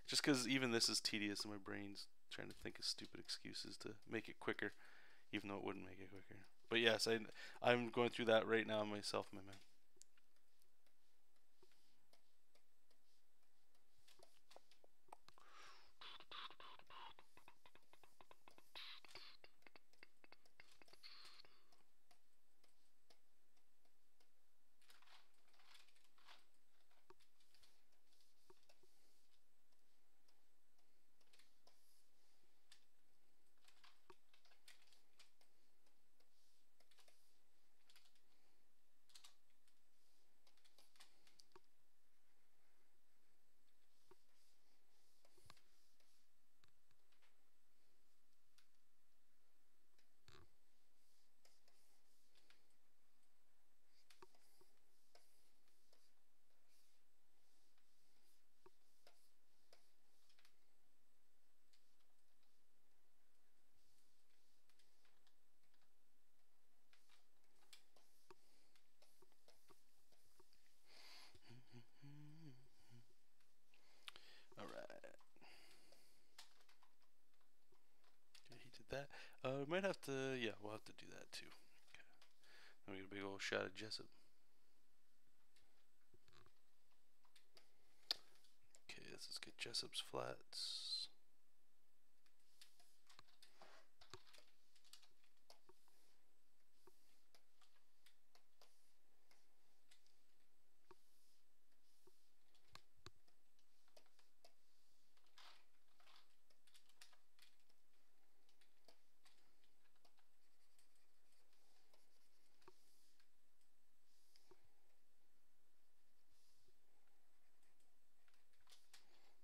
Speaker 2: Just because even this is tedious and my brain's trying to think of stupid excuses to make it quicker, even though it wouldn't make it quicker. But yes, I'm going through that right now myself, my man. Alright. Okay, he did that. We might have to, yeah, we'll have to do that too. Okay. Then we get a big old shot of Jesop. Okay, let's just get Jesop's flats.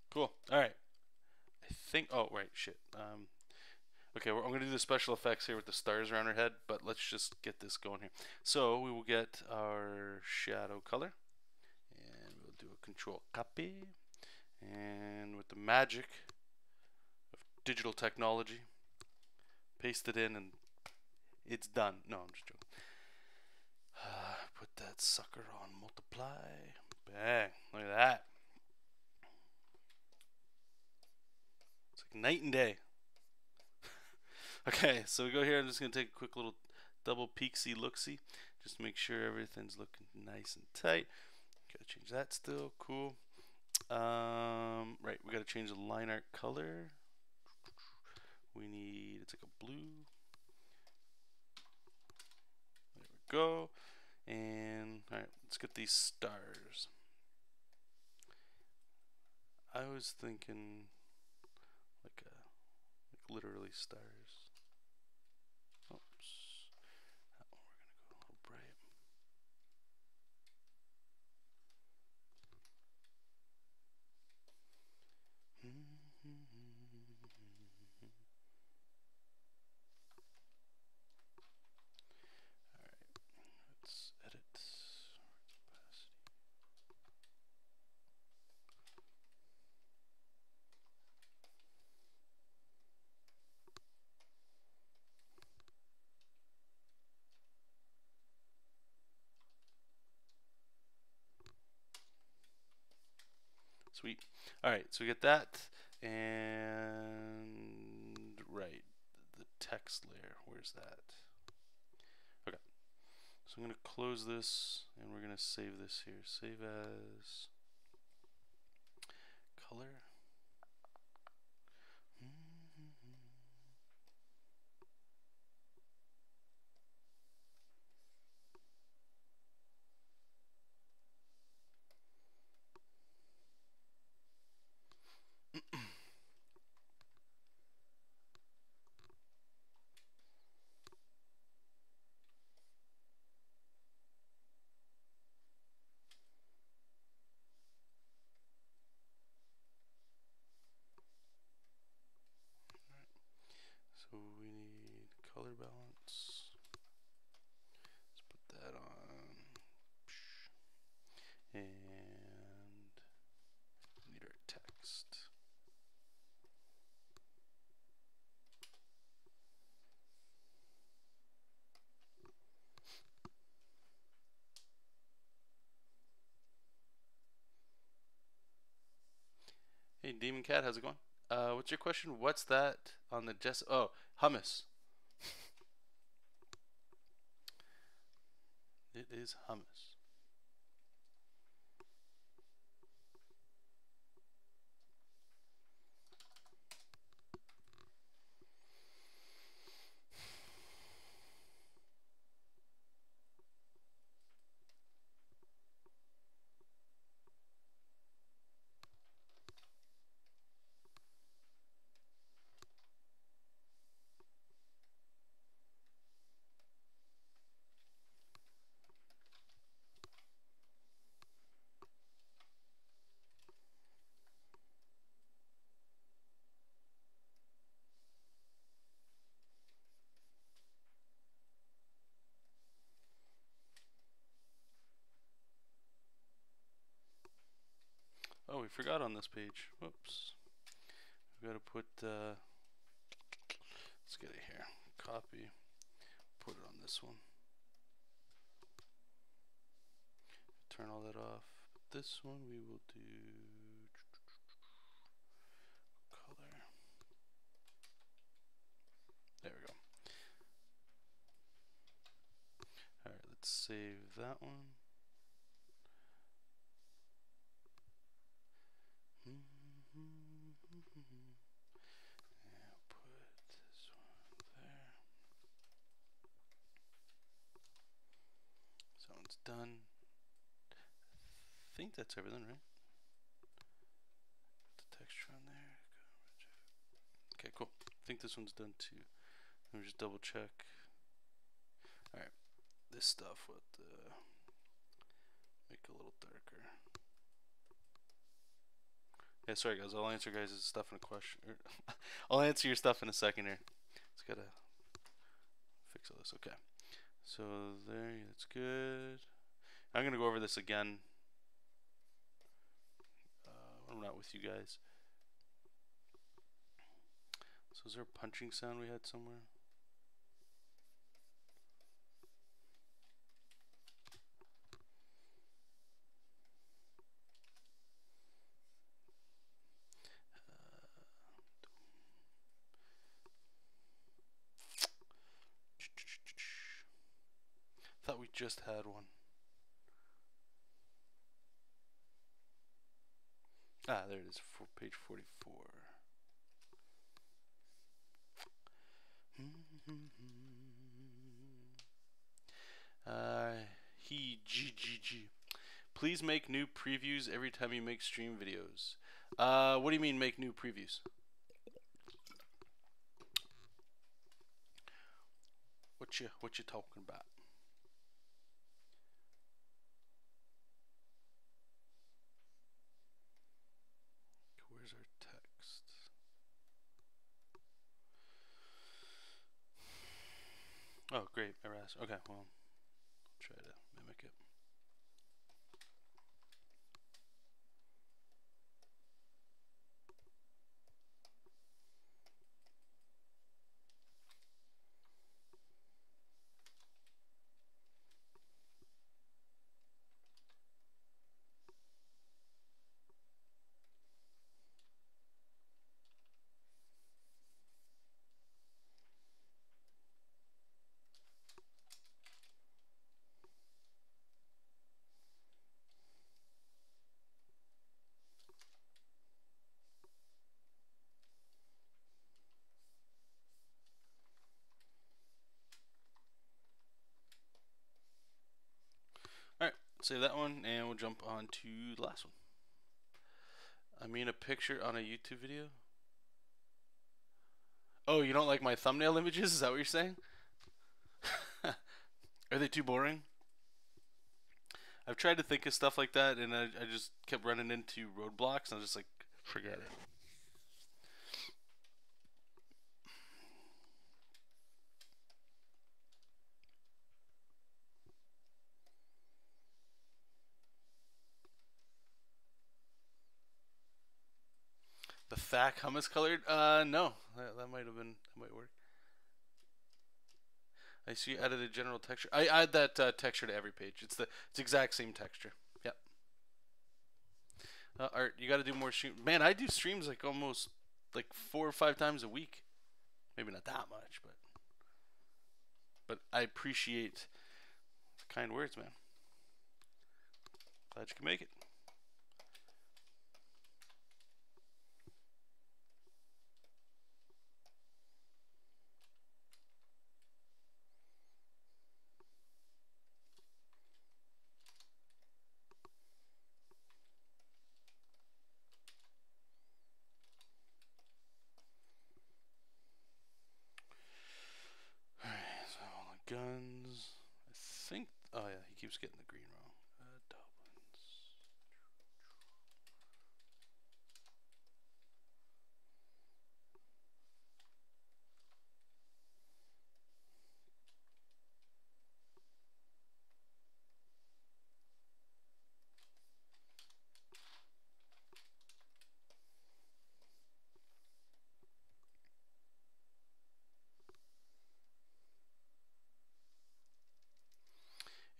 Speaker 2: Cool. All right. I think. Oh, right. Shit. Okay, I'm going to do the special effects here with the stars around her head, but let's just get this going here. So we will get our shadow color, and we'll do a control copy, and with the magic of digital technology, paste it in, and it's done. No, I'm just joking. Put that sucker on multiply. Bang. Look at that. It's like night and day. Okay, so we go here. I'm just going to take a quick little double peek-see, look-see.
Speaker 1: just make sure everything's looking nice and tight. Gotta change that still. Cool. Right, we gotta change the line art color. We need, it's like a blue. There we go. And alright, let's get these stars. I was thinking like literally stars. Oops. That one we're gonna go a little bright. Alright, let's edit. Opacity. Sweet. Alright, so we get that, and right, the text layer, where's that? Okay, so I'm going to close this, and we're going to save this here. Save as color. So we need color balance. Let's put that on. And we need our text. Hey, Demon Cat, how's it going? What's your question? What's that on the Jesop? Oh, hummus. It is hummus. Oh, we forgot on this page. Whoops. We gotta put, let's get it here. Copy. Put it on this one. Turn all that off. This one we will do color. There we go. Alright, let's save that one. And put this one there. So it's done. I think that's everything, right? Put the texture on there. Okay, cool. I think this one's done too. Let me just double check. Alright, this stuff with make it a little darker. Yeah, sorry guys, I'll answer guys' stuff in a question. I'll answer your stuff in a second here. Just gotta fix all this. Okay. So there, that's good. I'm gonna go over this again. I'm not with you guys. So is there a punching sound we had somewhere? Thought we just had one. Ah, there it is, page 44. GGG. Please make new previews every time you make stream videos. What do you mean make new previews? What you talking about? Where's our text? Oh, great, Eras. Okay, well, I'll try to mimic it. Alright, save that one, and we'll jump on to the last one. I mean a picture on a YouTube video? Oh, you don't like my thumbnail images? Is that what you're saying? Are they too boring? I've tried to think of stuff like that, and I just kept running into roadblocks, and I was just like, forget it. The Thack hummus colored? No. That might have been, that might work. I see you added a general texture. I add that texture to every page. It's the exact same texture. Yep. Art, you got to do more streams. Man, I do streams like almost like 4 or 5 times a week. Maybe not that much, but I appreciate the kind words, man. Glad you can make it. Alright, so all the guns. I think. Oh, yeah, he keeps getting the green wrong. Dublins.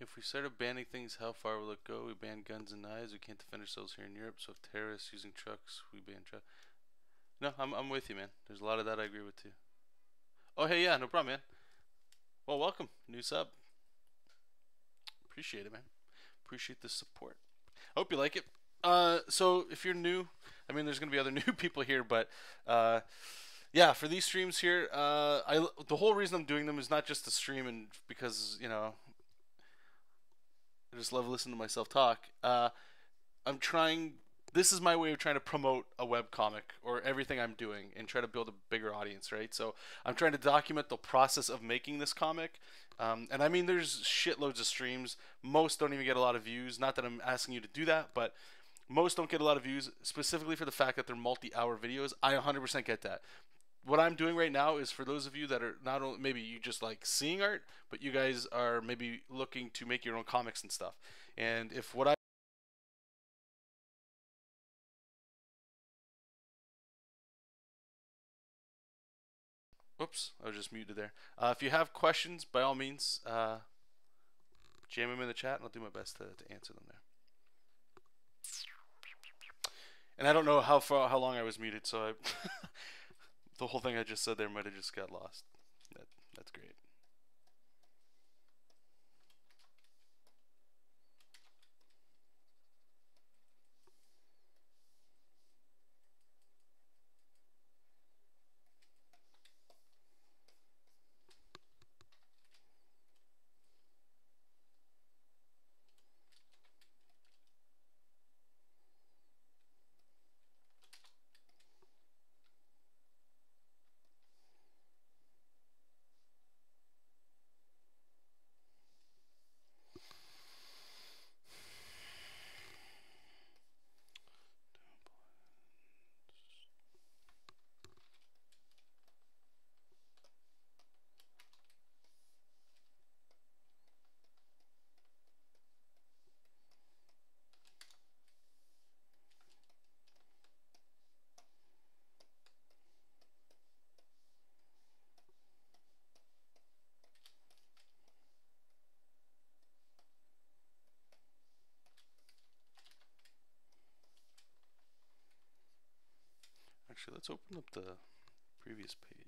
Speaker 1: If we started banning things, how far will it go? We ban guns and knives. We can't defend ourselves here in Europe. So if terrorists using trucks, we ban trucks. No, I'm with you, man. There's a lot of that I agree with too. Oh, hey, yeah, no problem, man. Well, welcome, new sub. Appreciate it, man. Appreciate the support. I hope you like it. So if you're new, I mean, there's gonna be other new people here, but yeah, for these streams here, the whole reason I'm doing them is not just to stream and because I just love listening to myself talk. I'm trying. This is my way of trying to promote a webcomic or everything I'm doing and try to build a bigger audience, right? So I'm trying to document the process of making this comic. And I mean, there's shitloads of streams. Most don't even get a lot of views. Not that I'm asking you to do that, but most don't get a lot of views specifically for the fact that they're multi-hour videos. I 100% get that. What I'm doing right now is for those of you that are not only maybe you just like seeing art, but you guys are maybe looking to make your own comics and stuff. And if what I Oops, I was just muted there. If you have questions, by all means, jam them in the chat, and I'll do my best to answer them there. And I don't know how long I was muted, so the whole thing I just said there might have just got lost. That's great. Actually, let's open up the previous page.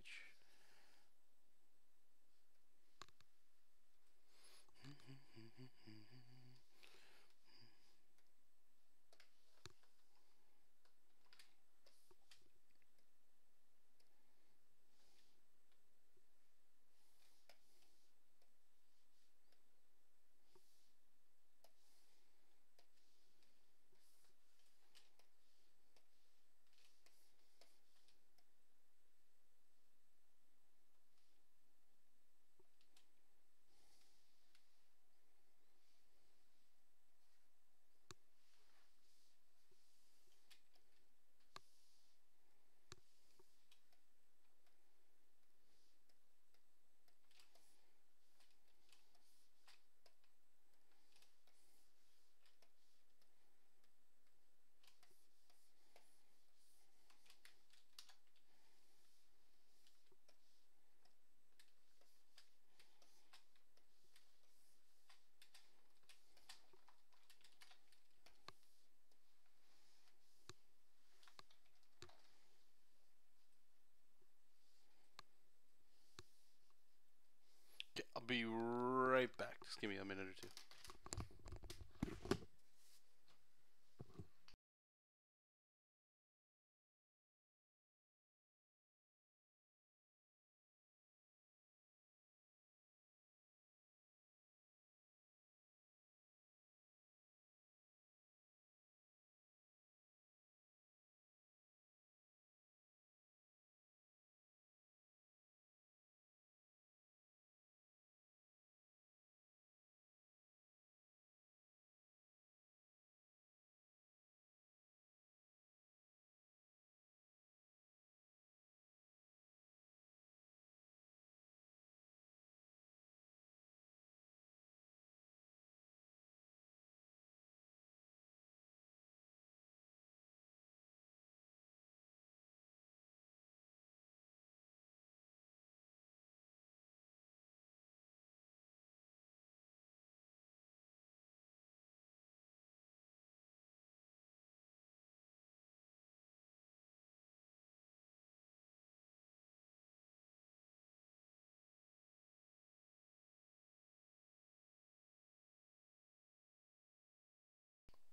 Speaker 1: Okay, I'll be right back. Just give me a minute or two.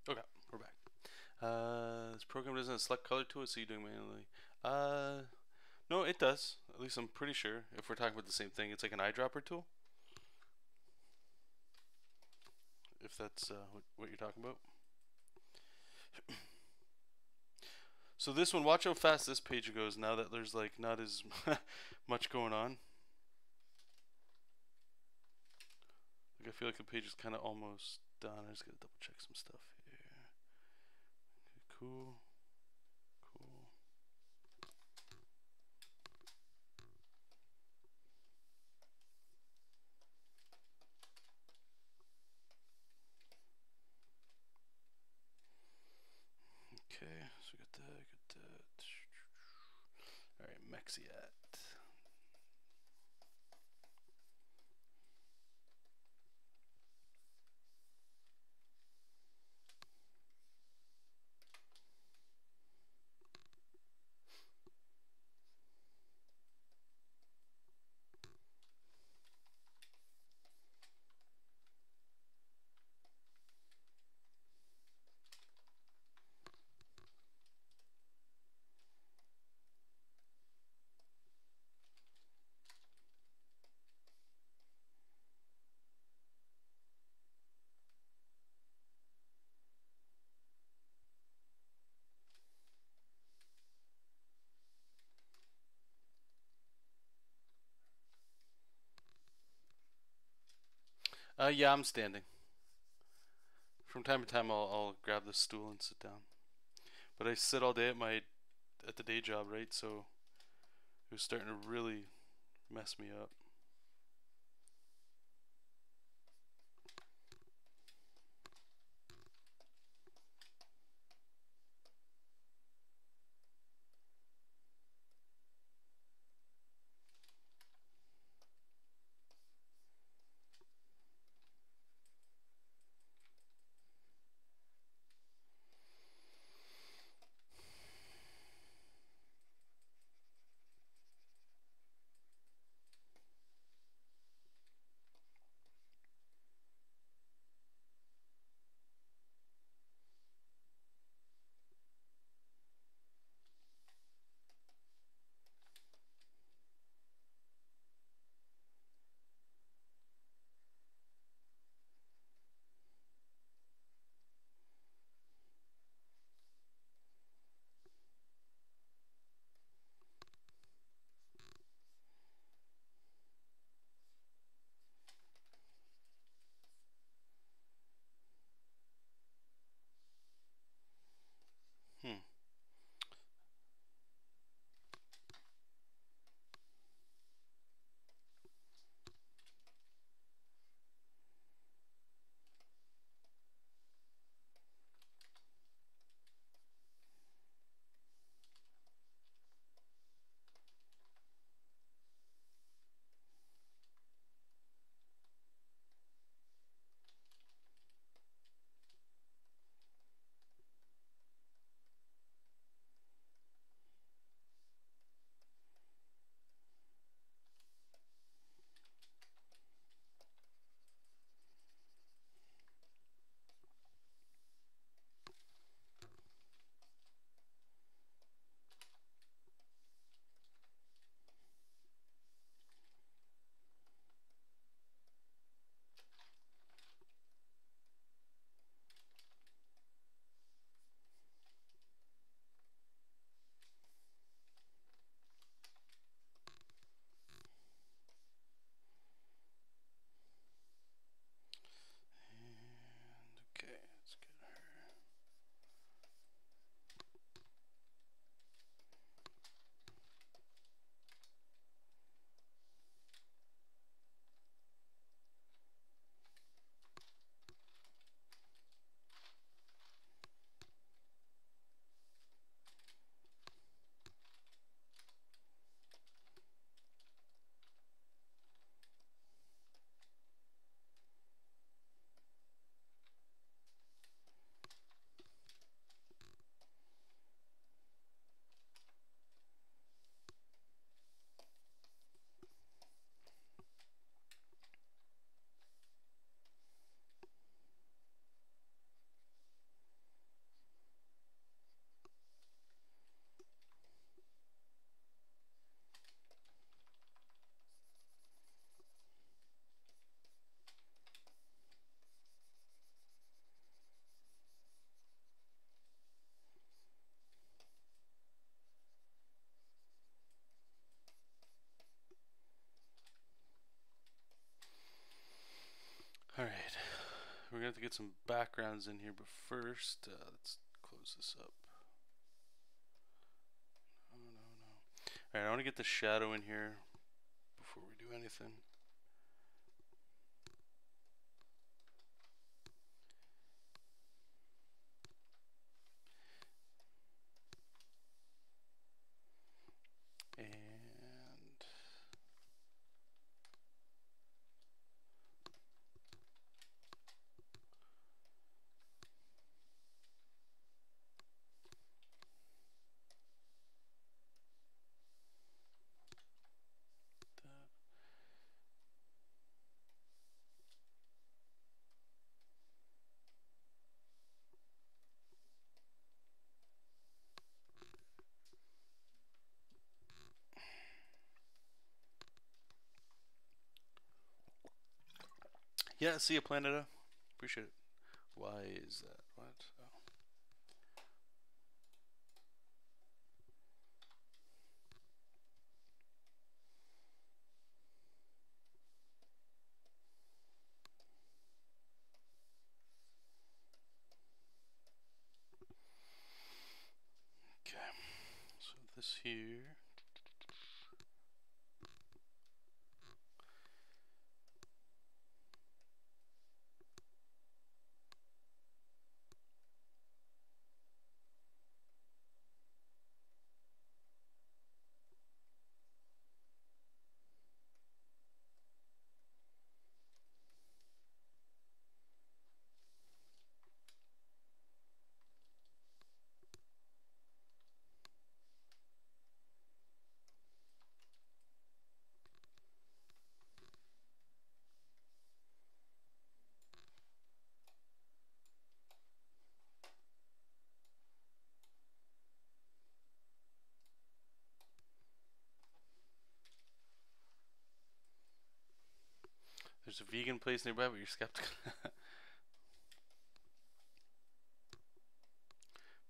Speaker 1: Okay, we're back. This program doesn't have select color to it, so you're doing manually. No, it does. At least I'm pretty sure. If we're talking about the same thing, it's like an eyedropper tool. If that's what you're talking about. So this one, watch how fast this page goes now that there's like not as much going on. Like I feel like the page is kind of almost done. I just gotta double check some stuff here. Okay, cool. Cool. Okay, so we got that. All right, Mexiat. Yeah, I'm standing. From time to time, I'll grab the stool and sit down. But I sit all day at the day job, right? So it was starting to really mess me up. we're gonna have to get some backgrounds in here, but first, let's close this up. No, no, no. Alright, I want to get the shadow in here before we do anything. And yeah, see you, Planeta. Appreciate it. Why is that? What? Oh. Okay, so this here. There's a vegan place nearby, but you're skeptical. I'm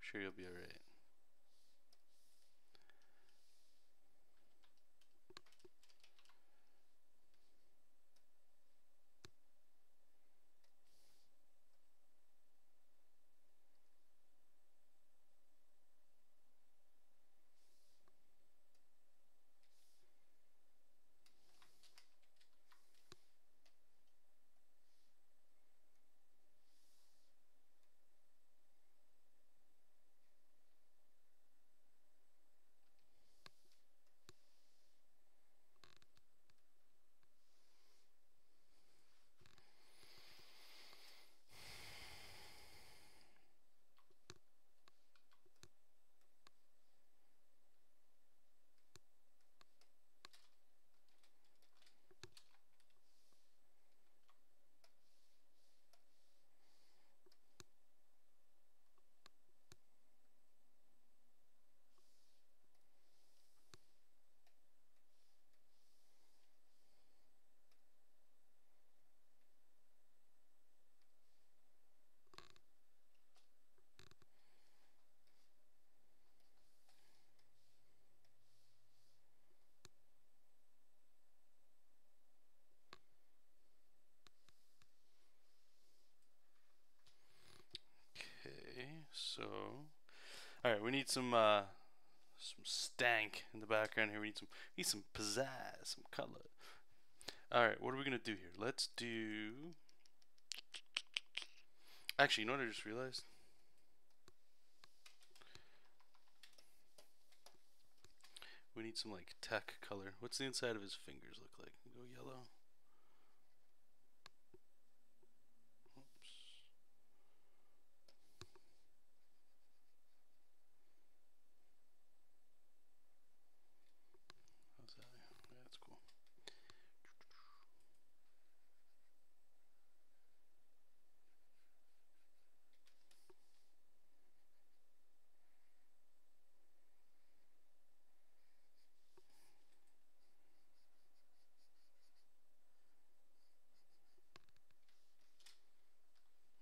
Speaker 1: sure you'll be alright. Okay, so alright, we need some stank in the background here. We need some pizzazz, some color. Alright, what are we gonna do here? Let's do. Actually, you know what I just realized? We need some like tech color. What's the inside of his fingers look like? Go yellow. Oops. How's that? Yeah, that's cool.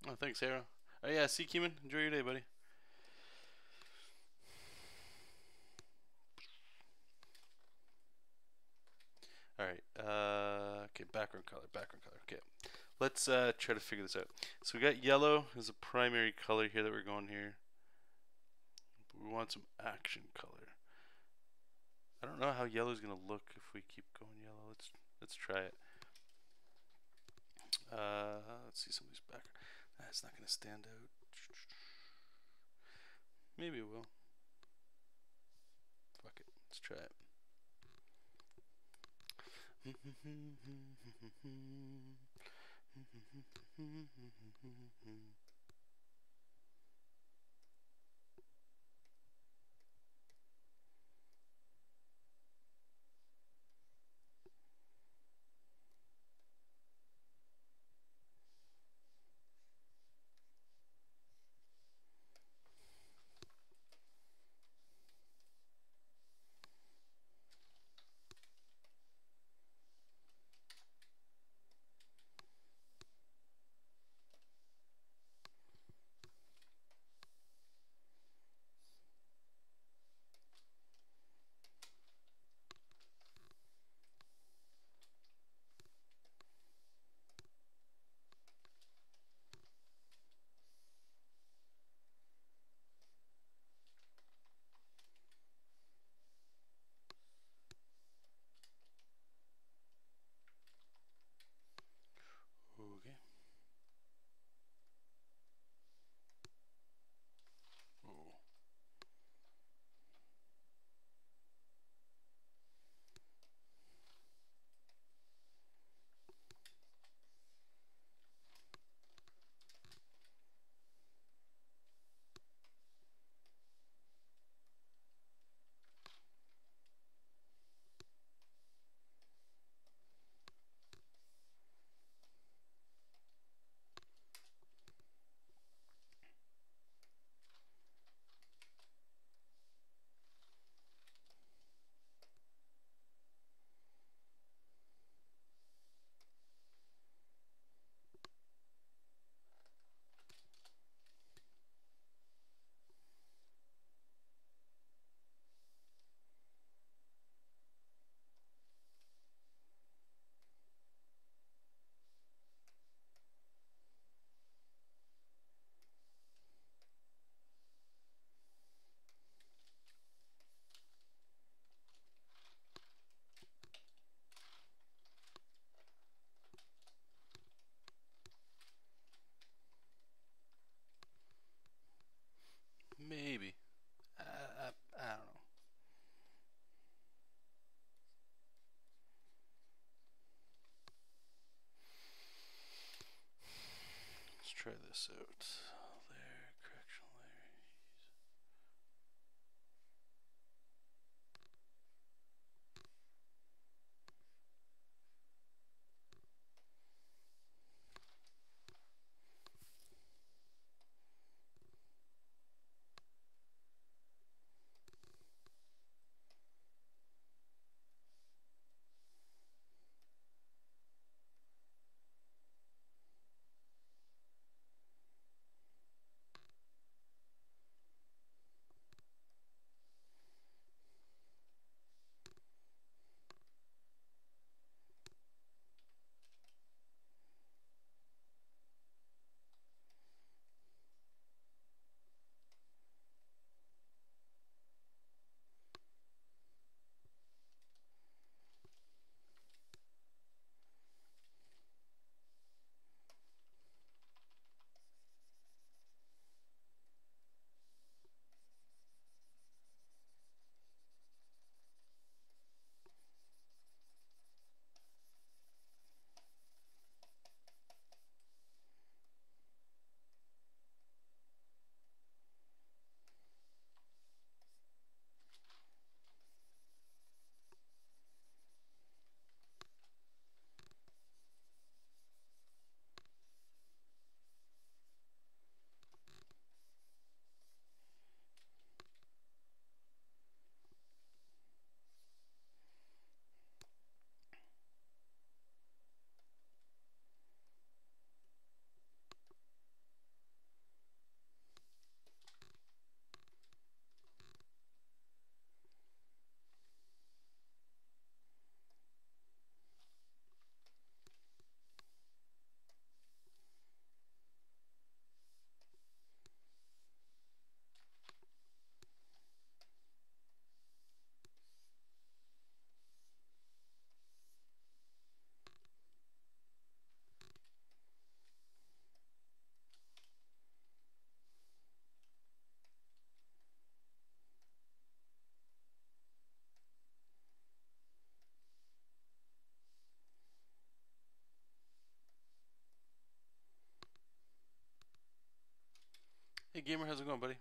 Speaker 1: Oh, thanks, Sarah. Oh yeah, see Keeman. Enjoy your day, buddy. Alright, okay, background color, background color. Okay,
Speaker 2: let's try to figure this out. So we got yellow as a primary color here that we're going here. But we want some action color. I don't know how yellow is gonna look if we keep going yellow. Let's try it. Let's see some of these back. That's not gonna stand out. Maybe it will. Fuck it. Let's try it. Okay. Ooh. Maybe. I don't know. Let's try this out. Layer, correctional layer.
Speaker 1: Gamer, how's it going, buddy?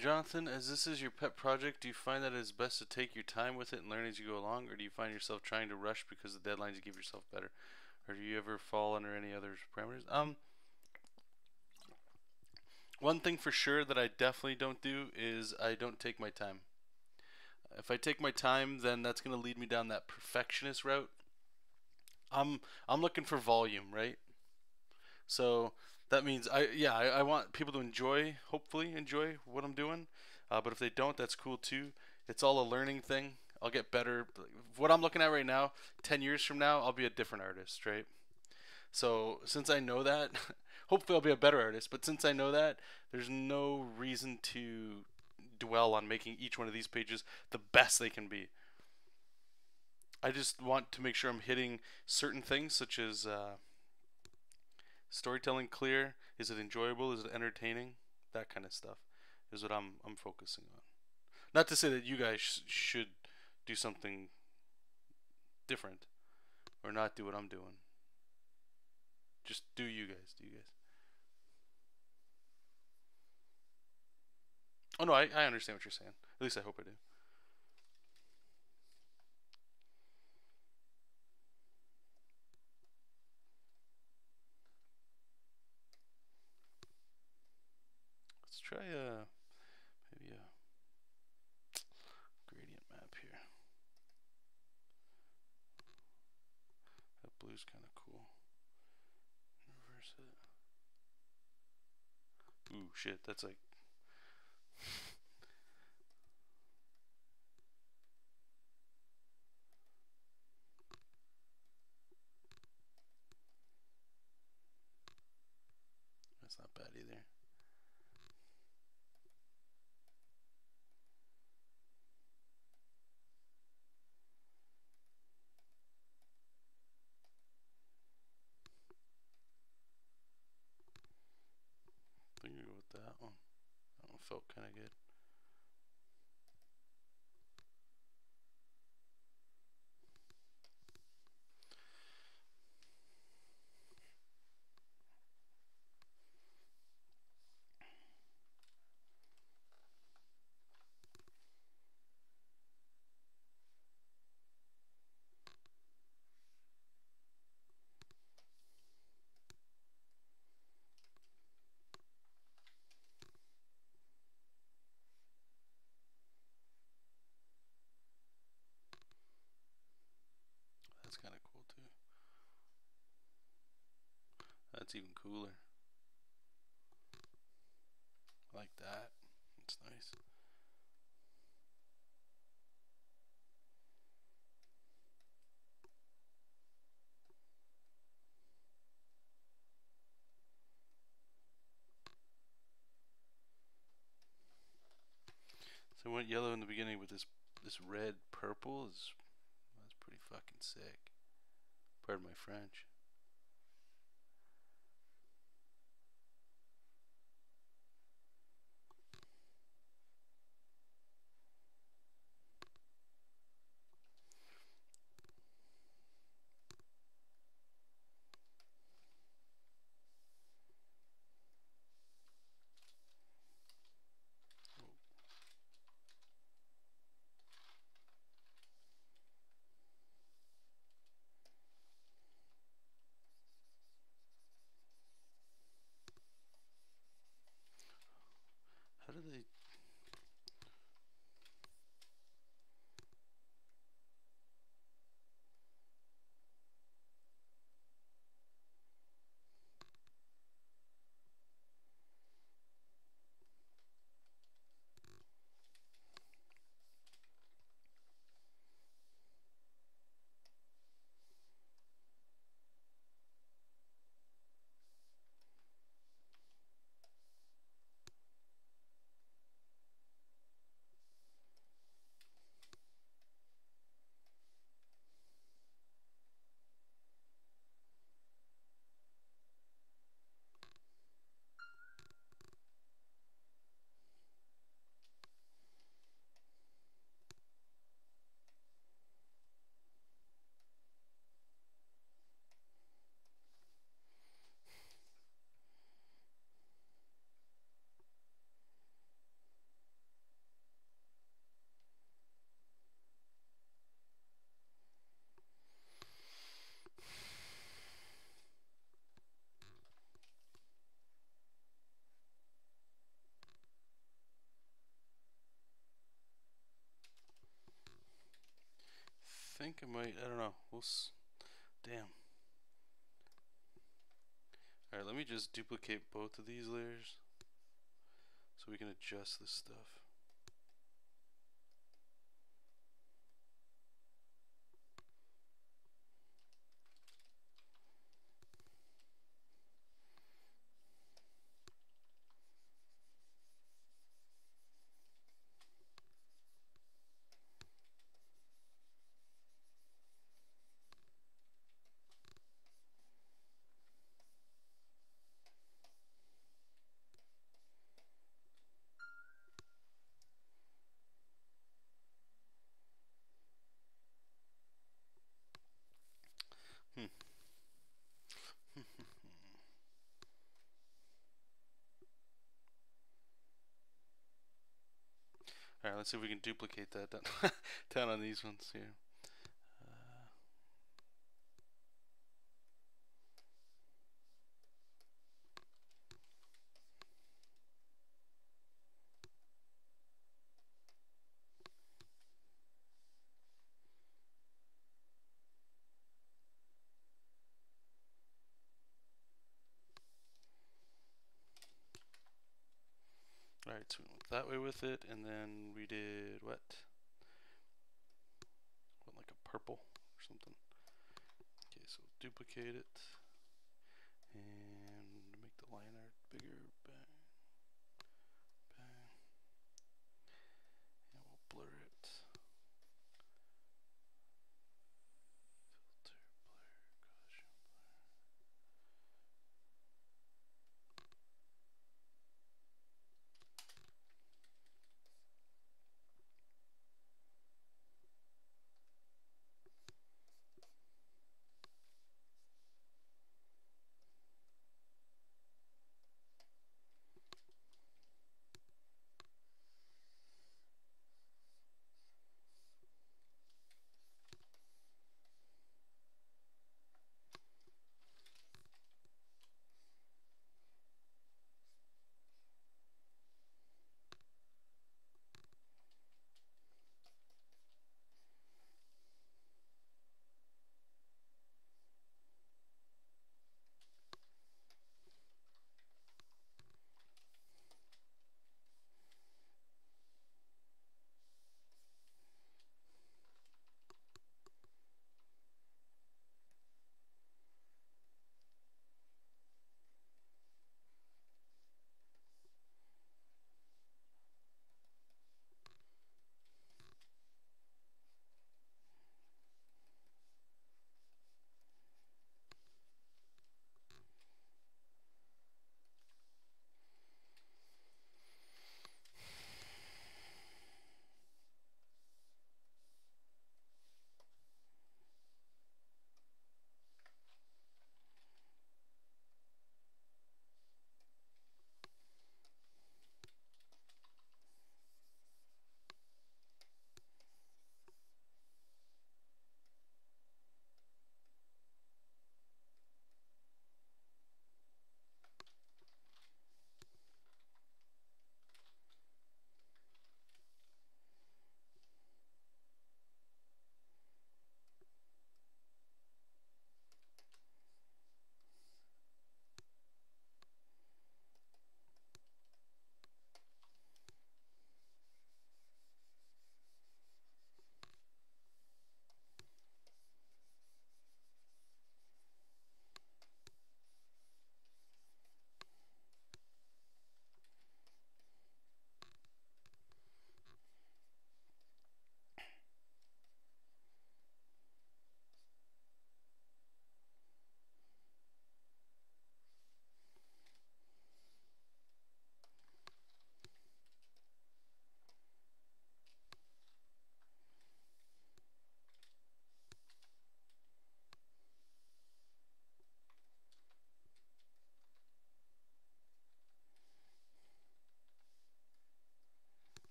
Speaker 1: Jonathan, as this is your pet project, do you find that it is best to take your time with it and learn as you go along, or do you find yourself trying to rush because the deadlines you give yourself better, or do you ever fall under any other parameters? One thing for sure that I definitely don't do is I don't take my time. If I take my time, then that's going to lead me down that perfectionist route. I'm looking for volume, right? So that means I want people to enjoy, hopefully enjoy what I'm doing. But if they don't, that's cool too. It's all a learning thing. I'll get better. What I'm looking at right now, 10 years from now, I'll be a different artist, right? So since I know that, hopefully I'll be a better artist. But since I know that, there's no reason to dwell on making each one of these pages the best they can be. I just want to make sure I'm hitting certain things, such as storytelling clear. Is it enjoyable? Is it entertaining? That kind of stuff is what I'm focusing on. Not to say that you guys should do something different or not do what I'm doing. Just do you guys. Do you guys? Oh no, I understand what you're saying. At least I hope I do. Let's try maybe a gradient map here. That blue's kind of cool. Reverse it. Ooh, shit, that's like that's not bad either. I think we go with that one. That one felt kind of good. That's even cooler. I like that. That's nice. So I went yellow in the beginning, but this red purple is that's pretty fucking sick. Pardon my French. How do they? Think I might. I don't know. Damn. All right, let me just duplicate both of these layers so we can adjust this stuff. Hmm. All right, let's see if we can duplicate that down on these ones here. Alright, so we went that way with it, and then we did what? Went like a purple or something. Okay, so duplicate it and make the line art bigger. Bang, bang, and we'll blur it. Filter, blur, Gaussian blur.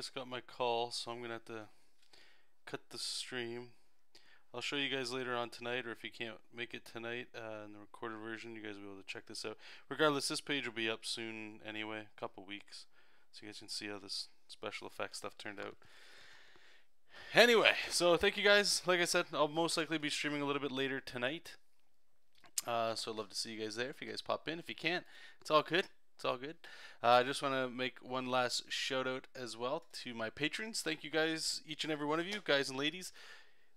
Speaker 1: just got my call, so I'm gonna have to cut the stream. I'll show you guys later on tonight, or if you can't make it tonight in the recorded version, you guys will be able to check this out. Regardless, this page will be up soon anyway, a couple weeks, so you guys can see how this special effects stuff turned out. Anyway, so thank you guys. Like I said, I'll most likely be streaming a little bit later tonight. So I'd love to see you guys there. If you guys pop in, if you can't, it's all good. It's all good. I just want to make one last shout out as well to my patrons. Thank you guys, each and every one of you, guys and ladies.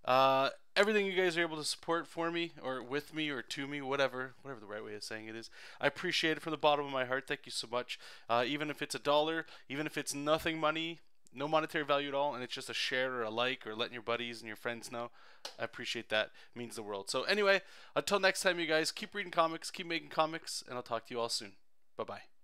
Speaker 1: Everything you guys are able to support for me, or with me, or to me, whatever the right way of saying it is. I appreciate it from the bottom of my heart. Thank you so much. Even if it's $1, even if it's nothing money, no monetary value at all, and it's just a share or a like or letting your buddies and your friends know, I appreciate that. It means the world. So anyway, until next time, you guys, keep reading comics, keep making comics, and I'll talk to you all soon. Bye-bye.